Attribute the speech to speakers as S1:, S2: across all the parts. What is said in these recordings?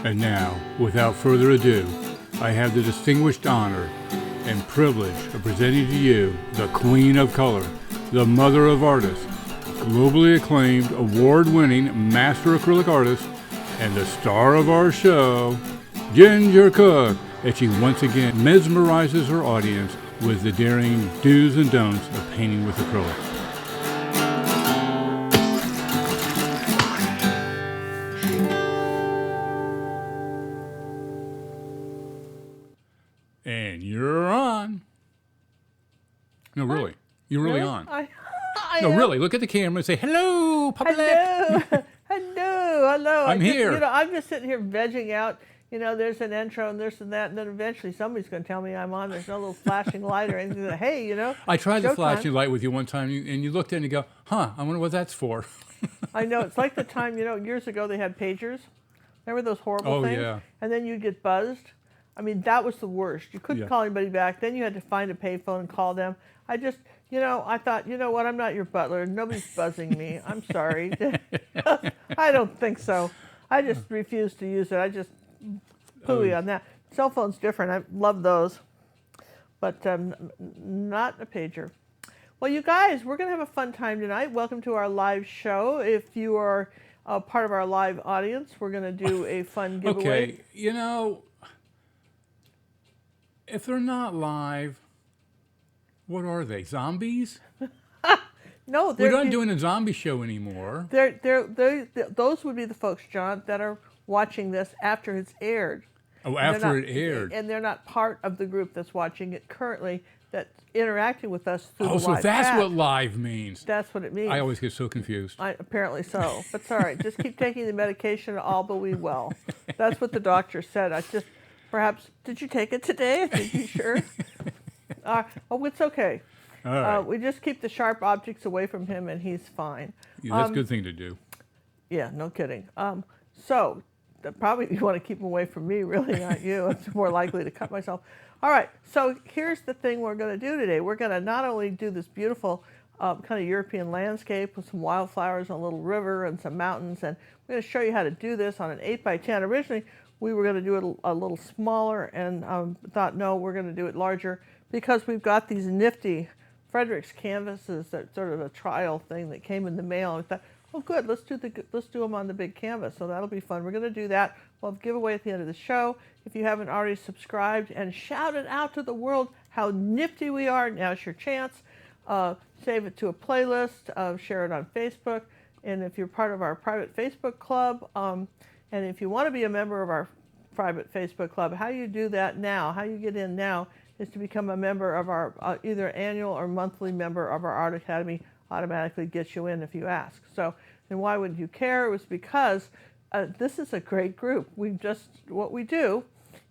S1: And now, without further ado, I have the distinguished honor and privilege of presenting to you the Queen of Color, the Mother of Artists, globally acclaimed, award-winning master acrylic artist, and the star of our show, Ginger Cook, as she once again mesmerizes her audience with the daring do's and don'ts of painting with acrylic. And you're on. No, really. You're really on. No, really. Look at the camera and say, hello, public.
S2: Hello.
S1: I'm here.
S2: I'm just sitting here vegging out. There's an intro and there's and that, and then eventually somebody's going to tell me I'm on. There's no little flashing light or anything. Hey,
S1: I tried the flashing light with you one time, and you looked in and you go, I wonder what that's for.
S2: I know. It's like the time, years ago they had pagers. Remember those horrible things?
S1: Yeah.
S2: And then you'd get buzzed. I mean, that was the worst. You couldn't call anybody back. Then you had to find a payphone and call them. I just, I thought, you know what? I'm not your butler. Nobody's buzzing me. I'm sorry. I don't think so. I just refuse to use it. I just pooey on that. Cell phone's different. I love those. But not a pager. Well, you guys, we're going to have a fun time tonight. Welcome to our live show. If you are part of our live audience, we're going to do a fun giveaway.
S1: Okay, if they're not live, what are they? Zombies?
S2: No,
S1: we're not doing a zombie show anymore.
S2: Those would be the folks, John, that are watching this after it's aired.
S1: Oh, after it aired.
S2: And they're not part of the group that's watching it currently, that's interacting with us through the live
S1: so that's
S2: chat.
S1: what live means.
S2: That's what it means.
S1: I always get so confused.
S2: Apparently so. But it's all right. Just keep taking the medication, all will be well. That's what the doctor said. Perhaps, did you take it today? Are you sure? It's okay.
S1: All right.
S2: We just keep the sharp objects away from him, and he's fine.
S1: Yeah, that's a good thing to do.
S2: Yeah, no kidding. So probably you want to keep him away from me, really, not you. It's more likely to cut myself. All right, so here's the thing we're going to do today. We're going to not only do this beautiful kind of European landscape with some wildflowers and a little river and some mountains, and we're going to show you how to do this on an 8x10. Originally, we were going to do it a little smaller, and thought, no, we're going to do it larger because we've got these nifty Frederick's canvases, that sort of a trial thing that came in the mail. And we thought, oh, good, let's do them on the big canvas. So that'll be fun. We're going to do that. We'll have a giveaway at the end of the show. If you haven't already subscribed and shouted out to the world how nifty we are, now's your chance. Save it to a playlist. Share it on Facebook. And if you're part of our private Facebook club, and if you want to be a member of our private Facebook club, how you do that now, how you get in now, is to become a member of our either annual or monthly member of our Art Academy. Automatically gets you in if you ask. So, and why would you care? It was because this is a great group. What we do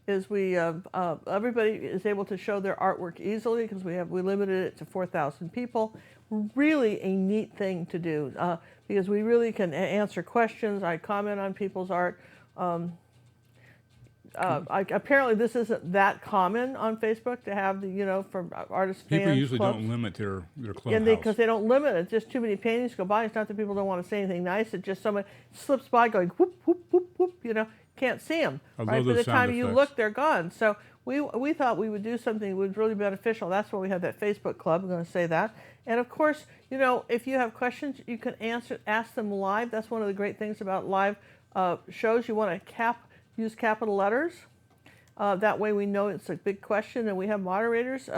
S2: is everybody is able to show their artwork easily because we limited it to 4,000 people. Really a neat thing to do because we really can answer questions. I comment on people's art. Apparently this isn't that common on Facebook to have for artist fans.
S1: People usually
S2: clubs.
S1: don't limit their clubhouse.
S2: And because they don't limit it, just too many paintings go by. It's not that people don't want to say anything nice. It's just someone slips by going whoop, whoop, whoop, whoop, can't see them. Right? By the time you look, they're gone. So we thought we would do something that was really beneficial. That's why we have that Facebook club. I'm going to say that. And of course, if you have questions, you can ask them live. That's one of the great things about live shows. You want to use capital letters. That way we know it's a big question, and we have moderators.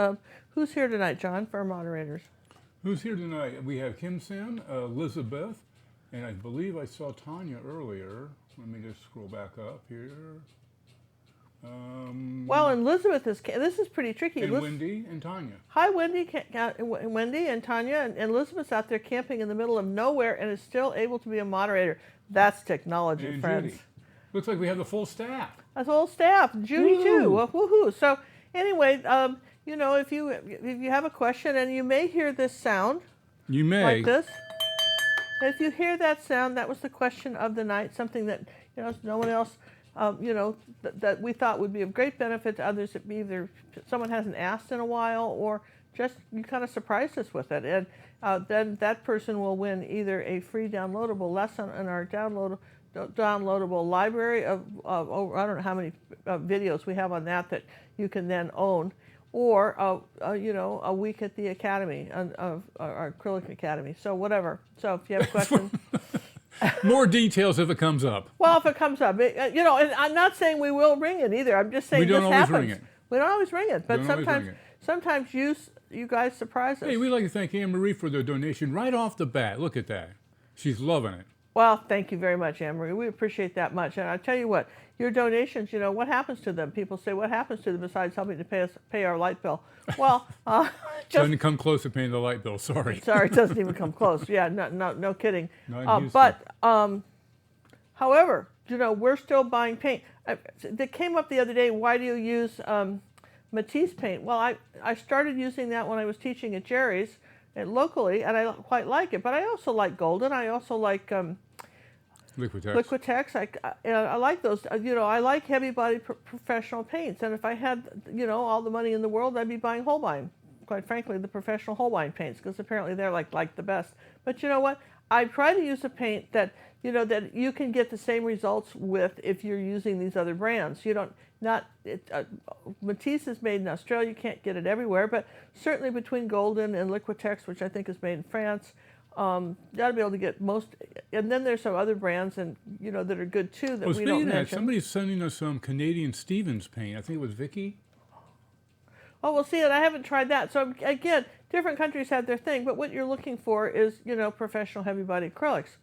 S2: Who's here tonight, John, for our moderators?
S1: Who's here tonight? We have Kim Sen, Elizabeth, and I believe I saw Tanya earlier. Let me just scroll back up here.
S2: Well, Elizabeth this is pretty tricky.
S1: And Wendy and Tanya.
S2: Hi, Wendy and Tanya, and Elizabeth's out there camping in the middle of nowhere and is still able to be a moderator. That's technology,
S1: and
S2: friends.
S1: Judy. Looks like we have the full staff.
S2: That's whole staff. Judy too. Well, woohoo! So anyway, if you have a question and you may hear this sound,
S1: you may
S2: like this. If you hear that sound, that was the question of the night. Something that no one else, that we thought would be of great benefit to others. That either someone hasn't asked in a while, or just you kind of surprised us with it, and then that person will win either a free downloadable lesson in our downloadable library of I don't know how many videos we have on that you can then own, or a week at the academy of our Acrylic Academy. So whatever. So if you have questions.
S1: More details if it comes up.
S2: Well, if it comes up, and I'm not saying we will ring it either. I'm just saying
S1: we don't
S2: this
S1: always
S2: happens.
S1: ring it.
S2: We don't always ring it, but sometimes you guys surprise us.
S1: Hey, we'd like to thank Anne Marie for the donation right off the bat. Look at that. She's loving it.
S2: Well, thank you very much, Anne Marie. We appreciate that much. And I tell you what, your donations, what happens to them? People say, what happens to them besides helping to pay our light bill? Well,
S1: doesn't come close to paying the light bill. Sorry.
S2: Sorry, it doesn't even come close. Yeah, no kidding. However, we're still buying paint. That came up the other day. Why do you use Matisse paint? Well, I started using that when I was teaching at Jerry's locally, and I quite like it. But I also like Golden. I also like Liquitex. I like those. I like heavy body professional paints. And if I had all the money in the world, I'd be buying Holbein. Quite frankly, the professional Holbein paints, because apparently they're like the best. But you know what? I try to use a paint that that you can get the same results with if you're using these other brands. Matisse is made in Australia. You can't get it everywhere, but certainly between Golden and Liquitex, which I think is made in France, you ought to be able to get most. And then there's some other brands that are good too that we don't mention.
S1: Somebody's sending us some Canadian Stevens paint. I think it was Vicky.
S2: Oh, well, see, and I haven't tried that. So again, different countries have their thing, but what you're looking for is professional heavy body acrylics.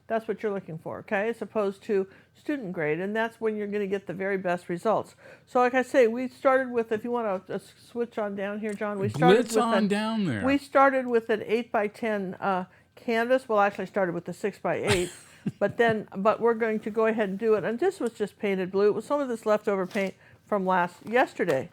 S2: That's what you're looking for, okay, as opposed to student grade, and that's when you're going to get the very best results. So like I say, we started with, if you want to switch on down here, John, we started
S1: down there.
S2: We started with an 8x10 canvas. Well, actually started with the 6x8, but we're going to go ahead and do it. And this was just painted blue. It was some of this leftover paint from yesterday.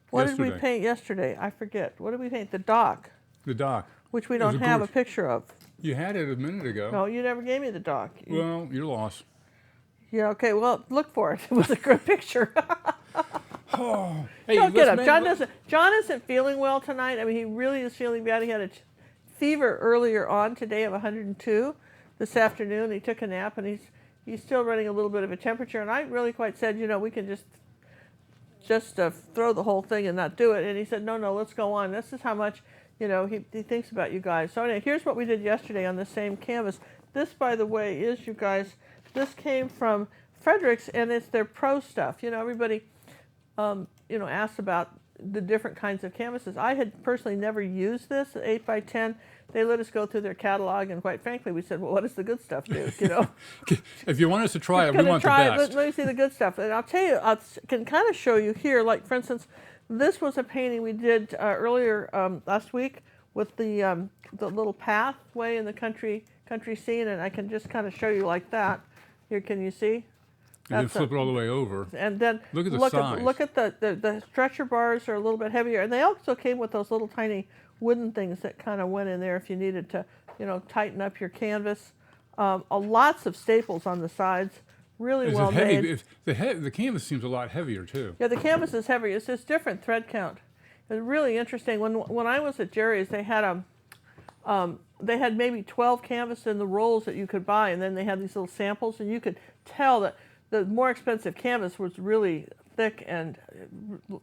S2: What did we paint yesterday? I forget. What did we paint? The dock.
S1: The dock.
S2: Which we don't have a picture of.
S1: You had it a minute ago.
S2: No, you never gave me the dock.
S1: Well, your loss.
S2: Yeah, okay, well, look for it. It was a good picture.
S1: Oh, hey,
S2: don't get up. John isn't feeling well tonight. I mean, he really is feeling bad. He had a fever earlier on today of 102 this afternoon. He took a nap, and he's still running a little bit of a temperature. And I really quite said, we can just throw the whole thing and not do it. And he said, no, let's go on. This is how much he thinks about you guys. So anyway, here's what we did yesterday on the same canvas. This, by the way, is, you guys, this came from Frederick's, and it's their pro stuff. Everybody, asks about the different kinds of canvases. I had personally never used this 8x10. They let us go through their catalog, and quite frankly, we said, well, what does the good stuff do?
S1: If you want us to try it, we want the best.
S2: Let me see the good stuff. And I'll tell you, I can kind of show you here, like, for instance, this was a painting we did earlier last week with the little pathway in the country scene, and I can just kind of show you like that. Here, can you see?
S1: And then flip it all the way over.
S2: And then
S1: look at the size.
S2: Look at the stretcher bars are a little bit heavier, and they also came with those little tiny wooden things that kind of went in there if you needed to, tighten up your canvas. Lots of staples on the sides. Really well made.
S1: The canvas seems a lot heavier too.
S2: Yeah, the canvas is heavier. It's just different thread count. It's really interesting. When I was at Jerry's, they had maybe 12 canvas in the rolls that you could buy, and then they had these little samples, and you could tell that the more expensive canvas was really thick and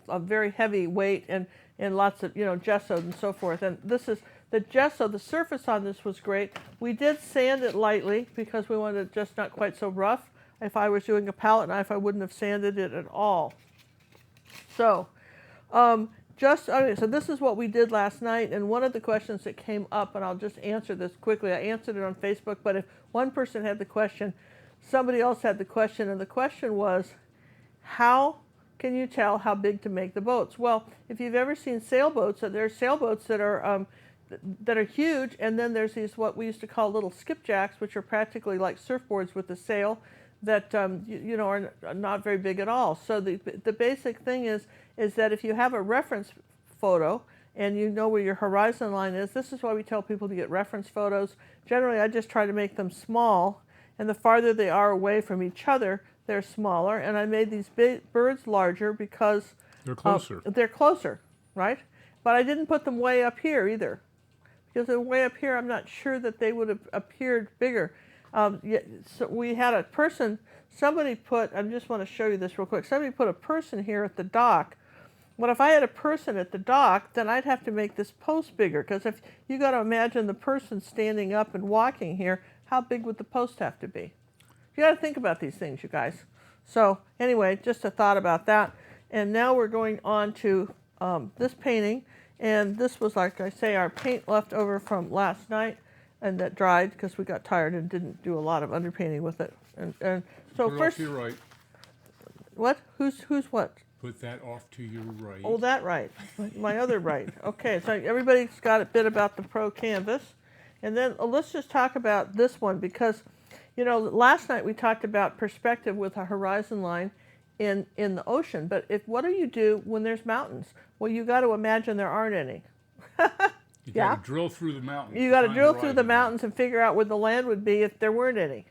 S2: a very heavy weight, and lots of gessoed and so forth. And this is the gesso. The surface on this was great. We did sand it lightly because we wanted it just not quite so rough. If I was doing a palette knife, I wouldn't have sanded it at all. So, so this is what we did last night, and one of the questions that came up, and I'll just answer this quickly. I answered it on Facebook, but if one person had the question, somebody else had the question, and the question was, how can you tell how big to make the boats? Well, if you've ever seen sailboats, there are sailboats that are huge, and then there's these what we used to call little skipjacks, which are practically like surfboards with a sail, that are not very big at all. So the basic thing is that if you have a reference photo and you know where your horizon line is, this is why we tell people to get reference photos. Generally, I just try to make them small, and the farther they are away from each other, they're smaller. And I made these birds larger because
S1: they're closer.
S2: They're closer, right? But I didn't put them way up here either. Because they're way up here, I'm not sure that they would have appeared bigger. So we had a person, somebody put, I just want to show you this real quick. Somebody put a person here at the dock. Well, if I had a person at the dock, then I'd have to make this post bigger. Because if you got to imagine the person standing up and walking here, how big would the post have to be? You got to think about these things, you guys. So anyway, just a thought about that. And now we're going on to this painting. And this was, like I say, our paint left over from last night, and that dried because we got tired and didn't do a lot of underpainting with it. And so
S1: Put it
S2: first,
S1: off to your right.
S2: What? Who's what?
S1: Put that off to your right.
S2: Oh, that right. My other right. Okay, so everybody's got a bit about the Pro Canvas. And then let's just talk about this one because, you know, last night we talked about perspective with a horizon line in the ocean. But what do you do when there's mountains? Well, you got to imagine there aren't any.
S1: You got to drill through the mountains.
S2: You got to drill through the mountains and figure out where the land would be if there weren't any.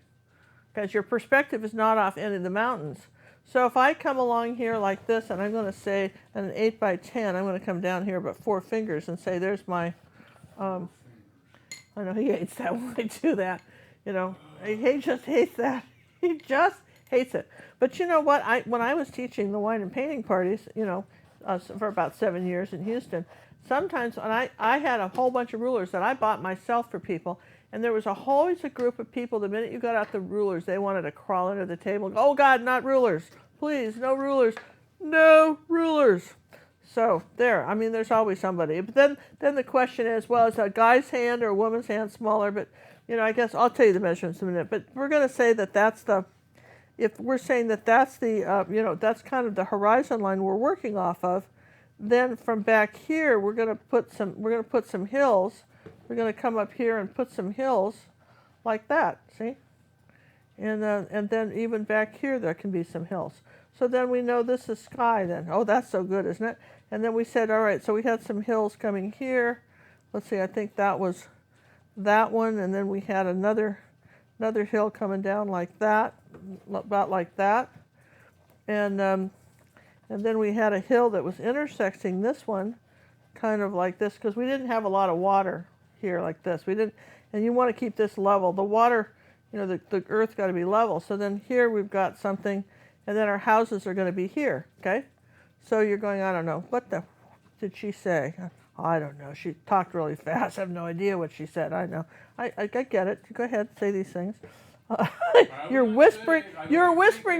S2: Because your perspective is not off any of the mountains. So if I come along here like this, and I'm going to say an 8 by 10, I'm going to come down here about 4 fingers and say, there's my, I know he hates that when I do that. You know, he just hates that. He just hates it. But you know what? When I was teaching the wine and painting parties, you know, for about 7 years in Houston, sometimes when I had a whole bunch of rulers that I bought myself for people, and there was always a group of people, the minute you got out the rulers, they wanted to crawl under the table and go, oh God, not rulers. Please, no rulers. No rulers. So there, I mean, there's always somebody. But then the question is, well, is a guy's hand or a woman's hand smaller? But, you know, I guess I'll tell you the measurements in a minute. But we're going to say that that's the, if we're saying that that's the, you know, that's kind of the horizon line we're working off of, then from back here, we're going to put some hills. We're going to come up here and put some hills like that, see? And then even back here, there can be some hills. So then we know this is sky then. Oh, that's so good, isn't it? And then we said, all right, so we had some hills coming here. Let's see, I think that was that one. And then we had another hill coming down like that, about like that. And then we had a hill that was intersecting this one, kind of like this, because we didn't have a lot of water here like this. We didn't, and you want to keep this level. The water, you know, the earth got to be level. So then here we've got something, and then our houses are going to be here, okay? So you're going, I don't know, what the did she say? I don't know. She talked really fast. I have no idea what she said. I know. I get it. Go ahead, say these things. You're whispering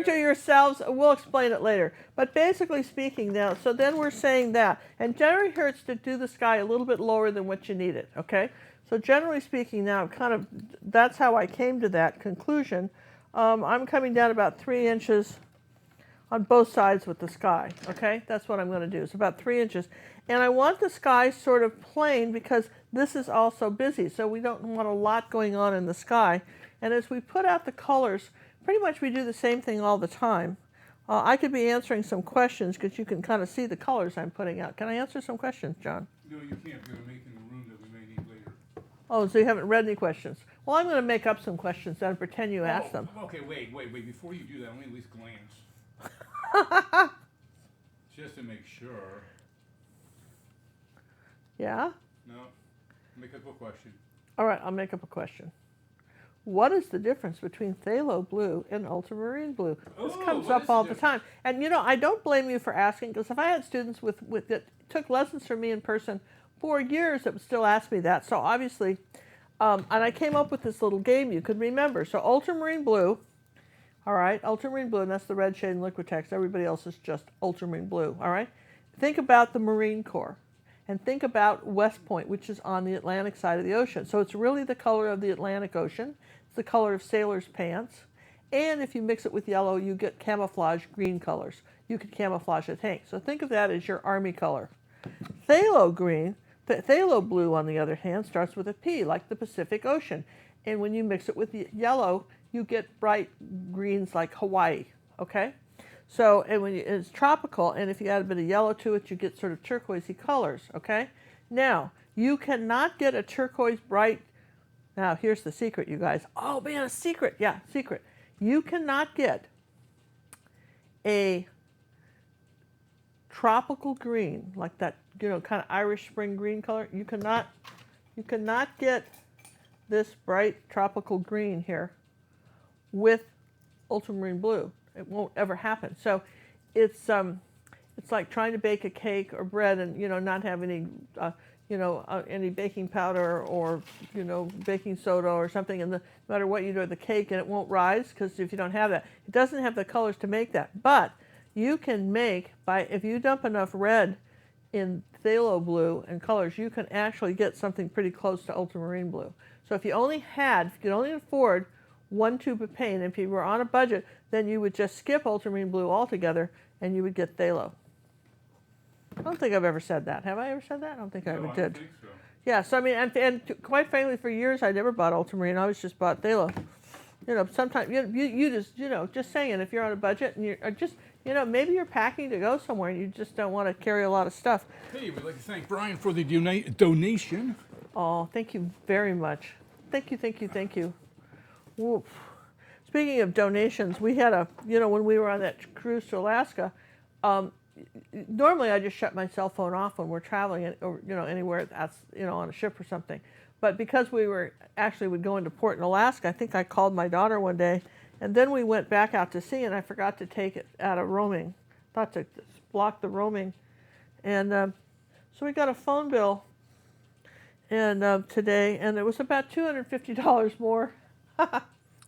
S2: to yourselves. We'll explain it later. But basically speaking now, so then we're saying that. And generally hurts to do the sky a little bit lower than what you need it, okay? So generally speaking now, kind of, that's how I came to that conclusion. I'm coming down about 3 inches on both sides with the sky, okay? That's what I'm going to do. It's about 3 inches. And I want the sky sort of plain because this is also busy, so we don't want a lot going on in the sky. And as we put out the colors, pretty much we do the same thing all the time. I could be answering some questions because you can kind of see the colors I'm putting out. Can I answer some questions, John?
S1: No, you can't. We're making a room that we may need later.
S2: Oh, so you haven't read any questions? Well, I'm going to make up some questions then and pretend you asked them.
S1: Okay, wait. Before you do that, let me at least glance. Just to make sure.
S2: Yeah?
S1: No. Make up a question.
S2: All right, I'll make up a question. What is the difference between Phthalo Blue and Ultramarine Blue? This comes up all the time. And you know, I don't blame you for asking, because if I had students that took lessons from me in person for years that would still ask me that. So obviously, and I came up with this little game you could remember. So Ultramarine Blue, all right, Ultramarine Blue, and that's the red shade in Liquitex. Everybody else is just Ultramarine Blue, all right? Think about the Marine Corps. And think about West Point, which is on the Atlantic side of the ocean. So it's really the color of the Atlantic Ocean. It's the color of sailors' pants. And if you mix it with yellow, you get camouflage green colors. You could camouflage a tank. So think of that as your army color. Phthalo Blue, on the other hand, starts with a P, like the Pacific Ocean. And when you mix it with yellow, you get bright greens like Hawaii, okay? So, and it's tropical, and if you add a bit of yellow to it, you get sort of turquoisey colors, okay? Now, you cannot get a turquoise bright, now here's the secret, you guys. Oh man, a secret, yeah, secret. You cannot get a tropical green, like that, kind of Irish spring green color. You cannot get this bright tropical green here with ultramarine blue. It won't ever happen. So it's like trying to bake a cake or bread and not have any any baking powder or baking soda or something, and no matter what you do with the cake, and it won't rise because if you don't have that, it doesn't have the colors to make that. But you can make, if you dump enough red in phthalo blue and colors, you can actually get something pretty close to ultramarine blue. So if you could only afford one tube of paint, if you were on a budget, then you would just skip ultramarine blue altogether and you would get phthalo. I don't think I've ever said that. Have I ever said that? I don't think I ever did.
S1: I don't think so.
S2: Yeah, so I mean, and quite frankly, for years I never bought ultramarine. I always just bought phthalo. Sometimes you just saying, if you're on a budget and you're just maybe you're packing to go somewhere and you just don't want to carry a lot of stuff.
S1: Hey, we'd like to thank Brian for the donation.
S2: Oh, thank you very much. Thank you. Whoop. Speaking of donations, we had when we were on that cruise to Alaska, normally I just shut my cell phone off when we're traveling, or anywhere that's on a ship or something. But because we would go into port in Alaska, I think I called my daughter one day, and then we went back out to sea, and I forgot to take it out of roaming. Thought to block the roaming, and so we got a phone bill, and today, and it was about $250 more.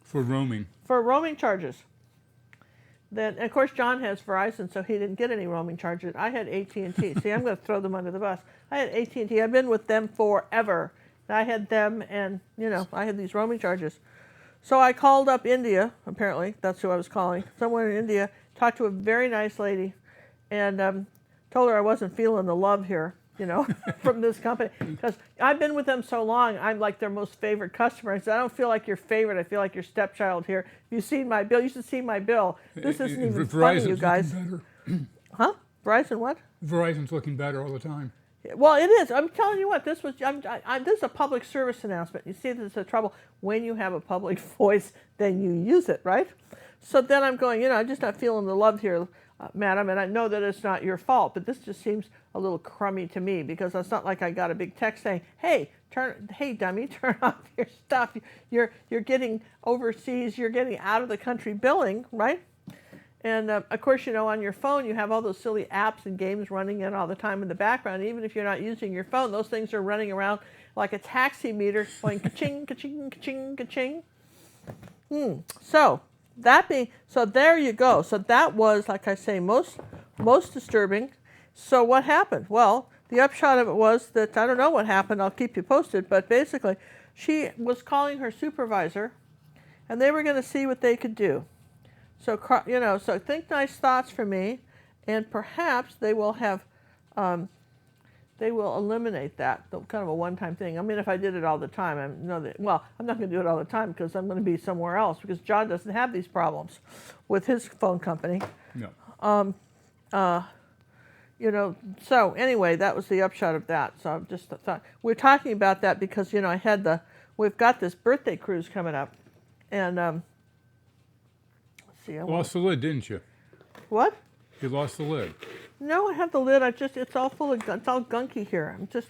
S1: For roaming.
S2: For roaming charges. Then, of course, John has Verizon, so he didn't get any roaming charges. I had AT&T. See, I'm going to throw them under the bus. I had AT&T. I've been with them forever. I had them, and I had these roaming charges. So I called up India. Apparently, that's who I was calling. Somewhere in India. Talked to a very nice lady, and told her I wasn't feeling the love here. From this company, because I've been with them so long, I'm like their most favorite customer. I said, I don't feel like your favorite, I feel like your stepchild here. If you've seen my bill, you should see my bill. This isn't even funny, you guys. Huh? Verizon what?
S1: Verizon's looking better all the time.
S2: Well, it is. I'm telling you what, this is a public service announcement. You see, this is the trouble. When you have a public voice, then you use it, right? So then I'm going, I'm just not feeling the love here, madam, and I know that it's not your fault, but this just seems a little crummy to me, because it's not like I got a big text saying, hey dummy, turn off your stuff. You're getting overseas, you're getting out of the country billing, right? And of course, on your phone, you have all those silly apps and games running in all the time in the background. Even if you're not using your phone, those things are running around like a taxi meter going ka-ching, ka-ching, ka-ching, ka-ching. So there you go. So that was, like I say, most disturbing. So what happened? Well, the upshot of it was that, I don't know what happened, I'll keep you posted, but basically she was calling her supervisor, and they were going to see what they could do. So, so think nice thoughts for me, and perhaps they will eliminate that, kind of a one-time thing. I mean, if I did it all the time, I'm not going to do it all the time, because I'm going to be somewhere else, because John doesn't have these problems with his phone company.
S1: No.
S2: So anyway, that was the upshot of that. So I just thought, we're talking about that because, we've got this birthday cruise coming up, and let's see.
S1: Lost the lid, didn't you?
S2: What?
S1: You lost the lid.
S2: No, I have the lid. It's all full of, it's all gunky here. This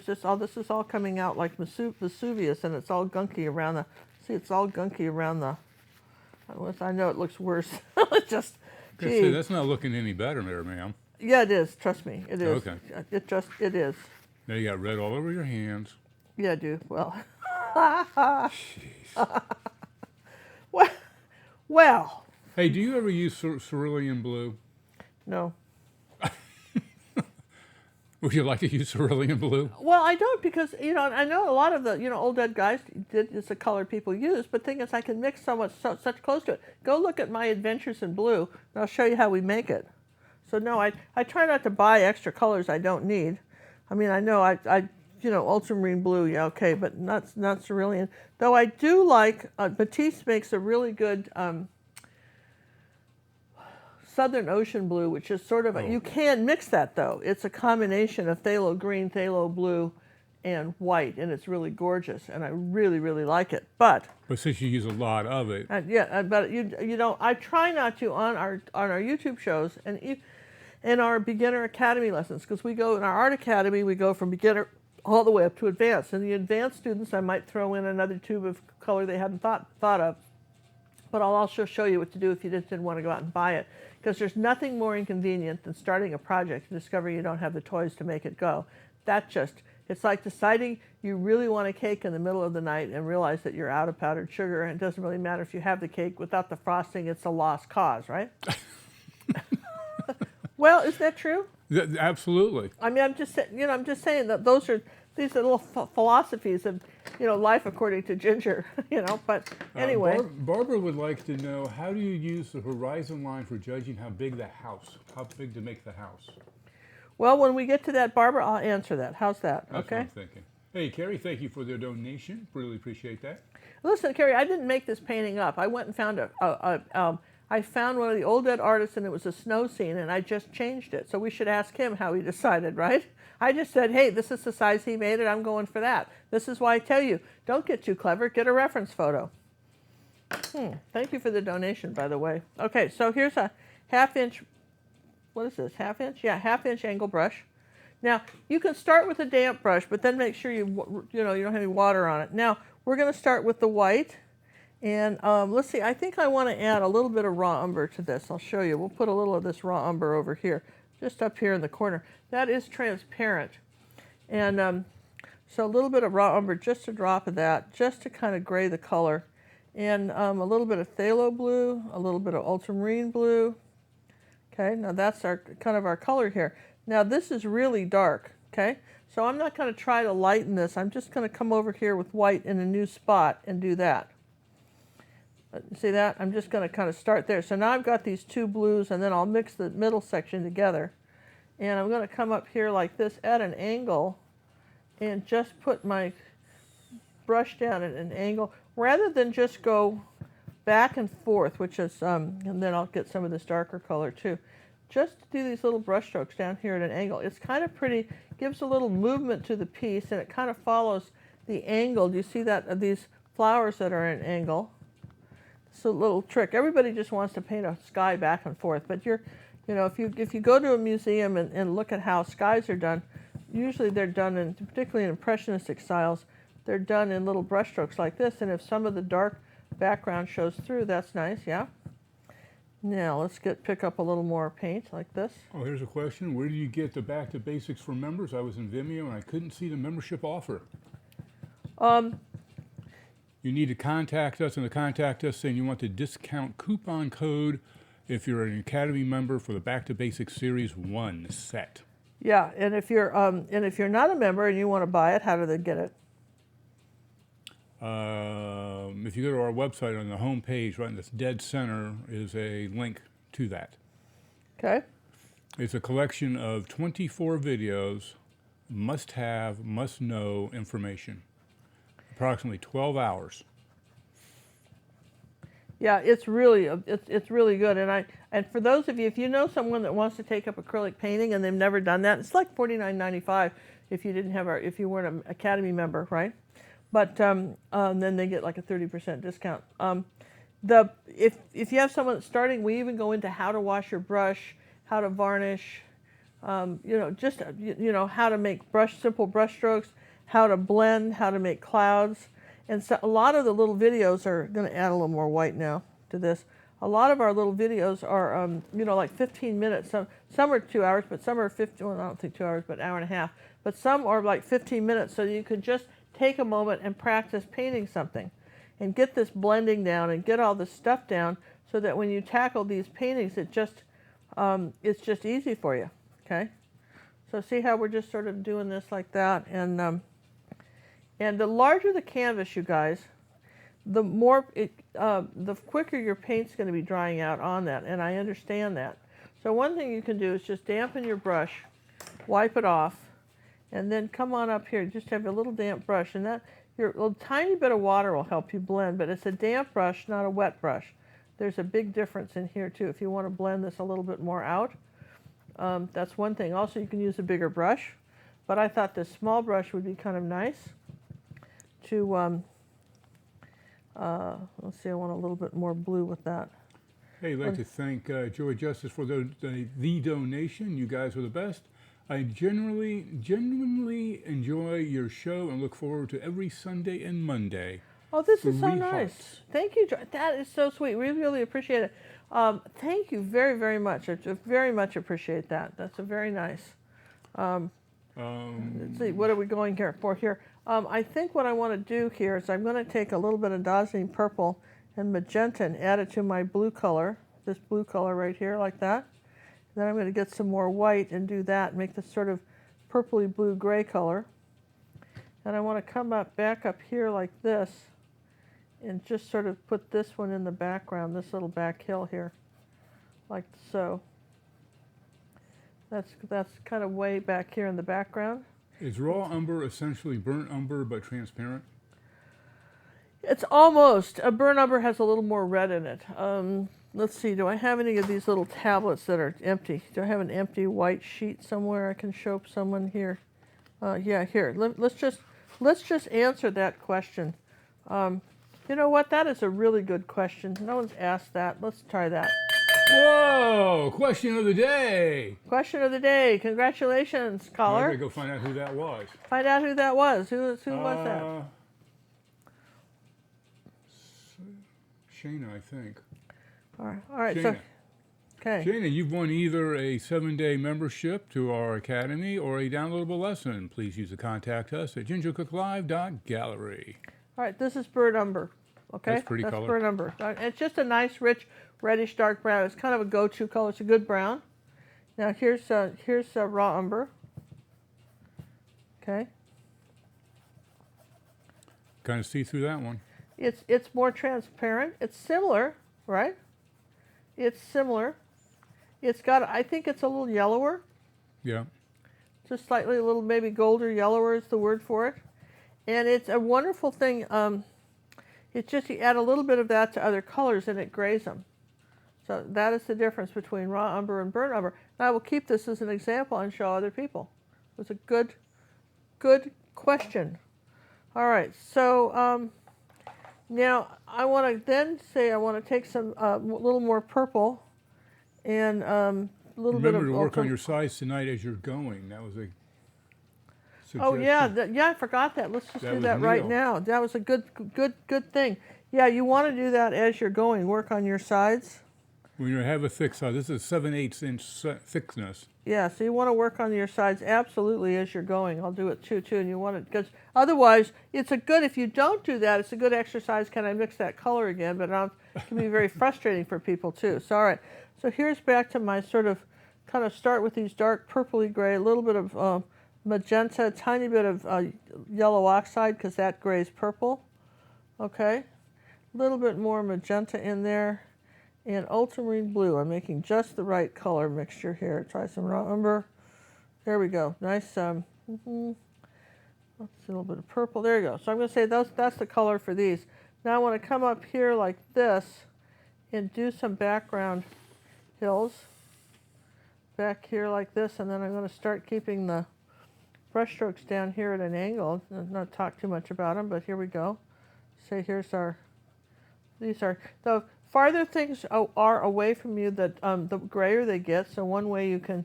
S2: is all coming out like Vesuvius, and it's all gunky around it's all gunky around I know it looks worse. Gee.
S1: That's not looking any better there, ma'am.
S2: Yeah, it is. Trust me, it is.
S1: Okay.
S2: It is.
S1: Now you got red all over your hands.
S2: Yeah, I do. Well.
S1: Jeez.
S2: Well.
S1: Hey, do you ever use cerulean blue?
S2: No.
S1: Would you like to use cerulean blue?
S2: Well, I don't, because, I know a lot of the, old dead guys it's the color people use, but the thing is I can mix such close to it. Go look at my Adventures in Blue, and I'll show you how we make it. So no, I try not to buy extra colors I don't need. I mean, I know ultramarine blue, yeah, okay, but not cerulean. Though I do like, Matisse makes a really good Southern Ocean blue, which is sort of you can mix that, though. It's a combination of phthalo green, phthalo blue, and white, and it's really gorgeous, and I really, really like it. But
S1: since you use a lot of it,
S2: but you know, I try not to on our YouTube shows and in our beginner academy lessons, because we go in our art academy, we go from beginner all the way up to advanced. And the advanced students, I might throw in another tube of color they hadn't thought of. But I'll also show you what to do if you just didn't want to go out and buy it. Because there's nothing more inconvenient than starting a project and discovering you don't have the toys to make it go. It's like deciding you really want a cake in the middle of the night and realize that you're out of powdered sugar, and it doesn't really matter if you have the cake without the frosting, it's a lost cause, right? Well, is that true?
S1: Absolutely.
S2: I mean, I'm just saying that these are little philosophies of, life according to Ginger, but anyway.
S1: Barbara would like to know, how do you use the horizon line for judging how big to make the house?
S2: Well, when we get to that, Barbara, I'll answer that. How's that?
S1: That's
S2: okay.
S1: what I'm thinking. Hey, Carrie, thank you for the donation. Really appreciate that.
S2: Listen, Carrie, I didn't make this painting up. I went and found I found one of the old dead artists, and it was a snow scene, and I just changed it. So we should ask him how he decided, right? I just said, hey, this is the size he made it. I'm going for that. This is why I tell you, don't get too clever. Get a reference photo. Thank you for the donation, by the way. Okay, so here's a half-inch. What is this? Half-inch? Yeah, half-inch angle brush. Now, you can start with a damp brush, but then make sure you don't have any water on it. Now, we're going to start with the white. And let's see, I think I want to add a little bit of raw umber to this. I'll show you. We'll put a little of this raw umber over here, just up here in the corner. That is transparent. And so a little bit of raw umber, just a drop of that, just to kind of gray the color. And a little bit of phthalo blue, a little bit of ultramarine blue. Okay, now that's our kind of our color here. Now this is really dark, okay? So I'm not going to try to lighten this. I'm just going to come over here with white in a new spot and do that. See that? I'm just going to kind of start there. So now I've got these two blues, and then I'll mix the middle section together. And I'm going to come up here like this at an angle and just put my brush down at an angle rather than just go back and forth, which is, and then I'll get some of this darker color too. Just do these little brush strokes down here at an angle. It's kind of pretty, gives a little movement to the piece, and it kind of follows the angle. Do you see that, these flowers that are at an angle? It's a little trick. Everybody just wants to paint a sky back and forth, but if you go to a museum and look at how skies are done, usually they're done in, particularly in impressionistic styles, they're done in little brush strokes like this, and if some of the dark background shows through, that's nice, yeah? Now let's pick up a little more paint like this.
S1: Oh, here's a question. Where do you get the Back to Basics for members? I was in Vimeo and I couldn't see the membership offer. You need to contact us, and to contact us saying you want the discount coupon code if you're an Academy member for the Back to Basics Series 1 set.
S2: Yeah, and if you're not a member and you want to buy it, how do they get it?
S1: If you go to our website, on the home page, right in this dead center, is a link to that.
S2: Okay.
S1: It's a collection of 24 videos, must-have, must-know information. Approximately 12 hours.
S2: Yeah, it's really good. And for those of you, if you know someone that wants to take up acrylic painting and they've never done that, it's like $49.95 if you weren't an Academy member, right? But then they get like a 30% discount. If you have someone that's starting, we even go into how to wash your brush, how to varnish, how to make simple brush strokes, how to blend, how to make clouds. And so a lot of the little videos are going to add a little more white now to this. A lot of our little videos are, like 15 minutes. Some are 2 hours, but some are 15, well, I don't think 2 hours, but an hour and a half. But some are like 15 minutes, so you can just take a moment and practice painting something and get this blending down and get all this stuff down so that when you tackle these paintings, it's just easy for you, okay? So see how we're just sort of doing this like that, and the larger the canvas, you guys, the quicker your paint's going to be drying out on that, and I understand that. So one thing you can do is just dampen your brush, wipe it off, and then come on up here. Just have a little damp brush, and a tiny bit of water will help you blend, but it's a damp brush, not a wet brush. There's a big difference in here too. If you want to blend this a little bit more out, that's one thing. Also, you can use a bigger brush. but I thought this small brush would be kind of nice to, let's see, I want a little bit more blue with that.
S1: Hey, I'd like to thank Joey Justice for the donation. You guys are the best. I genuinely enjoy your show and look forward to every Sunday and Monday.
S2: Oh, this is so
S1: 3
S2: nice.
S1: hearts.
S2: Thank you. That is so sweet. We really appreciate it. Thank you very, very much. I very much appreciate that. That's a very nice. Let's see, what are we going for here? I think what I want to do here is I'm going to take a little bit of dazzling purple and magenta and add it to my blue color, this blue color right here, like that. Then I'm going to get some more white and do that, make this sort of purpley blue gray color. And I want to come back up here like this and just sort of put this one in the background, this little back hill here, like so. That's kind of way back here in the background.
S1: Is raw umber essentially burnt umber but transparent?
S2: It's almost. A burnt umber has a little more red in it. Let's see, do I have any of these little tablets that are empty? Do I have an empty white sheet somewhere I can show someone here? Yeah, here. Let's just answer that question. You know what? That is a really good question. No one's asked that. Let's try that.
S1: Whoa! Question of the day.
S2: Question of the day. Congratulations,
S1: I
S2: caller.
S1: gotta go find out who that was.
S2: Find out who that was. Who was that?
S1: Shayna, I think.
S2: All right.
S1: Shayna.
S2: So, okay.
S1: Shayna, you've won either a 7-day membership to our academy or a downloadable lesson. Please use to contact us at gingercooklive.gallery.
S2: All right. This is burnt umber. Okay.
S1: That's pretty color.
S2: That's burnt umber. It's just a nice, rich, reddish dark brown. It's kind of a go-to color. It's a good brown. Now here's raw umber. Okay.
S1: Kind of see through that one.
S2: It's more transparent. It's similar, right? It's similar. It's got, I think it's a little yellower.
S1: Yeah.
S2: Just slightly, a little maybe golder yellower is the word for it. And it's a wonderful thing. It's just you add a little bit of that to other colors and it grays them. So that is the difference between raw umber and burnt umber. And I will keep this as an example and show other people. It was a good question. All right, so now I want to then say I want to take some a little more purple and a little bit of.
S1: Remember to work on your sides tonight as you're going. That was a suggestion.
S2: Oh yeah, yeah, I forgot that. Let's just do that right now. That was a good thing. Yeah, you want to do that as you're going. Work on your sides.
S1: When you have a thick side, this is 7/8 inch thickness.
S2: Yeah, so you want to work on your sides absolutely as you're going. I'll do it too, and you want it, because otherwise, it's a good, if you don't do that, it's a good exercise. Can I mix that color again? But it can be very frustrating for people too. So, all right, so here's back to my sort of, kind of start with these dark purpley gray, a little bit of magenta, a tiny bit of yellow oxide, because that gray's purple. Okay, a little bit more magenta in there. And ultramarine blue. I'm making just the right color mixture here. Try some raw umber. There we go. Nice. Let's see, a little bit of purple. There you go. So I'm going to say that's the color for these. Now I want to come up here like this and do some background hills. Back here like this, and then I'm going to start keeping the brush strokes down here at an angle. Not talk too much about them, but here we go. Say here's our. These are the farther things are away from you, the grayer they get. So one way you can,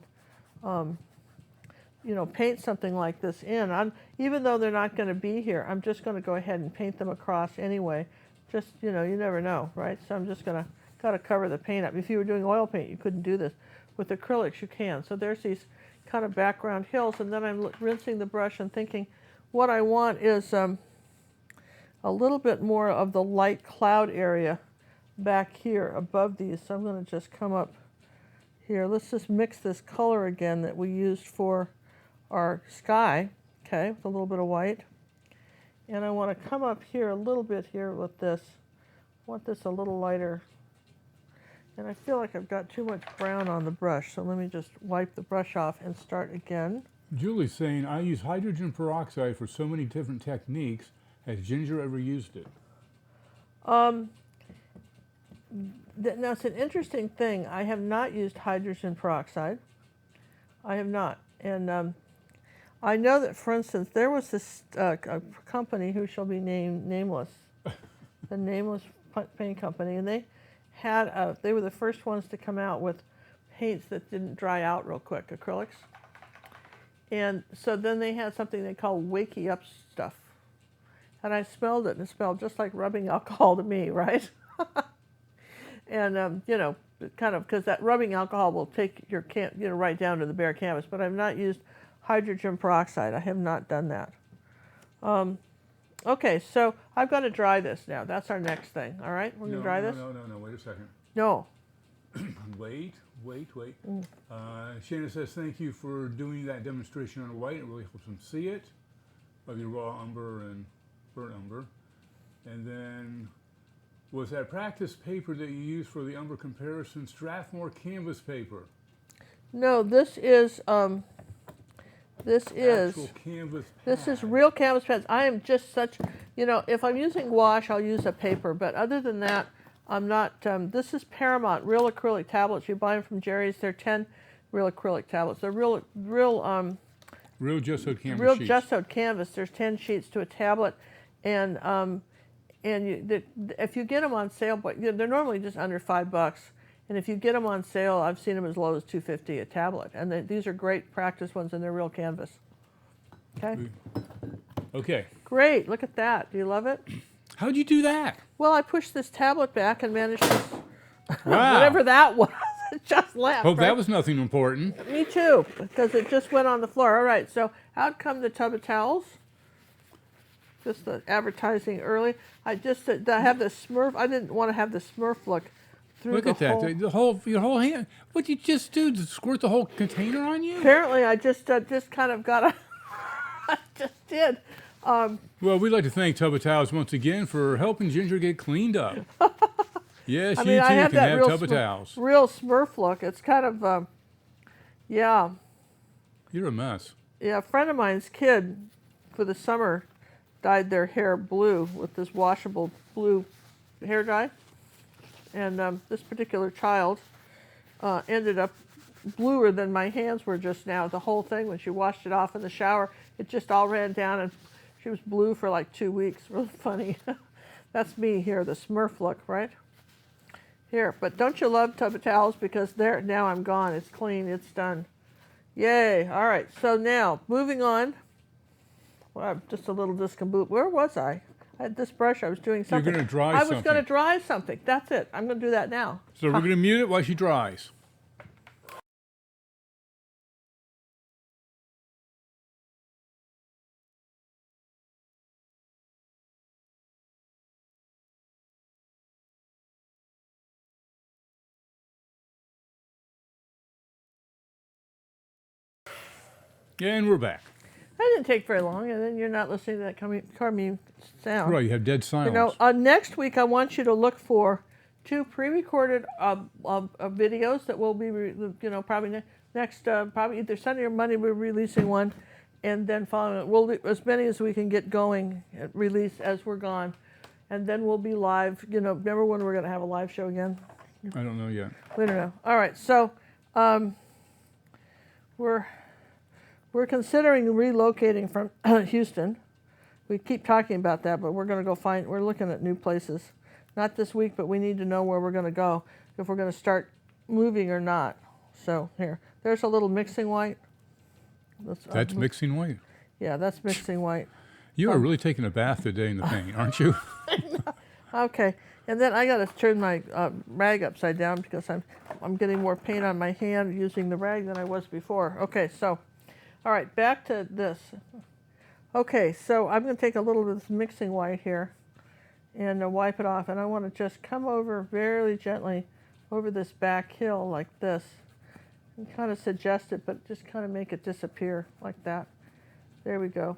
S2: paint something like this in. Even though they're not going to be here, I'm just going to go ahead and paint them across anyway. Just, you never know, right? So I'm just got to cover the paint up. If you were doing oil paint, you couldn't do this. With acrylics, you can. So there's these kind of background hills, and then I'm rinsing the brush and thinking, what I want is a little bit more of the light cloud area back here above these. So I'm going to just come up here. Let's just mix this color again that we used for our sky, okay, with a little bit of white. And I want to come up here a little bit here with this. I want this a little lighter. And I feel like I've got too much brown on the brush, so let me just wipe the brush off and start again.
S1: Julie's saying, I use hydrogen peroxide for so many different techniques. Has Ginger ever used it?
S2: Now, it's an interesting thing. I have not used hydrogen peroxide. I have not. And I know that, for instance, there was this a company who shall be nameless, the Nameless Paint Company, and they they were the first ones to come out with paints that didn't dry out real quick, acrylics. And so then they had something they called wakey up stuff. And I smelled it, and it smelled just like rubbing alcohol to me, right? And, you know, kind of, because that rubbing alcohol will take your right down to the bare canvas. But I've not used hydrogen peroxide. I have not done that. Okay, so I've got to dry this now. That's our next thing, all right? We're going to dry this?
S1: No, wait a second.
S2: No.
S1: Wait. Shana says, thank you for doing that demonstration on white. It really helps them see it, of your raw umber and burnt umber. And then, was that practice paper that you used for the umber comparison Strathmore canvas paper?
S2: No, this is
S1: Actual canvas pad.
S2: this is real canvas pads. I am just such, you know, if I'm using wash, I'll use a paper, but other than that, I'm not. This is Paramount real acrylic tablets. You buy them from Jerry's. They're 10 real acrylic tablets. They're real
S1: gessoed canvas
S2: real
S1: sheets.
S2: gessoed canvas. There's 10 sheets to a tablet, and if you get them on sale, but they're normally just under $5. And if you get them on sale, I've seen them as low as $2.50 a tablet. And these are great practice ones, and they're real canvas. Okay.
S1: Okay.
S2: Great. Look at that. Do you love it?
S1: How'd you do that?
S2: Well, I pushed this tablet back and managed to.
S1: Wow.
S2: Whatever that was, it just left.
S1: Hope
S2: right?
S1: that was nothing important.
S2: Me too, because it just went on the floor. All right, so out come the tub of towels. Just the advertising early. I have the Smurf. I didn't want to have the Smurf look through
S1: Look
S2: the
S1: at that. Your whole hand. What did you just do? Squirt the whole container on you?
S2: Apparently, I just kind of got a. I just did.
S1: Well, we'd like to thank Tub of Towels once again for helping Ginger get cleaned up. Yes,
S2: I
S1: you
S2: mean,
S1: too
S2: I have
S1: can
S2: that
S1: have
S2: real
S1: Tub of Towels.
S2: real Smurf look. It's kind of, yeah.
S1: You're a mess.
S2: Yeah, a friend of mine's kid, for the summer, dyed their hair blue with this washable blue hair dye. And this particular child ended up bluer than my hands were just now. The whole thing, when she washed it off in the shower, it just all ran down, and she was blue for like 2 weeks. Really funny. That's me here, the Smurf look, right? Here, but don't you love Tub of Towels? Because there, now I'm gone. It's clean. It's done. Yay. All right, so now, moving on. Well, I'm just a little discombobulated. Where was I? I had this brush. I was doing something.
S1: You're going to dry
S2: I
S1: something.
S2: was going to dry something. That's it. I'm going to do that now.
S1: So we're going to mute it while she dries. Yeah, and we're back.
S2: That didn't take very long, and then you're not listening to that carmine sound.
S1: Right, you have dead silence.
S2: You know, next week I want you to look for 2 pre-recorded videos that will be, probably next, probably either Sunday or Monday. We're releasing one, and then following it, we'll as many as we can get going, release as we're gone, and then we'll be live. You know, remember when we're going to have a live show again?
S1: I don't know yet.
S2: We don't know. All right, so we're considering relocating from Houston. We keep talking about that, but we're going to go we're looking at new places. Not this week, but we need to know where we're going to go, if we're going to start moving or not. So here, there's a little mixing white.
S1: That's mixing white.
S2: Yeah, that's mixing white.
S1: You are really taking a bath today in the paint, aren't you?
S2: Okay, and then I got to turn my rag upside down because I'm getting more paint on my hand using the rag than I was before. Okay, so. All right, back to this. Okay, so I'm going to take a little bit of this mixing white here and wipe it off. And I want to just come over very gently over this back hill like this. And kind of suggest it, but just kind of make it disappear like that. There we go.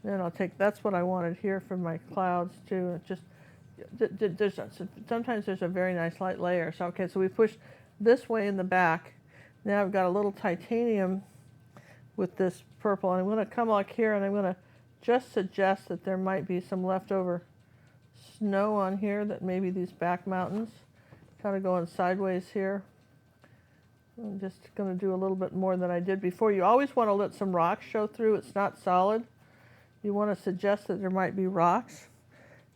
S2: Then I'll take, that's what I wanted here for my clouds too. Sometimes there's a very nice light layer. So, okay, so we push this way in the back. Now I've got a little titanium with this purple, and I'm going to come like here, and I'm going to just suggest that there might be some leftover snow on here, that maybe these back mountains kind of going sideways here. I'm just going to do a little bit more than I did before. You always want to let some rocks show through. It's not solid. You want to suggest that there might be rocks.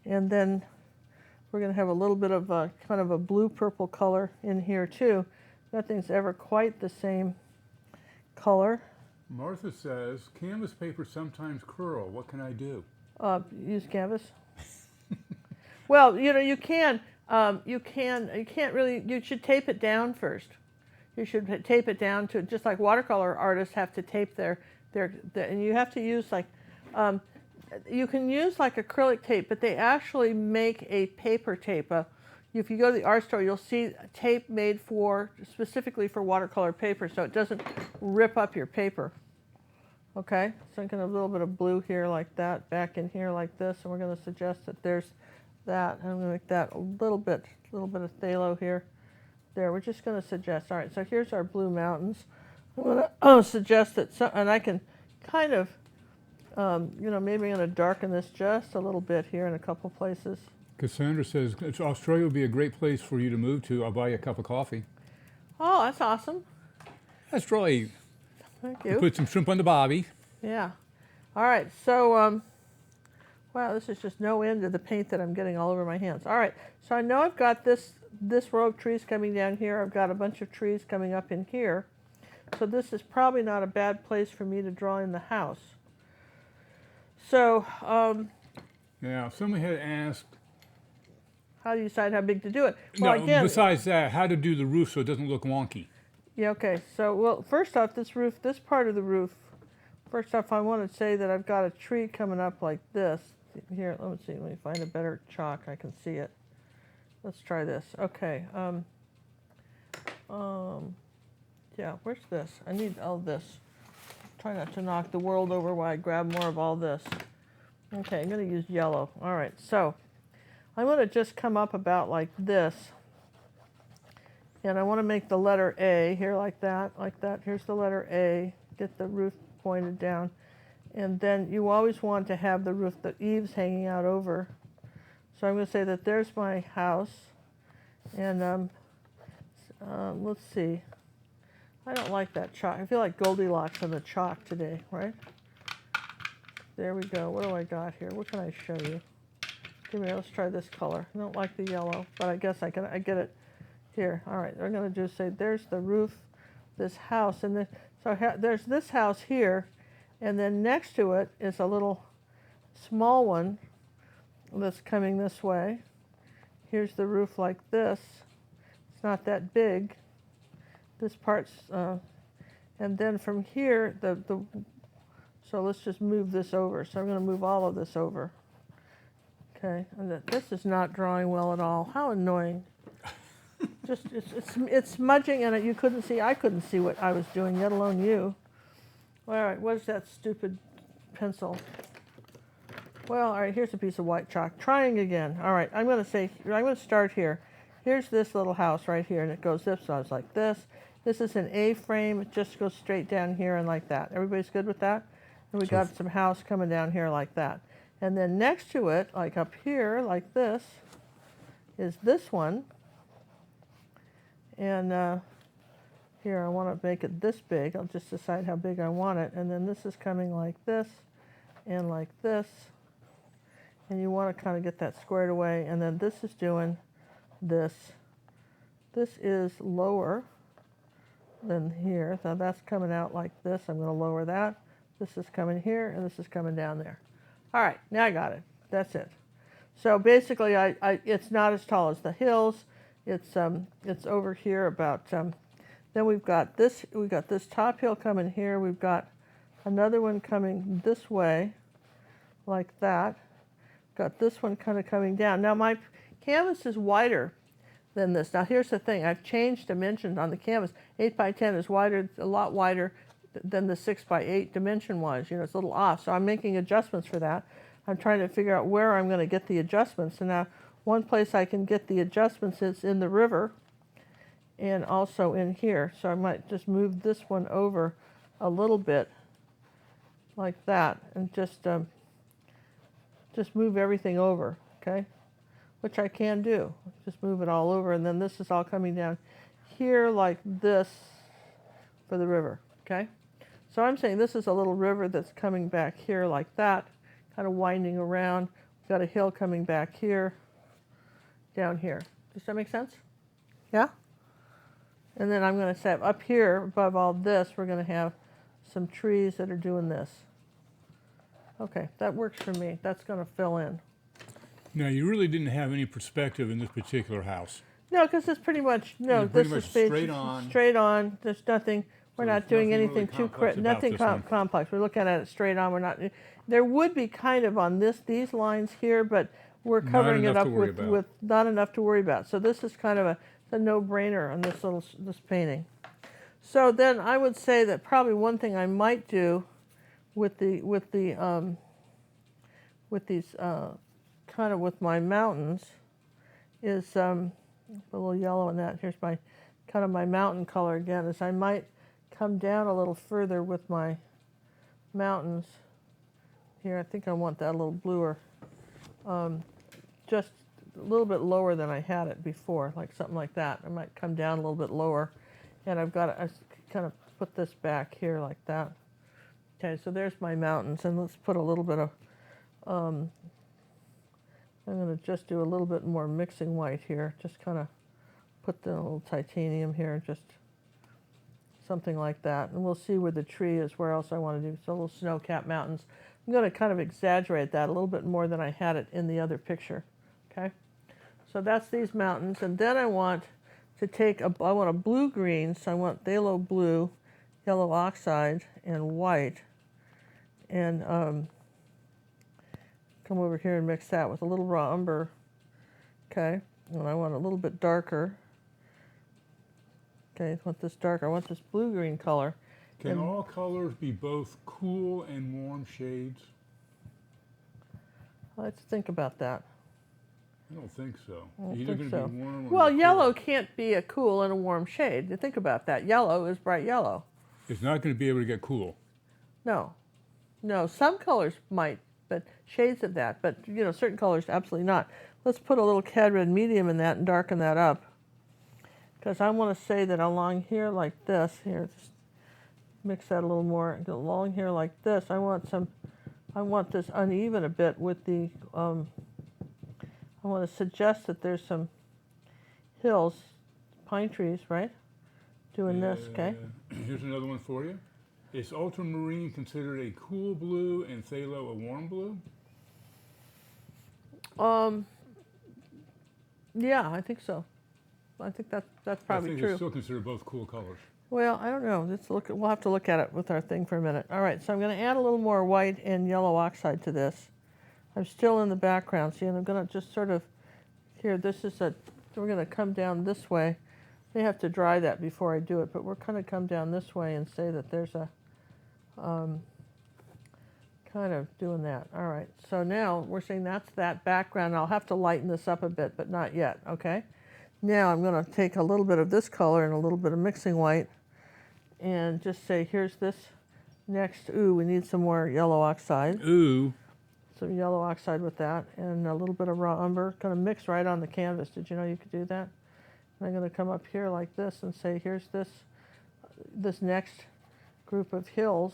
S2: And then we're going to have a little bit of a kind of a blue-purple color in here too. Nothing's ever quite the same color.
S1: Martha says, canvas paper sometimes curl. What can I do?
S2: Use canvas. Well, you know, you can. You can't really. You should tape it down first. You should tape it down to, just like watercolor artists have to tape their and you have to use like, you can use like acrylic tape, but they actually make a paper tape. If you go to the art store, you'll see tape made specifically for watercolor paper, so it doesn't rip up your paper. Okay, so I'm going to have a little bit of blue here like that, back in here like this, and we're going to suggest that there's that. And I'm going to make that a little bit of phthalo here. There, we're just going to suggest. All right, so here's our blue mountains. I'm going to suggest that, and I can kind of, you know, maybe I'm going to darken this just a little bit here in a couple places.
S1: Cassandra says, Australia would be a great place for you to move to. I'll buy you a cup of coffee.
S2: Oh, that's awesome.
S1: That's right.
S2: Thank you.
S1: Put some shrimp on the bobby.
S2: Yeah. All right, so, wow, this is just no end to the paint that I'm getting all over my hands. All right, so I know I've got this row of trees coming down here. I've got a bunch of trees coming up in here. So this is probably not a bad place for me to draw in the house. So,
S1: yeah, somebody had asked,
S2: how do you decide how big to do it? Well,
S1: no,
S2: again,
S1: besides that, how to do the roof so it doesn't look wonky.
S2: Yeah, okay. So, well, first off, this part of the roof, first off, I want to say that I've got a tree coming up like this. Here, let me see. Let me find a better chalk. I can see it. Let's try this. Okay. Yeah, where's this? I need all this. Try not to knock the world over while I grab more of all this. Okay, I'm going to use yellow. All right, so I'm going to just come up about like this. And I want to make the letter A here like that, like that. Here's the letter A. Get the roof pointed down. And then you always want to have the roof, the eaves hanging out over. So I'm going to say that there's my house. And let's see. I don't like that chalk. I feel like Goldilocks on the chalk today, right? There we go. What do I got here? What can I show you? Give me, let's try this color. I don't like the yellow, but I guess I get it here. All right, we're going to just say there's the roof, this house, and then so there's this house here, and then next to it is a little small one that's coming this way. Here's the roof like this. It's not that big. This part's, and then from here, so let's just move this over. So I'm going to move all of this over. Okay, and this is not drawing well at all. How annoying. Just, it's smudging, and I couldn't see what I was doing, let alone you. All right, what's that stupid pencil? Well, all right, here's a piece of white chalk. Trying again. All right, I'm going to start here. Here's this little house right here, and it goes this size like this. This is an A-frame. It just goes straight down here and like that. Everybody's good with that? And we got some house coming down here like that. And then next to it, like up here, like this, is this one. And here, I want to make it this big. I'll just decide how big I want it. And then this is coming like this and like this. And you want to kind of get that squared away. And then this is doing this. This is lower than here. So that's coming out like this. I'm going to lower that. This is coming here, and this is coming down there. All right, now I got it. That's it. So basically, it's not as tall as the hills. It's over here about. Then we've got this. We've got this top hill coming here. We've got another one coming this way, like that. Got this one kind of coming down. Now my canvas is wider than this. Now here's the thing. I've changed dimensions on the canvas. 8 by 10 is wider, a lot wider than the 6 by 8 dimension was. You know, it's a little off. So I'm making adjustments for that. I'm trying to figure out where I'm going to get the adjustments. And now one place I can get the adjustments is in the river and also in here. So I might just move this one over a little bit like that and just move everything over, okay? Which I can do. Just move it all over, and then this is all coming down here like this, for the river, okay? So I'm saying this is a little river that's coming back here like that, kind of winding around. We've got a hill coming back here, down here. Does that make sense? Yeah? And then I'm going to say up here, above all this, we're going to have some trees that are doing this. Okay, that works for me. That's going to fill in.
S1: Now, you really didn't have any perspective in this particular house.
S2: No, because it's pretty much, no,
S1: You're pretty
S2: this
S1: much
S2: is
S1: straight on.
S2: straight on. There's nothing, we're
S1: So
S2: not
S1: there's
S2: doing
S1: nothing
S2: anything
S1: really
S2: too,
S1: complex about
S2: nothing
S1: this one.
S2: complex. We're looking at it straight on. We're not, there would be kind of on these lines here, but we're
S1: Not
S2: covering it
S1: enough
S2: up
S1: to worry
S2: with,
S1: about.
S2: with not enough to worry about. So this is kind of a no-brainer on this painting. So then I would say that probably one thing I might do with these kind of with my mountains is a little yellow in that. Here's my kind of my mountain color again. Is I might come down a little further with my mountains here. I think I want that a little bluer, just a little bit lower than I had it before, like something like that. I might come down a little bit lower, and I've got to kind of put this back here like that. Okay, so there's my mountains, and let's put a little bit of I'm going to just do a little bit more mixing white here. Just kind of put the little titanium here, just something like that. And we'll see where the tree is, where else I want to do. So little snow-capped mountains. I'm going to kind of exaggerate that a little bit more than I had it in the other picture. Okay? So that's these mountains. And then I want to take, I want a blue-green, so I want phthalo blue, yellow oxide, and white. And come over here and mix that with a little raw umber. Okay, and I want a little bit darker. Okay, I want this darker. I want this blue-green color.
S1: Can
S2: And
S1: all colors be both cool and warm shades?
S2: let's think about that.
S1: I don't think so.
S2: I don't
S1: Either
S2: think
S1: going to
S2: so.
S1: be warm or
S2: Well,
S1: cool.
S2: yellow can't be a cool and a warm shade. You think about that. Yellow is bright yellow.
S1: It's not going to be able to get cool.
S2: No, no. Some colors might, but shades of that. But you know, certain colors absolutely not. Let's put a little cad red medium in that and darken that up. Because I want to say that along here like this, here, just mix that a little more. Along here like this, I want this uneven a bit with the, I want to suggest that there's some hills, pine trees, right? Doing this, okay?
S1: Here's another one for you. Is ultramarine considered a cool blue and phthalo a warm blue?
S2: Yeah, I think so. I think that's probably
S1: I think
S2: true.
S1: it's still considered both cool colors.
S2: Well, I don't know. Let's look. We'll have to look at it with our thing for a minute. All right, so I'm going to add a little more white and yellow oxide to this. I'm still in the background, see, and I'm going to just sort of, here, this is we're going to come down this way. I have to dry that before I do it, but we're going to come down this way and say that there's a, kind of doing that. All right, so now we're saying that's that background. I'll have to lighten this up a bit, but not yet, okay? Now I'm going to take a little bit of this color and a little bit of mixing white and just say, here's this next. Ooh, we need some more yellow oxide.
S1: Ooh.
S2: Some yellow oxide with that and a little bit of raw umber. Going to mix right on the canvas. Did you know you could do that? And I'm going to come up here like this and say, here's this next group of hills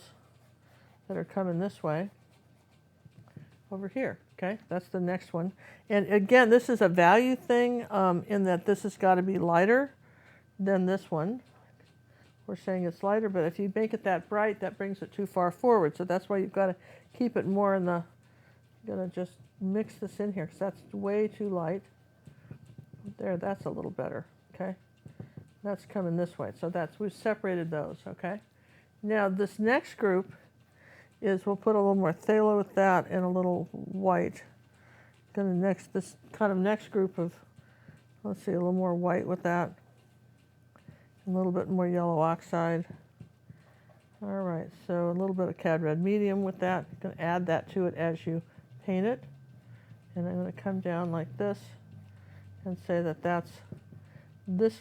S2: that are coming this way over here. Okay, that's the next one. And again, this is a value thing in that this has got to be lighter than this one. We're saying it's lighter, but if you make it that bright, that brings it too far forward. So that's why you've got to keep it more in the, you're going to just mix this in here because that's way too light. There, that's a little better, okay? That's coming this way. So we've separated those, okay? Now this next group is we'll put a little more phthalo with that and a little white. This kind of next group of, let's see, a little more white with that. A little bit more yellow oxide. All right, so a little bit of cad red medium with that. You can add that to it as you paint it. And I'm going to come down like this and say that that's this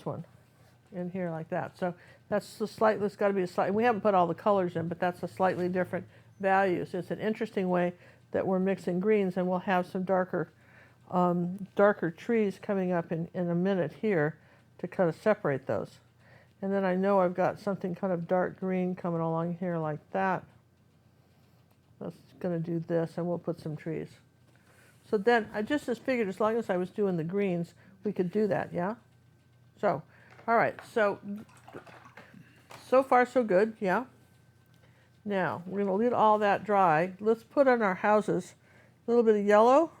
S2: one in here like that. So that's the slightly, it's got to be a slight, we haven't put all the colors in, but that's a slightly different values. It's an interesting way that we're mixing greens, and we'll have some darker trees coming up in a minute here to kind of separate those. And then I know I've got something kind of dark green coming along here like that. That's going to do this, and we'll put some trees. So then I just figured as long as I was doing the greens, we could do that, yeah? So, all right, so far so good, yeah? Now, we're going to let all that dry. Let's put on our houses a little bit of yellow,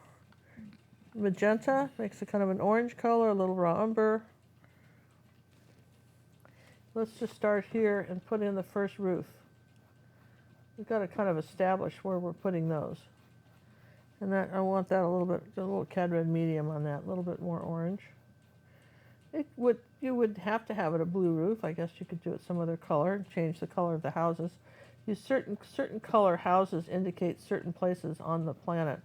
S2: magenta, makes a kind of an orange color, a little raw umber. Let's just start here and put in the first roof. We've got to kind of establish where we're putting those. And that, I want that a little cad red medium on that, a little bit more orange. You would have to have it a blue roof. I guess you could do it some other color, change the color of the houses. Certain color houses indicate certain places on the planet.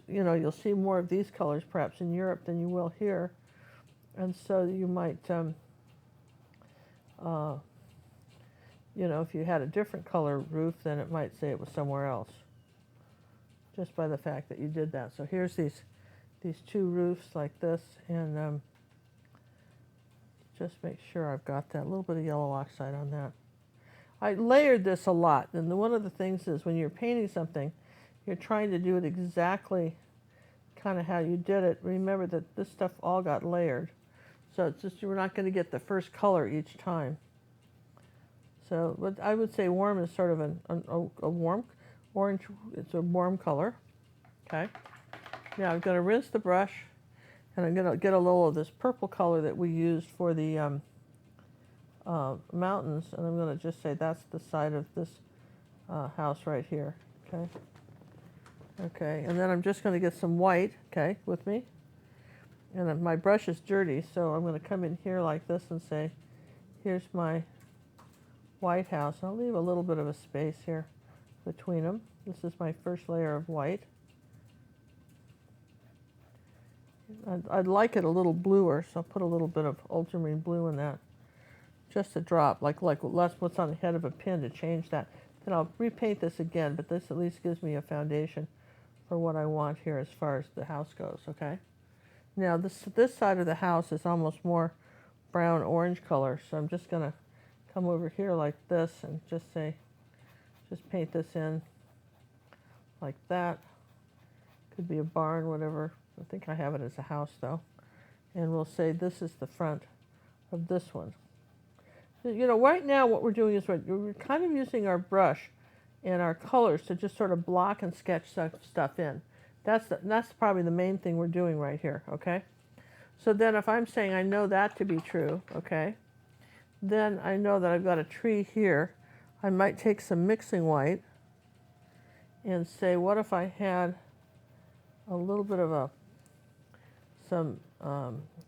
S2: You'll see more of these colors perhaps in Europe than you will here. And so you might, if you had a different color roof, then it might say it was somewhere else, just by the fact that you did that. So here's these two roofs like this, and just make sure I've got that little bit of yellow oxide on that. I layered this a lot, and one of the things is when you're painting something, you're trying to do it exactly kind of how you did it. Remember that this stuff all got layered, so it's just you're not going to get the first color each time. So, but I would say warm is sort of a warm orange. It's a warm color. Okay. Now I'm going to rinse the brush, and I'm going to get a little of this purple color that we used for the mountains, and I'm going to just say that's the side of this house right here. Okay. Okay, and then I'm just going to get some white. Okay, with me. And then my brush is dirty, so I'm going to come in here like this and say, here's my white house. I'll leave a little bit of a space here between them. This is my first layer of white. I'd like it a little bluer, so I'll put a little bit of ultramarine blue in that. Just a drop, like that's what's on the head of a pin to change that. Then I'll repaint this again, but this at least gives me a foundation for what I want here as far as the house goes, okay? Now this side of the house is almost more brown orange color, so I'm just gonna come over here like this and just paint this in like that. Could be a barn, whatever. I think I have it as a house though. And we'll say this is the front of this one. Right now what we're doing is we're kind of using our brush and our colors to just sort of block and sketch stuff in. That's probably the main thing we're doing right here, okay? So then if I'm saying I know that to be true, okay, then I know that I've got a tree here. I might take some mixing white and say, what if I had a little bit of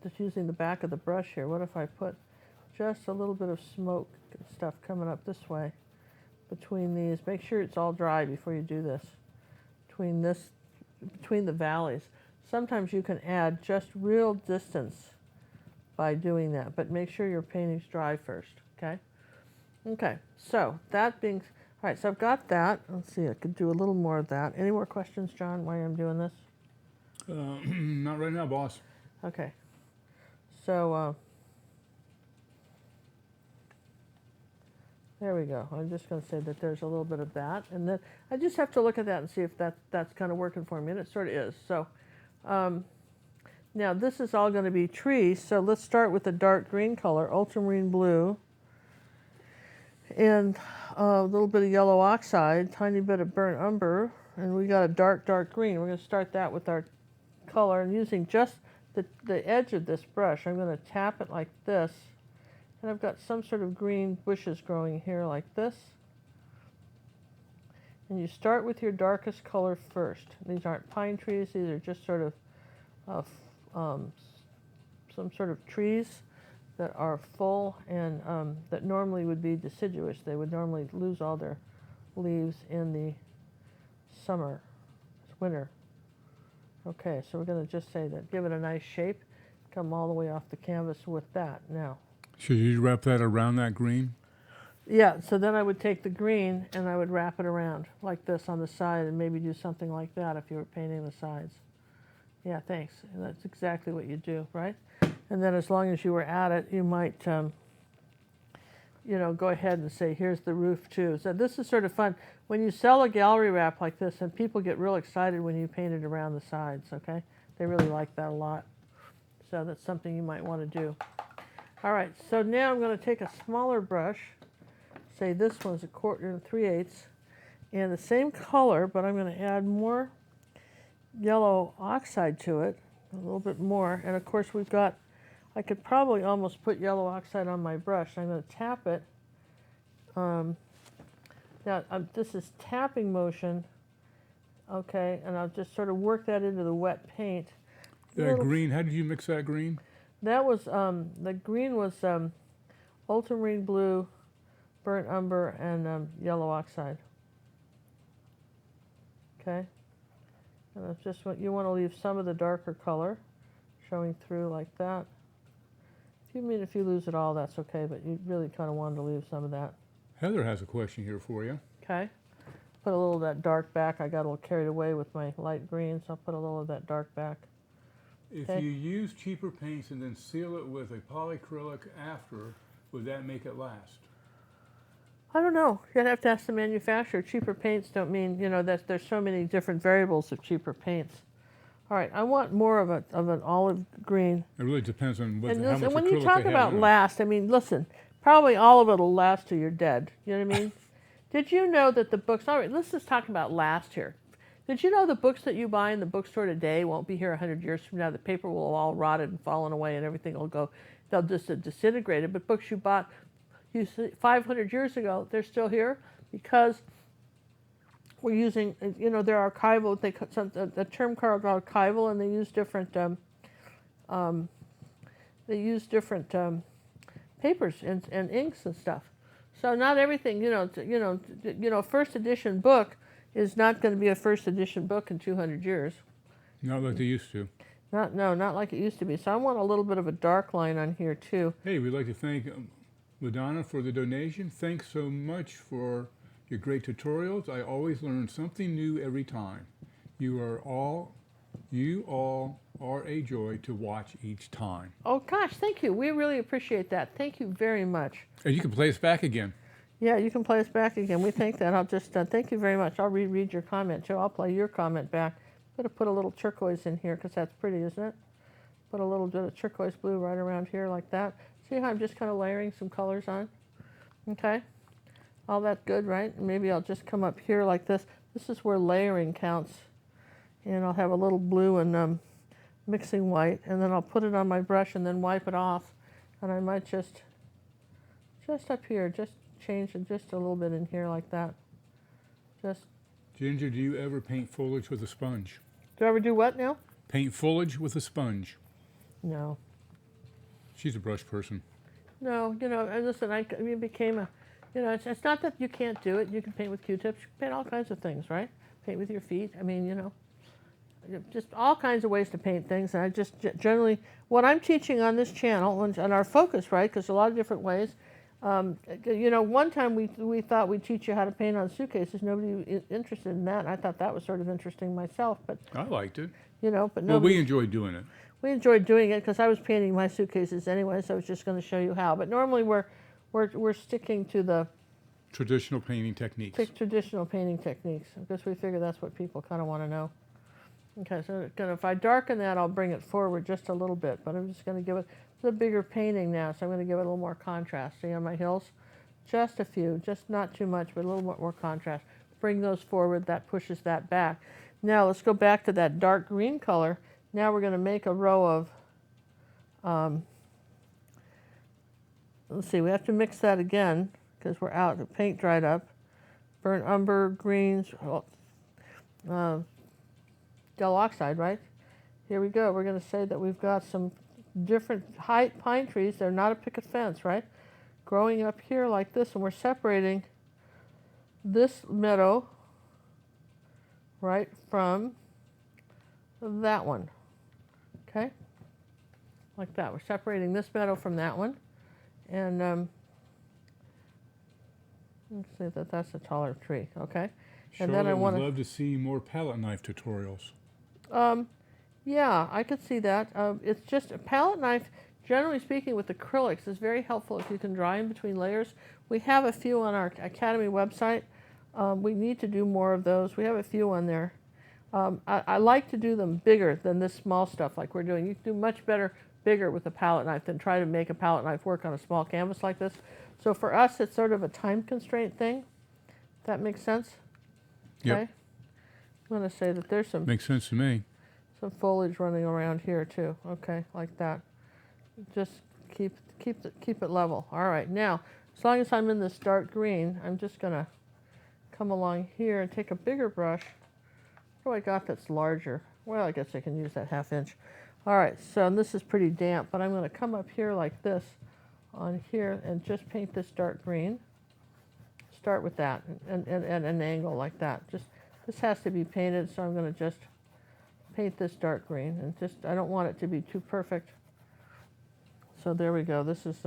S2: just using the back of the brush here, what if I put just a little bit of smoke stuff coming up this way between these. Make sure it's all dry before you do this. Between the valleys. Sometimes you can add just real distance by doing that, but make sure your painting's dry first, okay? Okay, so that being, all right, so I've got that. Let's see, I could do a little more of that. Any more questions, John, while I'm doing this?
S1: Not right now, boss.
S2: Okay, so there we go. I'm just going to say that there's a little bit of that, and then I just have to look at that and see if that's kind of working for me, and it sort of is. So now this is all going to be trees, so let's start with the dark green color, ultramarine blue, and a little bit of yellow oxide, tiny bit of burnt umber, and we got a dark green. We're going to start that with our color, and using just the edge of this brush, I'm going to tap it like this. And I've got some sort of green bushes growing here like this. And you start with your darkest color first. These aren't pine trees, these are just sort of some sort of trees that are full and that normally would be deciduous. They would normally lose all their leaves in the winter. Okay, so we're going to just say that, give it a nice shape, come all the way off the canvas with that now.
S1: Should you wrap that around that green?
S2: Yeah, so then I would take the green and I would wrap it around like this on the side and maybe do something like that if you were painting the sides. Yeah, thanks. And that's exactly what you do, right? And then as long as you were at it, you might you know, go ahead and say, here's the roof too. So this is sort of fun. When you sell a gallery wrap like this, and people get real excited when you paint it around the sides, okay? They really like that a lot. So that's something you might want to do. All right, so now I'm going to take a smaller brush. Say this one's 1/4 3/8, and the same color, but I'm going to add more yellow oxide to it, a little bit more. And of course we've got, I could probably almost put yellow oxide on my brush. I'm going to tap it. Now this is tapping motion, okay, and I'll just sort of work that into the wet paint.
S1: That green, how did you mix that green?
S2: That was, the green was Ultramarine Blue, Burnt Umber, and yellow oxide. Okay, and that's just what you want to leave some of the darker color showing through like that. If you lose it all, that's okay, but you really kind of wanted to leave some of that.
S1: Heather has a question here for you.
S2: Okay, put a little of that dark back. I got a little carried away with my light green, so I'll put a little of that dark back.
S1: If you use cheaper paints and then seal it with a polyacrylic after, would that make it last?
S2: I don't know. You'd have to ask the manufacturer. Cheaper paints don't mean, you know, that there's so many different variables of cheaper paints. All right, I want more of an olive green.
S1: It really depends on what,
S2: And
S1: how much
S2: when
S1: acrylic
S2: you talk
S1: they have
S2: about
S1: in it.
S2: last, I mean, listen, probably all of it will last till you're dead. You know what I mean? Did you know that the books, all right, let's just talk about last here. Did you know the books that you buy in the bookstore today won't be here 100 years from now? The paper will have all rotted and fallen away and everything will go, they'll just disintegrate. But books you bought 500 years ago, they're still here because we're using, you know, they're archival. The term called archival, and they use different papers and inks and stuff. So not everything, first edition book is not going to be a first edition book in 200 years.
S1: Not like they used to.
S2: Not like it used to be. So I want a little bit of a dark line on here too.
S1: Hey, we'd like to thank Madonna for the donation. Thanks so much for your great tutorials. I always learn something new every time. You all are a joy to watch each time.
S2: Oh gosh, thank you. We really appreciate that. Thank you very much.
S1: And you can play us back again.
S2: Yeah, you can play us back again. We think that. I'll just thank you very much. I'll reread your comment too. I'll play your comment back. I'm going to put a little turquoise in here because that's pretty, isn't it? Put a little bit of turquoise blue right around here like that. See how I'm just kind of layering some colors on? Okay. All that good, right? Maybe I'll just come up here like this. This is where layering counts. And I'll have a little blue and mixing white. And then I'll put it on my brush and then wipe it off. And I might just up here, just change it just a little bit in here like that. Just.
S1: Ginger, do you ever paint foliage with a sponge?
S2: Do I ever do what now?
S1: Paint foliage with a sponge.
S2: No.
S1: She's a brush person.
S2: No, and listen, I became a, it's not that you can't do it. You can paint with Q-tips. You can paint all kinds of things, right? Paint with your feet. I mean, just all kinds of ways to paint things. And I just generally, what I'm teaching on this channel and our focus, right, because a lot of different ways. One time we thought we'd teach you how to paint on suitcases. Nobody was interested in that. I thought that was sort of interesting myself, but
S1: I liked it.
S2: but no.
S1: Well, we enjoyed doing it.
S2: We enjoyed doing it because I was painting my suitcases anyway, so I was just going to show you how. But normally we're sticking to the
S1: traditional painting techniques.
S2: Traditional painting techniques because we figure that's what people kind of want to know. Okay, so if I darken that, I'll bring it forward just a little bit, but I'm just going to give it a bigger painting now, so I'm going to give it a little more contrast. See on my hills? Just a few, just not too much, but a little more contrast. Bring those forward, that pushes that back. Now let's go back to that dark green color. Now we're going to make a row of, let's see, we have to mix that again because we're out, the paint dried up. Burnt umber, greens, yellow oxide, right? Here we go. We're going to say that we've got some different height pine trees. They're not a picket fence, right? Growing up here like this, and we're separating this meadow, right, from that one. Okay? Like that. We're separating this meadow from that one. And let's say that that's a taller tree, okay? And then I want to
S1: love to see more palette knife tutorials.
S2: Yeah, I could see that. It's just a palette knife generally speaking, with acrylics, it's very helpful if you can dry in between layers. We have a few on our Academy website. We need to do more of those. We have a few on there. I like to do them bigger than this small stuff like we're doing. You can do much better bigger with a palette knife than try to make a palette knife work on a small canvas like this. So for us, it's sort of a time constraint thing. If that makes sense?
S1: Yep.
S2: Okay. I'm going to say that there's some
S1: Makes sense to me.
S2: foliage running around here too. Okay, like that. Just keep it level. All right, now, as long as I'm in this dark green, I'm just going to come along here and take a bigger brush. What do I got that's larger? Well, I guess I can use that 1/2 inch. All right, so this is pretty damp, but I'm going to come up here like this on here and just paint this dark green. Start with that and an angle like that. Just this has to be painted, so I'm going to just paint this dark green and just I don't want it to be too perfect. So there we go. This is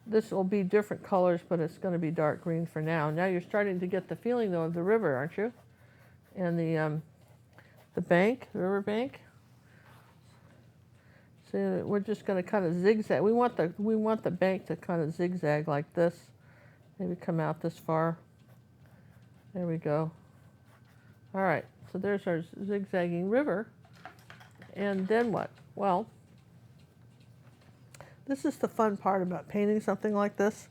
S2: this will be different colors, but it's going to be dark green for now. Now you're starting to get the feeling though of the river, aren't you? And the bank, the river bank. See, we're just going to kind of zigzag. We want the bank to kind of zigzag like this. Maybe come out this far. There we go. All right, so there's our zigzagging river. And then what? Well, this is the fun part about painting something like this.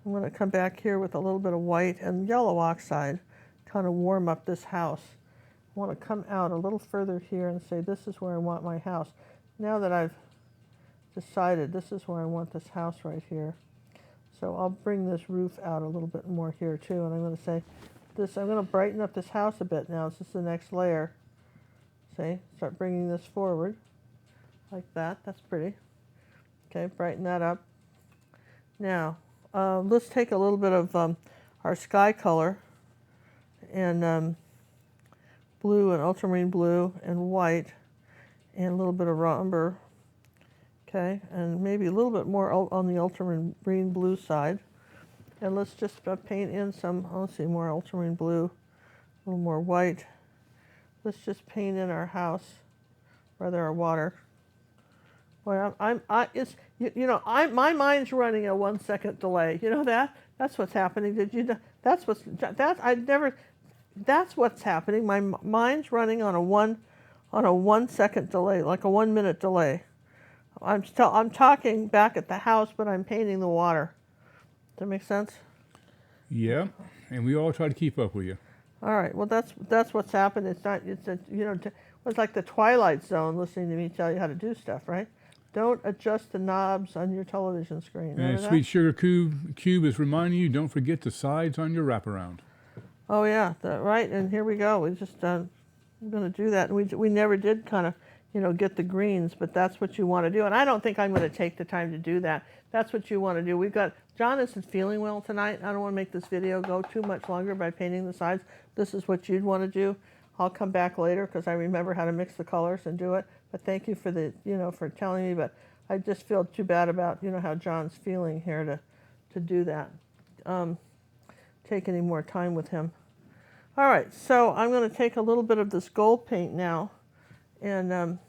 S2: I'm going to come back here with a little bit of white and yellow oxide, kind of warm up this house. I want to come out a little further here and say this is where I want my house. Now that I've decided this is where I want this house right here. So I'll bring this roof out a little bit more here too, and I'm going to say this, I'm going to brighten up this house a bit now. This is the next layer. See, start bringing this forward like that. That's pretty. Okay, brighten that up. Now, let's take a little bit of our sky color and blue and ultramarine blue and white and a little bit of umber. Okay, and maybe a little bit more on the ultramarine blue side. And let's just paint in some, let's see, more ultramarine blue, a little more white. Let's just paint in our house, rather our water. Boy, my mind's running a 1 second delay. You know that? That's what's happening. Did you know? That's what's happening. My mind's running on a 1 second delay, like a 1 minute delay. I'm talking back at the house, but I'm painting the water. Does that make sense?
S1: Yeah, and we all try to keep up with you.
S2: All right. Well, that's what's happened. It's like the Twilight Zone listening to me tell you how to do stuff, right? Don't adjust the knobs on your television screen.
S1: And Sweet Sugar Cube is reminding you, don't forget the sides on your wraparound.
S2: Oh yeah, right. And here we go. We just we're going to do that. And we never did kind of get the greens, but that's what you want to do. And I don't think I'm going to take the time to do that. That's what you want to do. John isn't feeling well tonight. I don't want to make this video go too much longer by painting the sides. This is what you'd want to do. I'll come back later because I remember how to mix the colors and do it. But thank you for for telling me. But I just feel too bad about how John's feeling here to do that. Take any more time with him. All right, so I'm going to take a little bit of this gold paint now and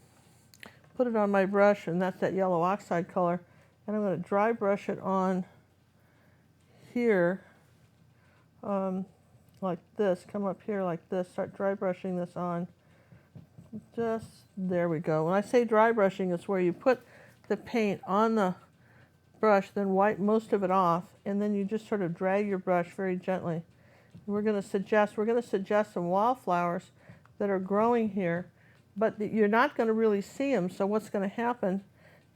S2: put it on my brush, and that's that yellow oxide color. And I'm going to dry brush it on here like this. Come up here like this. Start dry brushing this on. Just there we go. When I say dry brushing, it's where you put the paint on the brush, then wipe most of it off, and then you just sort of drag your brush very gently. We're going to suggest some wildflowers that are growing here, but you're not going to really see them. So what's going to happen?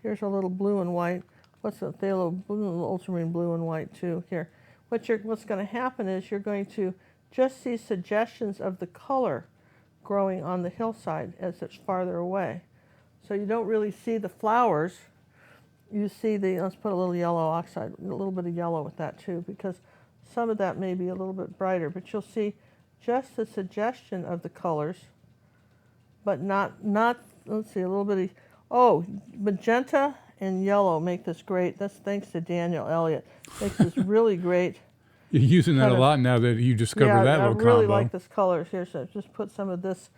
S2: Here's a little blue and white. What's the phthalo blue, ultramarine blue and white too here? What's going to happen is you're going to just see suggestions of the color growing on the hillside as it's farther away. So you don't really see the flowers. You see let's put a little yellow oxide, a little bit of yellow with that too, because some of that may be a little bit brighter, but you'll see just the suggestion of the colors, but not, let's see, a little bit of, magenta and yellow make this great. That's thanks to Daniel Elliott. Makes this really great.
S1: You're using that a lot now that you discovered that little combo.
S2: I really like this color here, so just put some of this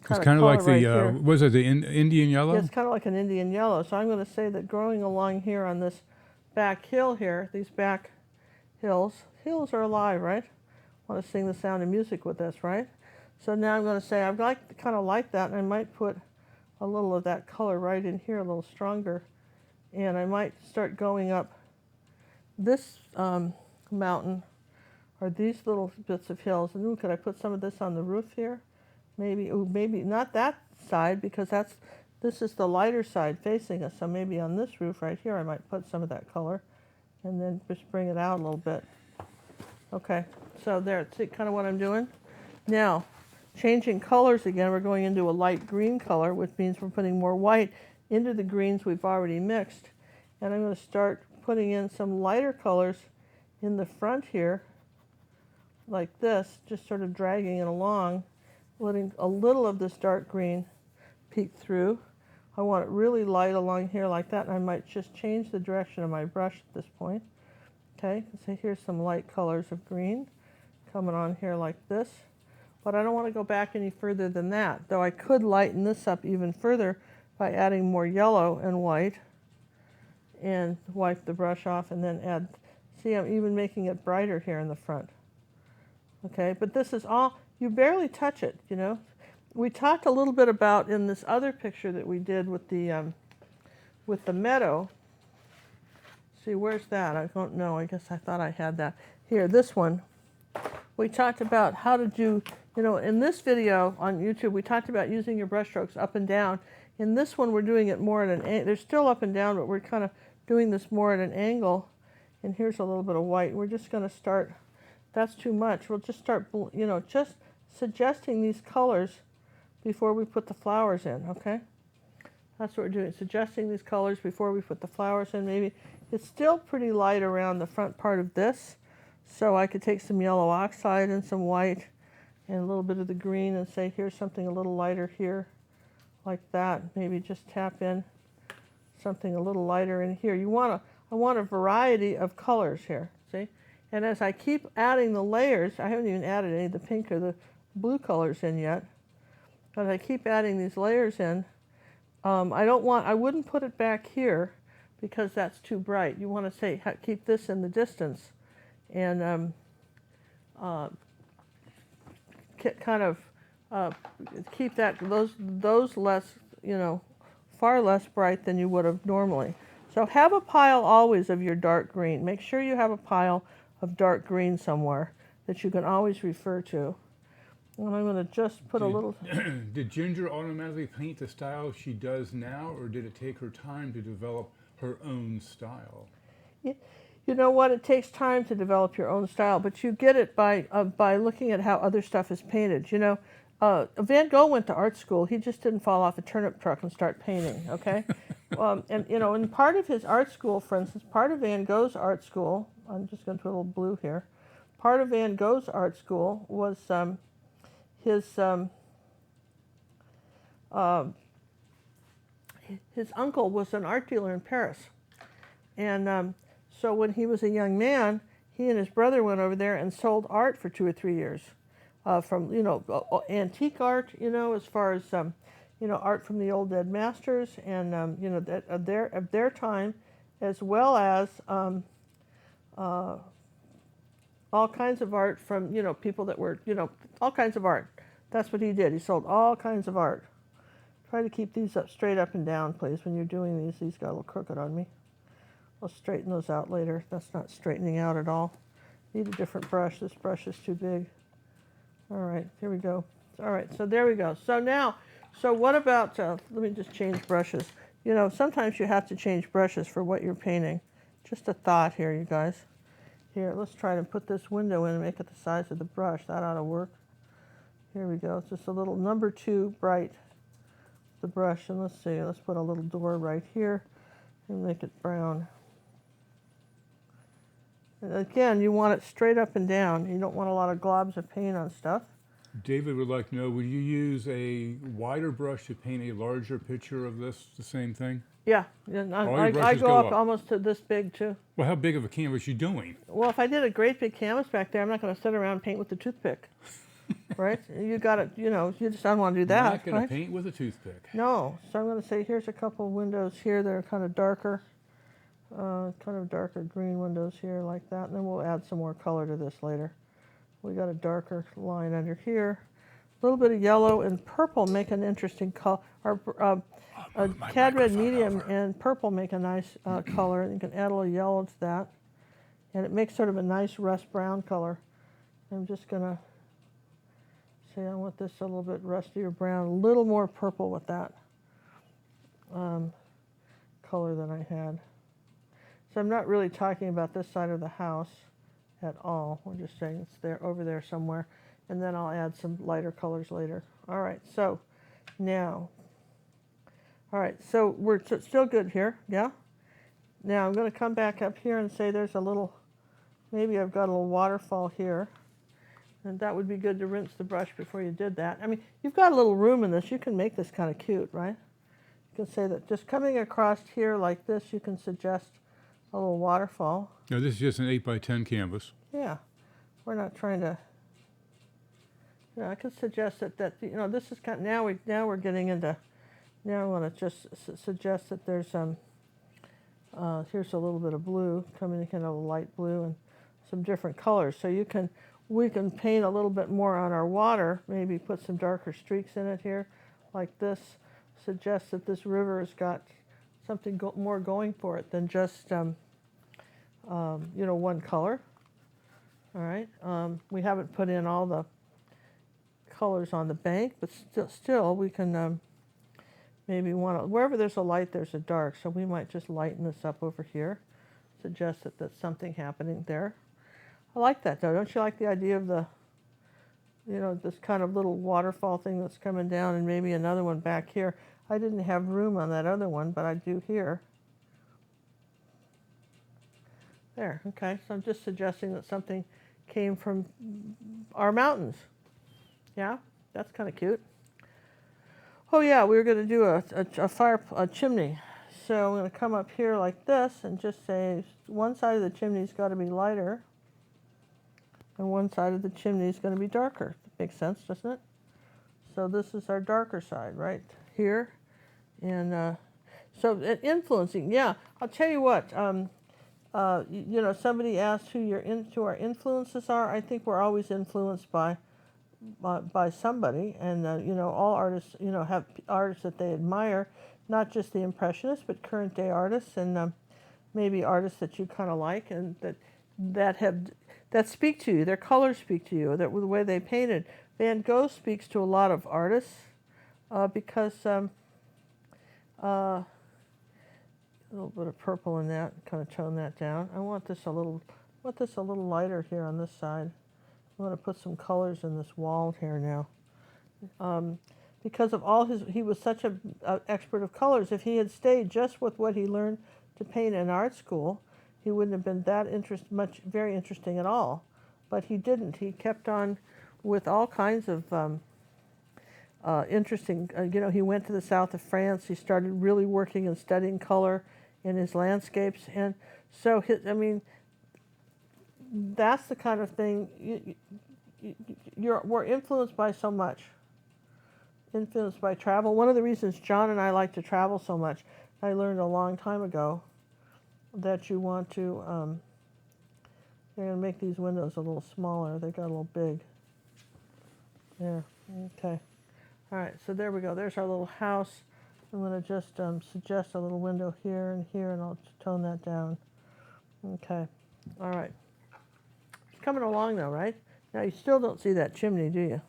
S1: It's kind of like the,
S2: here.
S1: was it the Indian yellow?
S2: Yeah, it's kind of like an Indian yellow. So I'm going to say that growing along here on this back hill here, these back hills are alive, right? I want to sing the Sound of Music with this, right? So now I'm going to say I'd kind of like that, and I might put a little of that color right in here, a little stronger. And I might start going up this mountain, or these little bits of hills. And ooh, could I put some of this on the roof here? Maybe, ooh, maybe not that side, because this is the lighter side facing us. So maybe on this roof right here, I might put some of that color, and then just bring it out a little bit. Okay, so there, see kind of what I'm doing? Now, changing colors again, we're going into a light green color, which means we're putting more white into the greens we've already mixed. And I'm going to start putting in some lighter colors in the front here, like this, just sort of dragging it along, letting a little of this dark green peek through. I want it really light along here like that, and I might just change the direction of my brush at this point. Okay, so here's some light colors of green coming on here like this. But I don't want to go back any further than that, though I could lighten this up even further by adding more yellow and white, and wipe the brush off and then add, see, I'm even making it brighter here in the front. Okay, but this is all, you barely touch it, you know. We talked a little bit about in this other picture that we did with the meadow. See, where's that? I don't know. I guess I thought I had that. Here, this one. We talked about how to do, you know, in this video on YouTube, we talked about using your brush strokes up and down. In this one, we're doing it more at an angle. They're still up and down, but we're kind of doing this more at an angle. And here's a little bit of white. We're just going to start, that's too much. We'll just start, you know, just suggesting these colors before we put the flowers in, okay? That's what we're doing, suggesting these colors before we put the flowers in. Maybe it's still pretty light around the front part of this, so I could take some yellow oxide and some white and a little bit of the green and say, here's something a little lighter here, like that. Maybe just tap in something a little lighter in here. I want a variety of colors here, see? And as I keep adding the layers, I haven't even added any of the pink or the blue colors in yet. As I keep adding these layers in, I wouldn't put it back here because that's too bright. You want to say, keep this in the distance and kind of keep those less, you know, far less bright than you would have normally. So have a pile always of your dark green. Make sure you have a pile of dark green somewhere that you can always refer to. And I'm going to just put a little...
S1: Did Ginger automatically paint the style she does now, or did it take her time to develop her own style?
S2: You know what? It takes time to develop your own style, but you get it by looking at how other stuff is painted. You know, Van Gogh went to art school. He just didn't fall off a turnip truck and start painting, okay? And, you know, in part of his art school, for instance, part of Van Gogh's art school, I'm just going to put a little blue here, part of Van Gogh's art school was... his uncle was an art dealer in Paris, and so when he was a young man, he and his brother went over there and sold art for 2 or 3 years, from, you know, antique art, you know, as far as you know, art from the old dead masters and you know, that of their time, as well as all kinds of art from, you know, people that were, you know, all kinds of art. That's what he did. He sold all kinds of art. Try to keep these up straight up and down, please, when you're doing these. These got a little crooked on me. I'll straighten those out later. That's not straightening out at all. Need a different brush. This brush is too big. All right, here we go. All right, so there we go. So now, so what about, let me just change brushes. You know, sometimes you have to change brushes for what you're painting. Just a thought here, you guys. Here, let's try to put this window in and make it the size of the brush. That ought to work. Here we go. It's just a little number 2 bright, the brush. And let's see, let's put a little door right here and make it brown. And again, you want it straight up and down. You don't want a lot of globs of paint on stuff.
S1: David would like to know, would you use a wider brush to paint a larger picture of this, the same thing?
S2: Yeah, and I
S1: brushes
S2: go up almost to this big too.
S1: Well, how big of a canvas are you doing?
S2: Well, if I did a great big canvas back there, I'm not going to sit around and paint with the toothpick. right? You got to, you know, you just don't want to do
S1: I'm
S2: that,
S1: not going to
S2: right?
S1: paint with a toothpick.
S2: No. So I'm going to say here's a couple of windows here that are kind of darker green windows here like that, and then we'll add some more color to this later. We got a darker line under here. A little bit of yellow and purple make an interesting color. Cad red medium and purple make a nice color, and you can add a little yellow to that, and it makes sort of a nice rust brown color. I'm just gonna say I want this a little bit rustier brown, a little more purple with that color than I had. So I'm not really talking about this side of the house at all. We're just saying it's there, over there somewhere, and then I'll add some lighter colors later. All right, so now, all right, so we're still good here, yeah? Now I'm going to come back up here and say there's a little, maybe I've got a little waterfall here, and that would be good to rinse the brush before you did that. I mean, you've got a little room in this. You can make this kind of cute, right? You can say that just coming across here like this, you can suggest a little waterfall.
S1: Now this is just an 8x10 canvas.
S2: Yeah, we're not trying to. You know, I could suggest that you know, this is kind of, now we're getting into. Now I want to just suggest that there's here's a little bit of blue coming in, kind of a light blue, and some different colors. So we can paint a little bit more on our water. Maybe put some darker streaks in it here, like this. Suggest that this river has got something more going for it than just you know, one color. All right, we haven't put in all the colors on the bank, but still we can maybe want to, wherever there's a light, there's a dark. So we might just lighten this up over here. Suggest that there's something happening there. I like that though. Don't you like the idea of the, you know, this kind of little waterfall thing that's coming down, and maybe another one back here. I didn't have room on that other one, but I do here. There, okay. So I'm just suggesting that something came from our mountains. Yeah, that's kind of cute. Oh yeah, we were going to do a chimney. So I'm going to come up here like this and just say one side of the chimney's got to be lighter, and one side of the chimney is going to be darker. Makes sense, doesn't it? So this is our darker side right here. And so influencing, yeah. I'll tell you what, you know, somebody asked who our influences are. I think we're always influenced by somebody, and you know, all artists, you know, have artists that they admire, not just the Impressionists, but current day artists, and maybe artists that you kind of like, and that speak to you. Their colors speak to you. That the way they painted. Van Gogh speaks to a lot of artists because a little bit of purple in that, kind of tone that down. I want this a little lighter here on this side. I want to put some colors in this wall here now. Because of all he was such an expert of colors. If he had stayed just with what he learned to paint in art school, he wouldn't have been that very interesting at all. But he didn't. He kept on with all kinds of interesting, you know, he went to the south of France. He started really working and studying color in his landscapes. And so, I mean, that's the kind of thing, we're influenced by so much. Influenced by travel. One of the reasons John and I like to travel so much, I learned a long time ago that you want to, you're going to make these windows a little smaller. They got a little big. There, okay. All right, so there we go. There's our little house. I'm going to just suggest a little window here, and I'll tone that down. Okay, all right. It's coming along though, right? Now you still don't see that chimney, do you?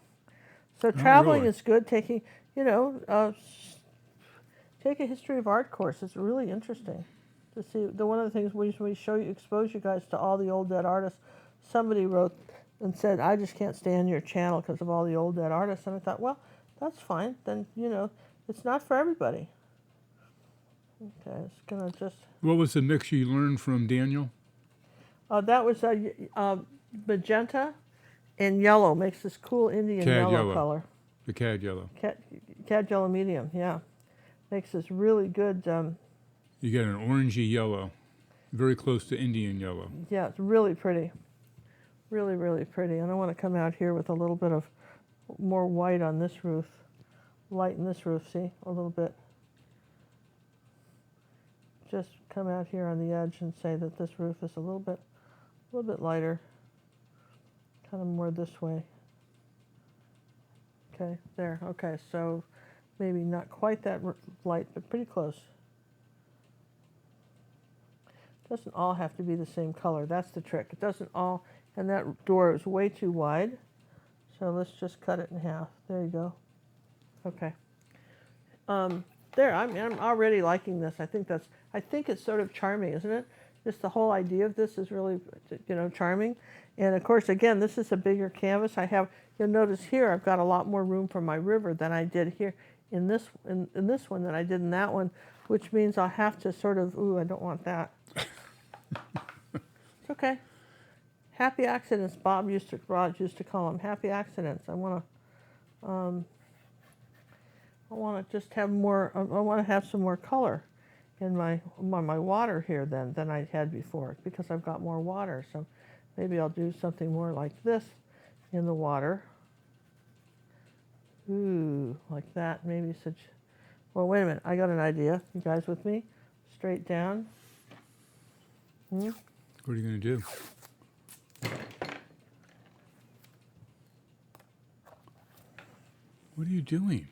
S2: So traveling is good. Taking, you know, take a history of art course. It's really interesting to see. One of the things we expose you guys to all the old dead artists. Somebody wrote and said, I just can't stay on your channel because of all the old dead artists. And I thought, well, that's fine. Then, you know, it's not for everybody. Okay, it's going to just...
S1: What was the mix you learned from Daniel?
S2: That was magenta and yellow. Makes this cool Indian yellow color.
S1: The cad yellow.
S2: Cad yellow medium, yeah. Makes this really good...
S1: you get an orangey yellow, very close to Indian yellow.
S2: Yeah, it's really pretty. Really, really pretty. And I want to come out here with a little bit of more white on this roof, lighten this roof, see, a little bit. Just come out here on the edge and say that this roof is a little bit lighter, kind of more this way. Okay, there, okay, so maybe not quite that light, but pretty close. Doesn't all have to be the same color, that's the trick. It doesn't all, and that door is way too wide, so let's just cut it in half. There you go. Okay. There, I'm already liking this. I think it's sort of charming, isn't it? Just the whole idea of this is really, charming. And of course, again, this is a bigger canvas. You'll notice here, I've got a lot more room for my river than I did here in this one than I did in that one, which means I'll have to sort of, ooh, I don't want that. It's okay. Happy accidents, Rod used to call them happy accidents. I want to just have more. I want to have some more color in my water here than I had before because I've got more water. So maybe I'll do something more like this in the water. Ooh, like that. Maybe such. Well, wait a minute. I got an idea. You guys with me? Straight down.
S1: What are you going to do? What are you doing?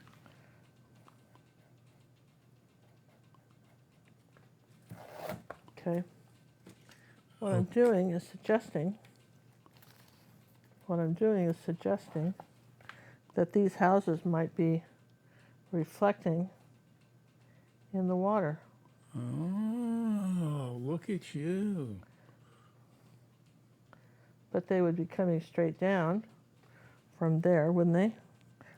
S2: Okay. What I'm doing is suggesting that these houses might be reflecting in the water.
S1: Oh, look at you.
S2: But they would be coming straight down from there, wouldn't they?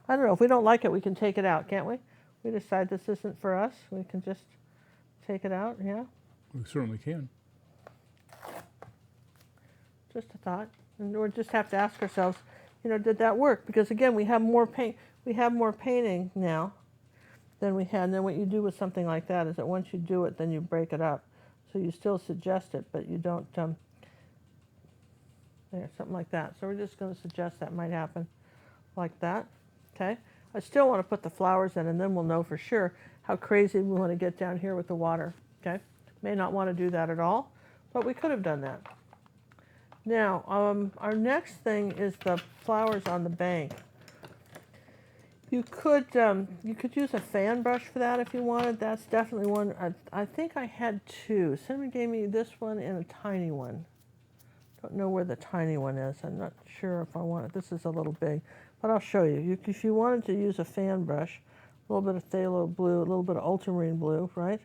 S2: I don't know. If we don't like it, we can take it out, can't we? We decide this isn't for us. We can just take it out, yeah?
S1: We certainly can.
S2: Just a thought. And we'll just have to ask ourselves, did that work? Because again, we have more painting now than we had. And then what you do with something like that is that once you do it, then you break it up. So you still suggest it, but you don't, there, something like that. So we're just going to suggest that might happen like that, okay? I still want to put the flowers in, and then we'll know for sure how crazy we want to get down here with the water, okay? May not want to do that at all, but we could have done that. Now, our next thing is the flowers on the bank. You could use a fan brush for that if you wanted. That's definitely one. I think I had two. Somebody gave me this one and a tiny one. Don't know where the tiny one is. I'm not sure if I want it. This is a little big, but I'll show you. If you wanted to use a fan brush, a little bit of phthalo blue, a little bit of ultramarine blue, right?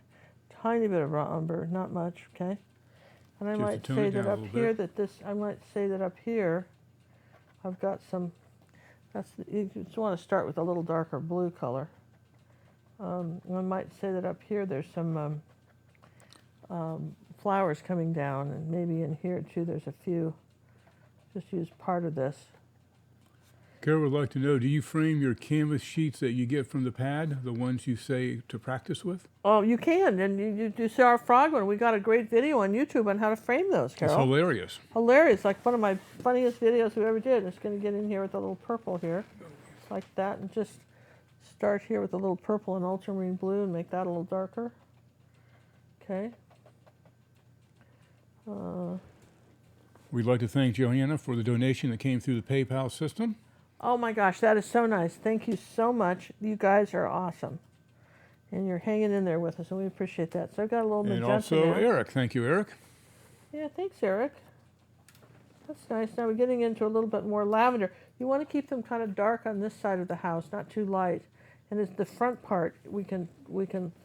S2: Tiny bit of raw umber, not much, okay? And I might say that up here up here, I've got some. You just want to start with a little darker blue color. I might say that up here there's some flowers coming down, and maybe in here too there's a few. Just use part of this.
S1: Carol would like to know, do you frame your canvas sheets that you get from the pad, the ones you say to practice with?
S2: Oh, you can, and you saw our frog one. We got a great video on YouTube on how to frame those, Carol.
S1: It's hilarious.
S2: Hilarious, like one of my funniest videos we ever did. It's going to get in here with a little purple here, like that, and just start here with a little purple and ultramarine blue and make that a little darker. Okay.
S1: We'd like to thank Johanna for the donation that came through the PayPal system.
S2: Oh my gosh, that is so nice. Thank you so much. You guys are awesome. And you're hanging in there with us, and we appreciate that. So I've got a little magenta.
S1: And also
S2: now.
S1: Eric. Thank you, Eric.
S2: Yeah, thanks, Eric. That's nice. Now we're getting into a little bit more lavender. You want to keep them kind of dark on this side of the house, not too light. And it's the front part, we can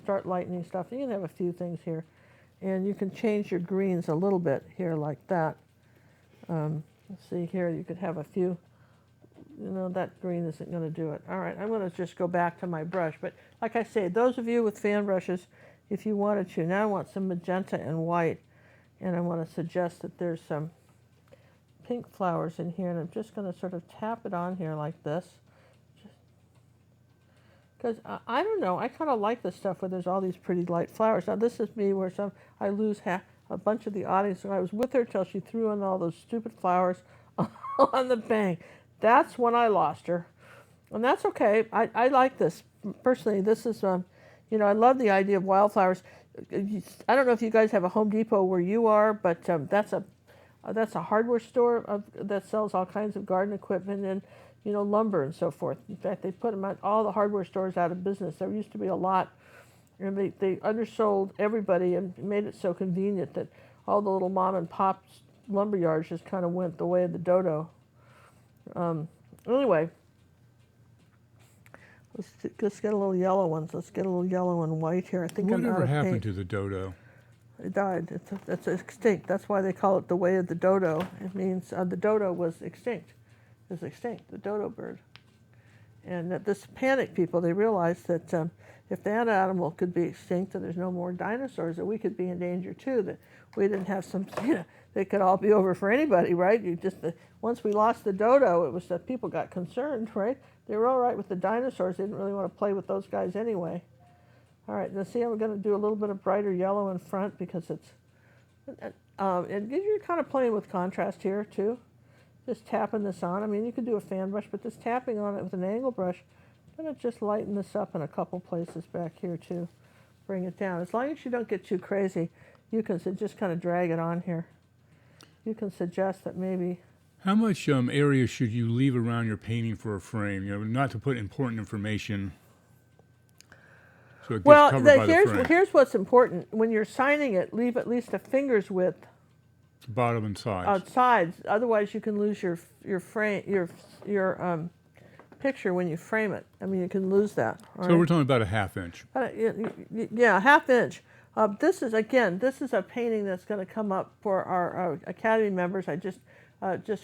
S2: start lightening stuff. You can have a few things here. And you can change your greens a little bit here like that. Let's see here, you could have a few. That green isn't going to do it. All right, I'm going to just go back to my brush. But like I say, those of you with fan brushes, if you wanted to, now I want some magenta and white. And I want to suggest that there's some pink flowers in here. And I'm just going to sort of tap it on here like this. Because I don't know, I kind of like this stuff where there's all these pretty light flowers. Now this is me where I lose a bunch of the audience. So I was with her till she threw in all those stupid flowers on the bank. That's when I lost her. And that's okay. I like this. Personally, this is, you know, I love the idea of wildflowers. I don't know if you guys have a Home Depot where you are, but that's a hardware store that sells all kinds of garden equipment and, you know, lumber and so forth. In fact, they put them at all the hardware stores out of business. There used to be a lot, and they undersold everybody and made it so convenient that all the little mom and pop lumber yards just kind of went the way of the dodo. Anyway, let's get a little yellow ones. Let's get a little yellow and white here. I think I'm out
S1: Whatever
S2: of
S1: happened
S2: paint.
S1: to the dodo?
S2: It died. It's extinct. That's why they call it the way of the dodo. It means the dodo was extinct. It was extinct, the dodo bird. And that this panicked people. They realized that if that animal could be extinct and there's no more dinosaurs, that we could be in danger too. That we didn't have some, you know, they could all be over for anybody, right? Once we lost the dodo, it was that people got concerned, right? They were all right with the dinosaurs. They didn't really want to play with those guys anyway. All right, now see, I'm going to do a little bit of brighter yellow in front because it's, and you're kind of playing with contrast here too. Just tapping this on. I mean, you could do a fan brush, but just tapping on it with an angle brush, I'm going to just lighten this up in a couple places back here too. Bring it down. As long as you don't get too crazy, you can just kind of drag it on here. You can suggest that maybe.
S1: How much area should you leave around your painting for a frame? You know, not to put important information. So it gets covered by the frame.
S2: Here's what's important. When you're signing it, leave at least a finger's width.
S1: Bottom and sides.
S2: Sides. Otherwise, you can lose your frame, your picture when you frame it. I mean, you can lose that.
S1: So we're talking about a 1/2 inch.
S2: Yeah, 1/2 inch. This is a painting that's going to come up for our Academy members. I just